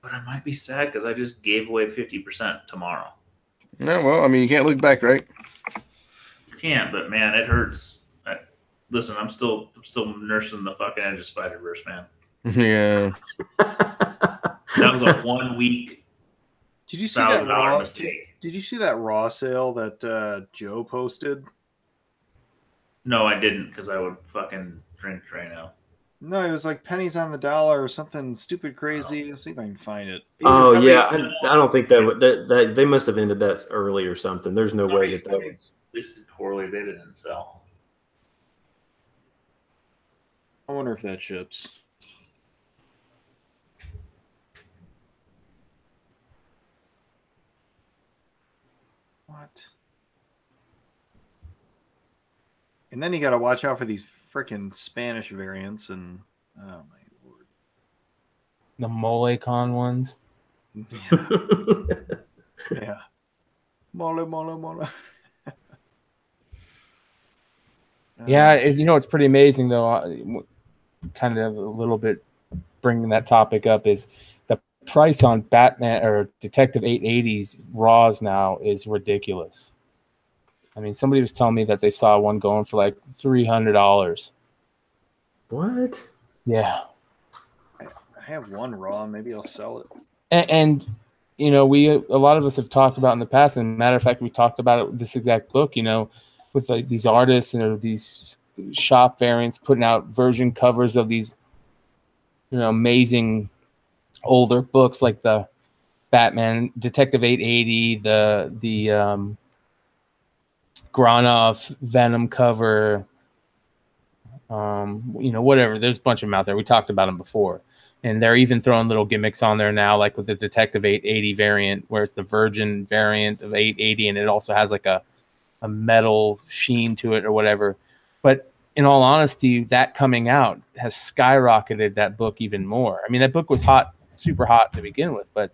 Speaker 3: but I might be sad because I just gave away 50% tomorrow.
Speaker 1: No, well, I mean, you can't look back, right?
Speaker 3: You can't, but man, it hurts. Listen, I'm still nursing the fucking Edge of Spider-Verse, man.
Speaker 1: Yeah.
Speaker 3: That was a 1 week.
Speaker 2: Did you see that raw
Speaker 3: mistake?
Speaker 2: Did you see that raw sale that Joe posted?
Speaker 3: No, I didn't, because I would fucking drink right now.
Speaker 2: No, it was like pennies on the dollar or something stupid crazy. Let's see if I can find it.
Speaker 5: Oh yeah, I don't think that they must have ended that early or something. There's no way that was
Speaker 3: listed poorly. They didn't sell.
Speaker 2: I wonder if that ships. What? And then you got to watch out for these freaking Spanish variants and oh my lord,
Speaker 4: The Mole-Con ones.
Speaker 2: yeah, yeah, mole.
Speaker 4: Yeah, it's pretty amazing though. Kind of a little bit bringing that topic up is the price on Batman or Detective 880's Raws now is ridiculous. I mean, somebody was telling me that they saw one going for like $300.
Speaker 5: What?
Speaker 4: Yeah.
Speaker 2: I have one raw. Maybe I'll sell it.
Speaker 4: And you know, a lot of us have talked about in the past, and matter of fact, we talked about it with this exact book, you know, with like these artists and these shop variants putting out version covers of these, you know, amazing older books like the Batman Detective 880, the Granoff Venom cover, you know, whatever. There's a bunch of them out there. We talked about them before. And they're even throwing little gimmicks on there now, like with the Detective 880 variant, where it's the Virgin variant of 880, and it also has like a metal sheen to it or whatever. But in all honesty, that coming out has skyrocketed that book even more. I mean, that book was hot, super hot to begin with, but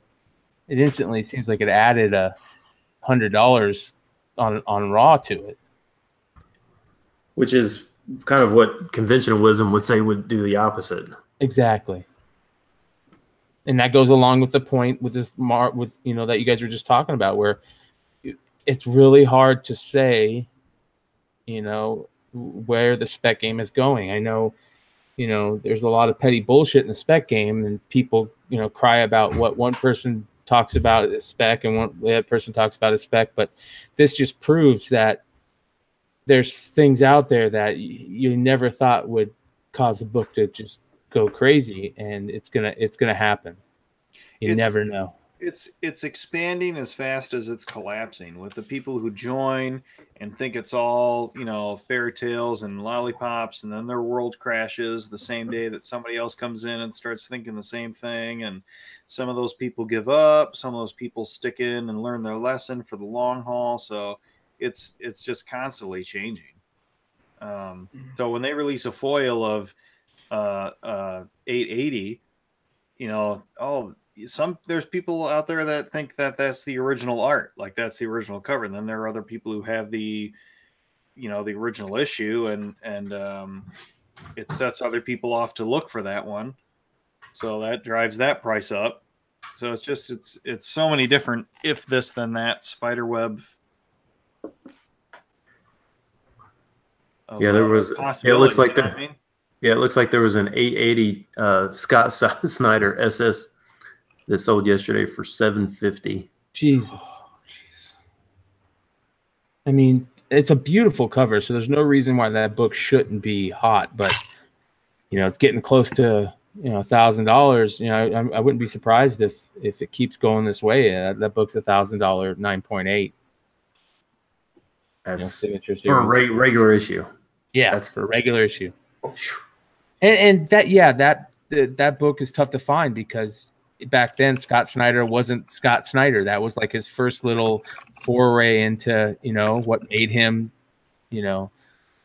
Speaker 4: it instantly seems like it added $100 on Raw to it.
Speaker 5: Which is kind of what conventional wisdom would say would do the opposite.
Speaker 4: Exactly. And that goes along with the point with this with you know that you guys were just talking about, where it's really hard to say, you know, where the spec game is going. I know, you know, there's a lot of petty bullshit in the spec game, and people, you know, cry about what one person talks about as spec and the other person talks about as spec. But this just proves that there's things out there that you never thought would cause a book to just go crazy, and it's gonna happen. You never know.
Speaker 2: It's expanding as fast as it's collapsing, with the people who join and think it's all, you know, fairy tales and lollipops, and then their world crashes the same day that somebody else comes in and starts thinking the same thing. And some of those people give up, some of those people stick in and learn their lesson for the long haul. So it's just constantly changing. So when they release a foil of 880, you know, there's people out there that think that that's the original art, like that's the original cover, and then there are other people who have the, you know, the original issue, and it sets other people off to look for that one, so that drives that price up. So it's just it's so many different if this then that spider web.
Speaker 5: Yeah, there was. It looks like it looks like there was an 880 Scott Snyder SS that sold yesterday for $750.
Speaker 4: Jesus. I mean, it's a beautiful cover, so there's no reason why that book shouldn't be hot. But you know, it's getting close to, you know, $1,000. You know, I wouldn't be surprised if it keeps going this way. That book's $1,000, 9.8.
Speaker 5: That's
Speaker 4: for
Speaker 5: a regular issue.
Speaker 4: Yeah, that's for a regular issue. And that book is tough to find because back then Scott Snyder wasn't Scott Snyder. That was like his first little foray into, you know, what made him, you know.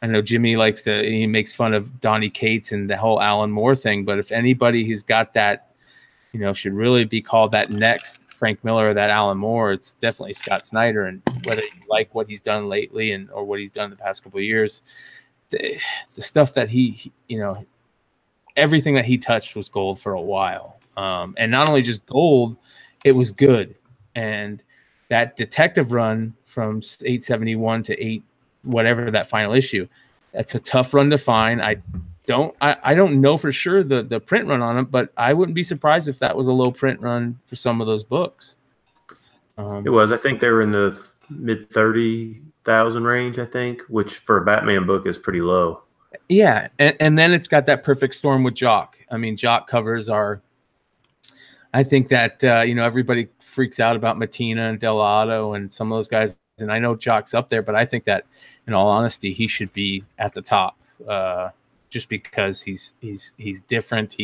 Speaker 4: I know Jimmy he makes fun of Donny Cates and the whole Alan Moore thing, but if anybody who's got that, you know, should really be called that next Frank Miller or that Alan Moore. It's definitely Scott Snyder. And whether you like what he's done lately or what he's done the past couple of years, the stuff that he everything that he touched was gold for a while. And not only just gold, it was good. And that detective run from 871 to 8 whatever that final issue, that's a tough run to find. I don't know for sure the print run on it, but I wouldn't be surprised if that was a low print run for some of those books.
Speaker 5: It was. I think they were in the mid 30,000 range, I think, which for a Batman book is pretty low.
Speaker 4: Yeah, and then it's got that perfect storm with Jock. I mean, Jock covers are. I think that everybody freaks out about Matina and Delato and some of those guys, and I know Jock's up there, but I think that, in all honesty, he should be at the top, just because he's different.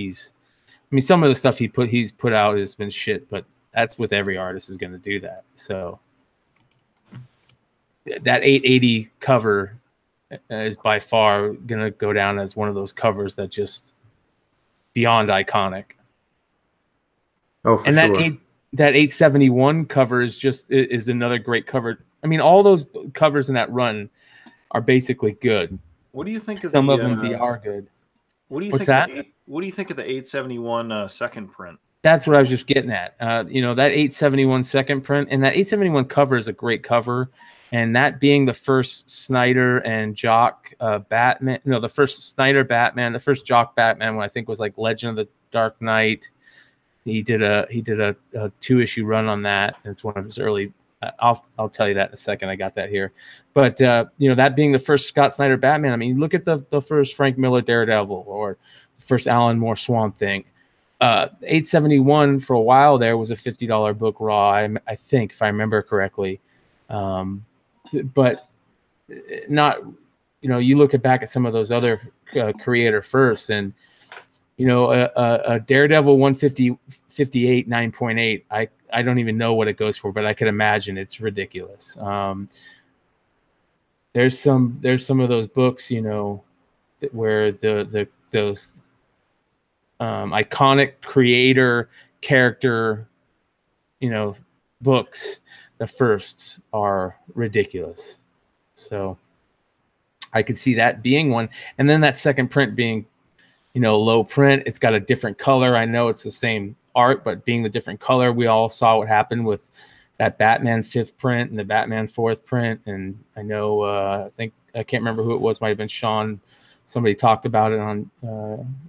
Speaker 4: Some of the stuff he's put out has been shit, but that's with every artist is going to do that. So that 880 cover is by far going to go down as one of those covers that just beyond iconic.
Speaker 5: Oh, for
Speaker 4: and that
Speaker 5: sure.
Speaker 4: That 871 cover is another great cover. I mean, all those covers in that run are basically good.
Speaker 2: What do you think of
Speaker 4: some of them are good?
Speaker 2: What do you
Speaker 4: What's
Speaker 2: think?
Speaker 4: that?
Speaker 2: What do you think of the 871 second print?
Speaker 4: That's what I was just getting at. That 871 second print and that 871 cover is a great cover. And that being the first Snyder and Jock Batman, the first Snyder Batman, the first Jock Batman, when I think was like Legend of the Dark Knight. He did a 2-issue run on that. It's one of his early. I'll tell you that in a second. I got that here, but that being the first Scott Snyder Batman. I mean, look at the first Frank Miller Daredevil or the first Alan Moore Swamp Thing. 871 for a while there was a $50 book raw. I think, if I remember correctly, but not. You look back at some of those other creator first and. A Daredevil 158 9.8. I don't even know what it goes for, but I could imagine it's ridiculous. There's some of those books, where those iconic creator character, books, the firsts are ridiculous. So I could see that being one, and then that second print being. Low print. It's got a different color. I know it's the same art, but being the different color, we all saw what happened with that Batman 5th print and the Batman 4th print. And I know, I can't remember who it was. Might have been Sean. Somebody talked about it on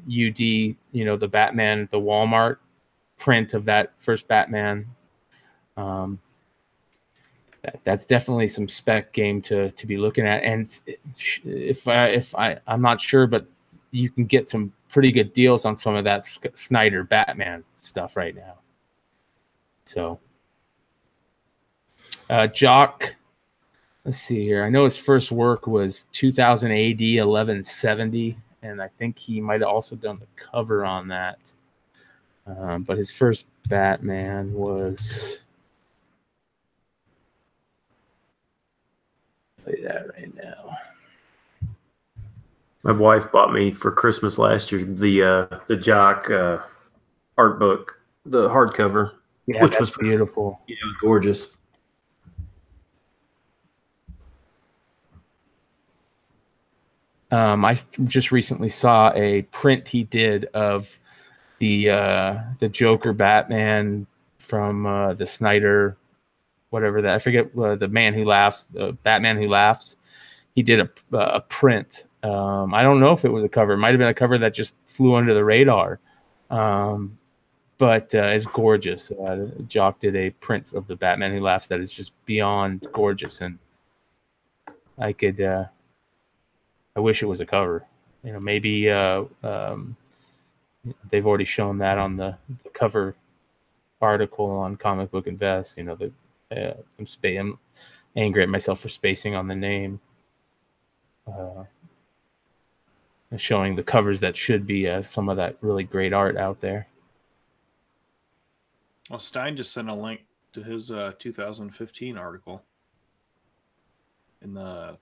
Speaker 4: UD. The Batman, the Walmart print of that first Batman. That's definitely some spec game to be looking at. And I'm not sure, but you can get some pretty good deals on some of that Snyder Batman stuff right now. So, Jock, let's see here. I know his first work was 2000 AD 1170, and I think he might have also done the cover on that. But his first Batman was. I'll play that right now.
Speaker 5: My wife bought me for Christmas last year the Jock art book, the hardcover,
Speaker 4: which was beautiful.
Speaker 5: Yeah, it was gorgeous.
Speaker 4: I just recently saw a print he did of the Joker Batman from the Snyder, whatever that, I forget, the Man Who Laughs, Batman Who Laughs. He did a print. I don't know if it was a cover. It might have been a cover that just flew under the radar. But it's gorgeous. Jock did a print of the Batman Who Laughs that is just beyond gorgeous. And I wish it was a cover. Maybe they've already shown that on the cover article on Comic Book Invest. I'm angry at myself for spacing on the name. Showing the covers that should be some of that really great art out there.
Speaker 2: Well, Stein just sent a link to his 2015 article in the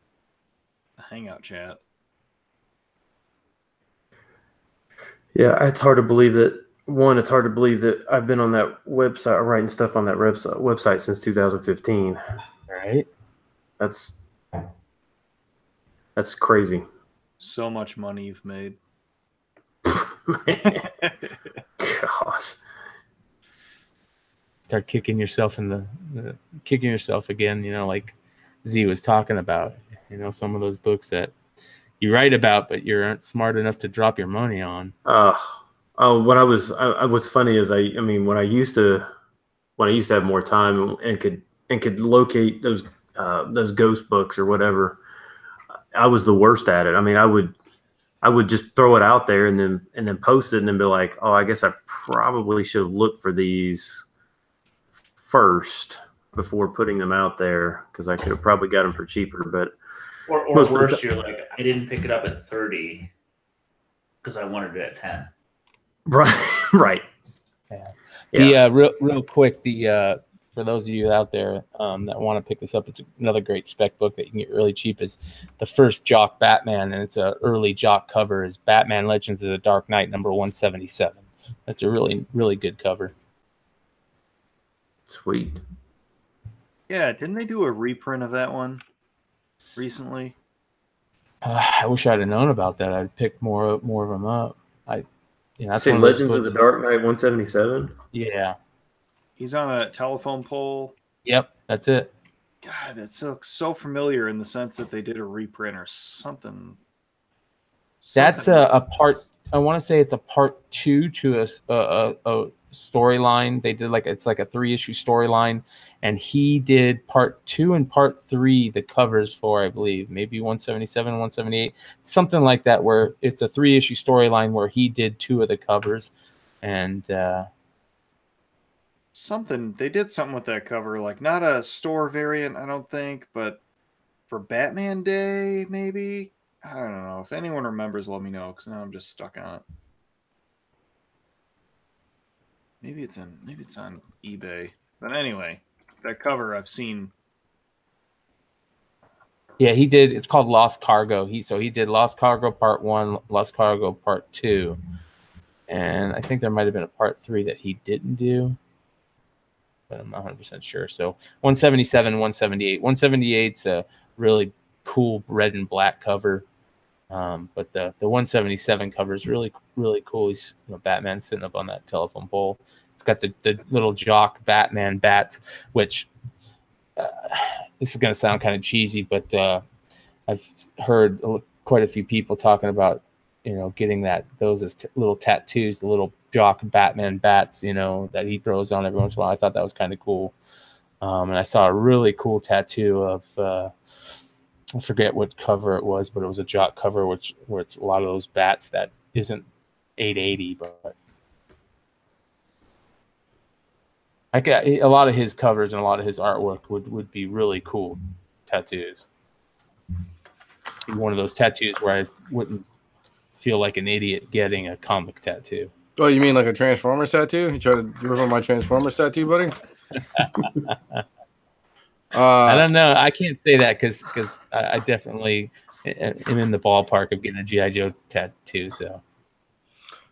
Speaker 2: Hangout chat.
Speaker 5: Yeah, it's hard to believe that one, it's hard to believe that I've been on that website, writing stuff on that website since 2015.
Speaker 4: Right.
Speaker 5: That's crazy.
Speaker 2: So much money you've made.
Speaker 5: Gosh.
Speaker 4: Start kicking yourself in the kicking yourself again, you know, like Z was talking about, you know, some of those books that you write about, but you aren't smart enough to drop your money on.
Speaker 5: What's funny is I mean, when I used to have more time and could locate those ghost books or whatever, I was the worst at it. I mean, I would just throw it out there and then post it and then be like, oh, I guess I probably should have looked for these first before putting them out there, because I could have probably got them for cheaper. But
Speaker 3: or worse, you're like, I didn't pick it up at 30 because I wanted it at 10.
Speaker 5: Right.
Speaker 4: Yeah. Real quick, for those of you out there that want to pick this up, it's another great spec book that you can get really cheap. Is the first Jock Batman, and it's an early Jock cover. Is Batman Legends of the Dark Knight number 177. That's a really, really good cover.
Speaker 5: Sweet.
Speaker 2: Yeah, didn't they do a reprint of that one recently?
Speaker 4: I wish I'd have known about that. I'd picked more of them up. That's
Speaker 5: Say Legends of the Dark Knight 177.
Speaker 4: Yeah.
Speaker 2: He's on a telephone pole.
Speaker 4: Yep, that's it.
Speaker 2: God, that looks so familiar in the sense that they did a reprint or something.
Speaker 4: That's a part. I want to say it's a part 2 to a storyline. They did it's like a 3-issue storyline, and he did part 2 and part 3 the covers for, I believe, maybe 177, 178, something like that, where it's a 3-issue storyline where he did 2 of the covers, and
Speaker 2: they did something with that cover, like not a store variant, I don't think, but for Batman Day, maybe. I don't know. If anyone remembers, let me know, because now I'm just stuck on it. Maybe it's on eBay. But anyway, that cover I've seen.
Speaker 4: Yeah, he did. It's called Lost Cargo. He did Lost Cargo Part 1, Lost Cargo Part 2, and I think there might have been a Part 3 that he didn't do, but I'm not 100% sure. So 177, 178. 178's a really cool red and black cover. But the 177 cover is really, really cool. He's Batman sitting up on that telephone pole. It's got the little Jock Batman bats, which this is going to sound kind of cheesy, but I've heard quite a few people talking about getting those as little tattoos, the little Jock Batman bats, that he throws on every once in a while. I thought that was kind of cool. And I saw a really cool tattoo of I forget what cover it was, but it was a Jock cover, where it's a lot of those bats that isn't 880, but a lot of his covers and a lot of his artwork would be really cool tattoos. One of those tattoos where I wouldn't feel like an idiot getting a comic tattoo.
Speaker 1: Oh, you mean like a Transformers tattoo? You try to rip on my Transformers tattoo, buddy?
Speaker 4: I don't know. I can't say that because I definitely am in the ballpark of getting a G.I. Joe tattoo. So,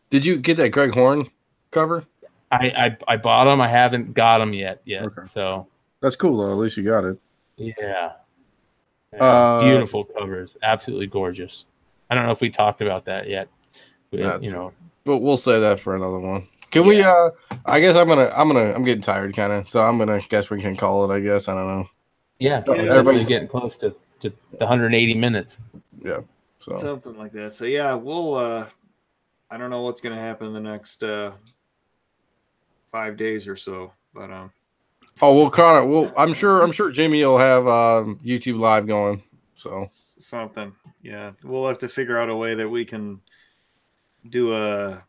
Speaker 4: did
Speaker 1: you get that Greg Horn cover?
Speaker 4: I bought them. I haven't got them yet. Okay. So
Speaker 1: that's cool though. At least you got it.
Speaker 4: Yeah. Beautiful covers. Absolutely gorgeous. I don't know if we talked about that yet. But
Speaker 1: we'll say that for another one. Can we? I guess I'm getting tired, kind of. So I'm gonna guess we can call it. I guess I don't know.
Speaker 4: Yeah, everybody's getting close to the 180 minutes.
Speaker 1: Yeah, so
Speaker 2: something like that. So yeah, we'll. I don't know what's gonna happen in the next 5 days or so, but
Speaker 1: I'm sure Jimmy will have YouTube Live going. So
Speaker 2: something. Yeah, we'll have to figure out a way that we can do an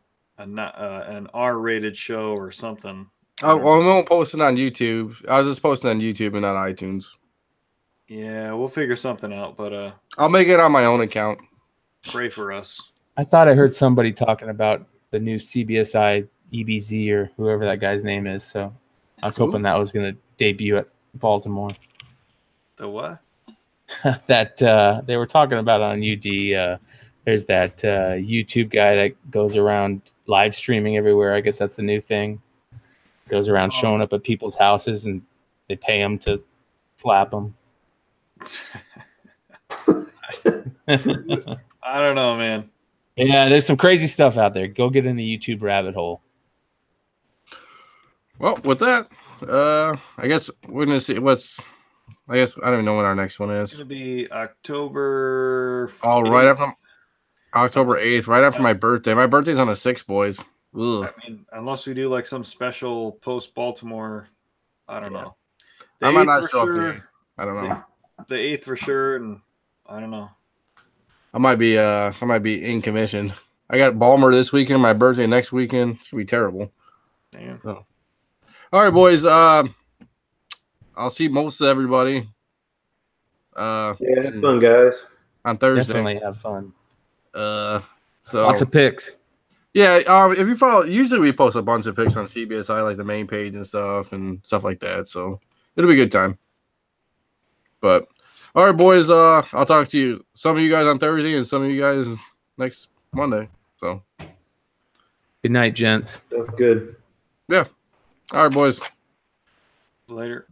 Speaker 2: R-rated show or something.
Speaker 1: I won't post it on YouTube. I was just posting on YouTube and not iTunes.
Speaker 2: Yeah, we'll figure something out, but
Speaker 1: I'll make it on my own account.
Speaker 2: Pray for us.
Speaker 4: I thought I heard somebody talking about the new CBSI EBZ or whoever that guy's name is. So I was hoping that was going to debut at Baltimore.
Speaker 2: The what?
Speaker 4: That they were talking about on UD There's that YouTube guy that goes around live streaming everywhere. I guess that's the new thing. Goes around showing up at people's houses and they pay him to slap them.
Speaker 2: I don't know, man.
Speaker 4: Yeah, there's some crazy stuff out there. Go get in the YouTube rabbit hole.
Speaker 1: Well, with that, I guess we're gonna see what's. I guess I don't even know when our next one
Speaker 2: It's
Speaker 1: is.
Speaker 2: gonna be October.
Speaker 1: Oh, right after October 8th, right after my birthday. My birthday's on the 6th, boys. Ugh.
Speaker 2: I mean, unless we do like some special post Baltimore, I don't know. The
Speaker 1: I might
Speaker 2: 8th
Speaker 1: not
Speaker 2: for
Speaker 1: show up
Speaker 2: sure.
Speaker 1: there. I don't know.
Speaker 2: The 8th for sure, and I don't know.
Speaker 1: I might be in commission. I got Balmer this weekend, my birthday next weekend. It's gonna be terrible.
Speaker 2: Damn.
Speaker 1: Oh. All right, boys. I'll see most of everybody.
Speaker 5: Yeah, have fun, guys.
Speaker 1: On Thursday.
Speaker 4: Definitely have fun.
Speaker 1: So
Speaker 4: Lots of picks.
Speaker 1: yeah. If you follow, usually we post a bunch of pics on CBSI, like the main page and stuff like that. So it'll be a good time. But all right, boys. I'll talk to you. Some of you guys on Thursday, and some of you guys next Monday. So
Speaker 4: Good night, gents.
Speaker 5: That's good.
Speaker 1: yeah. All right, boys.
Speaker 2: Later.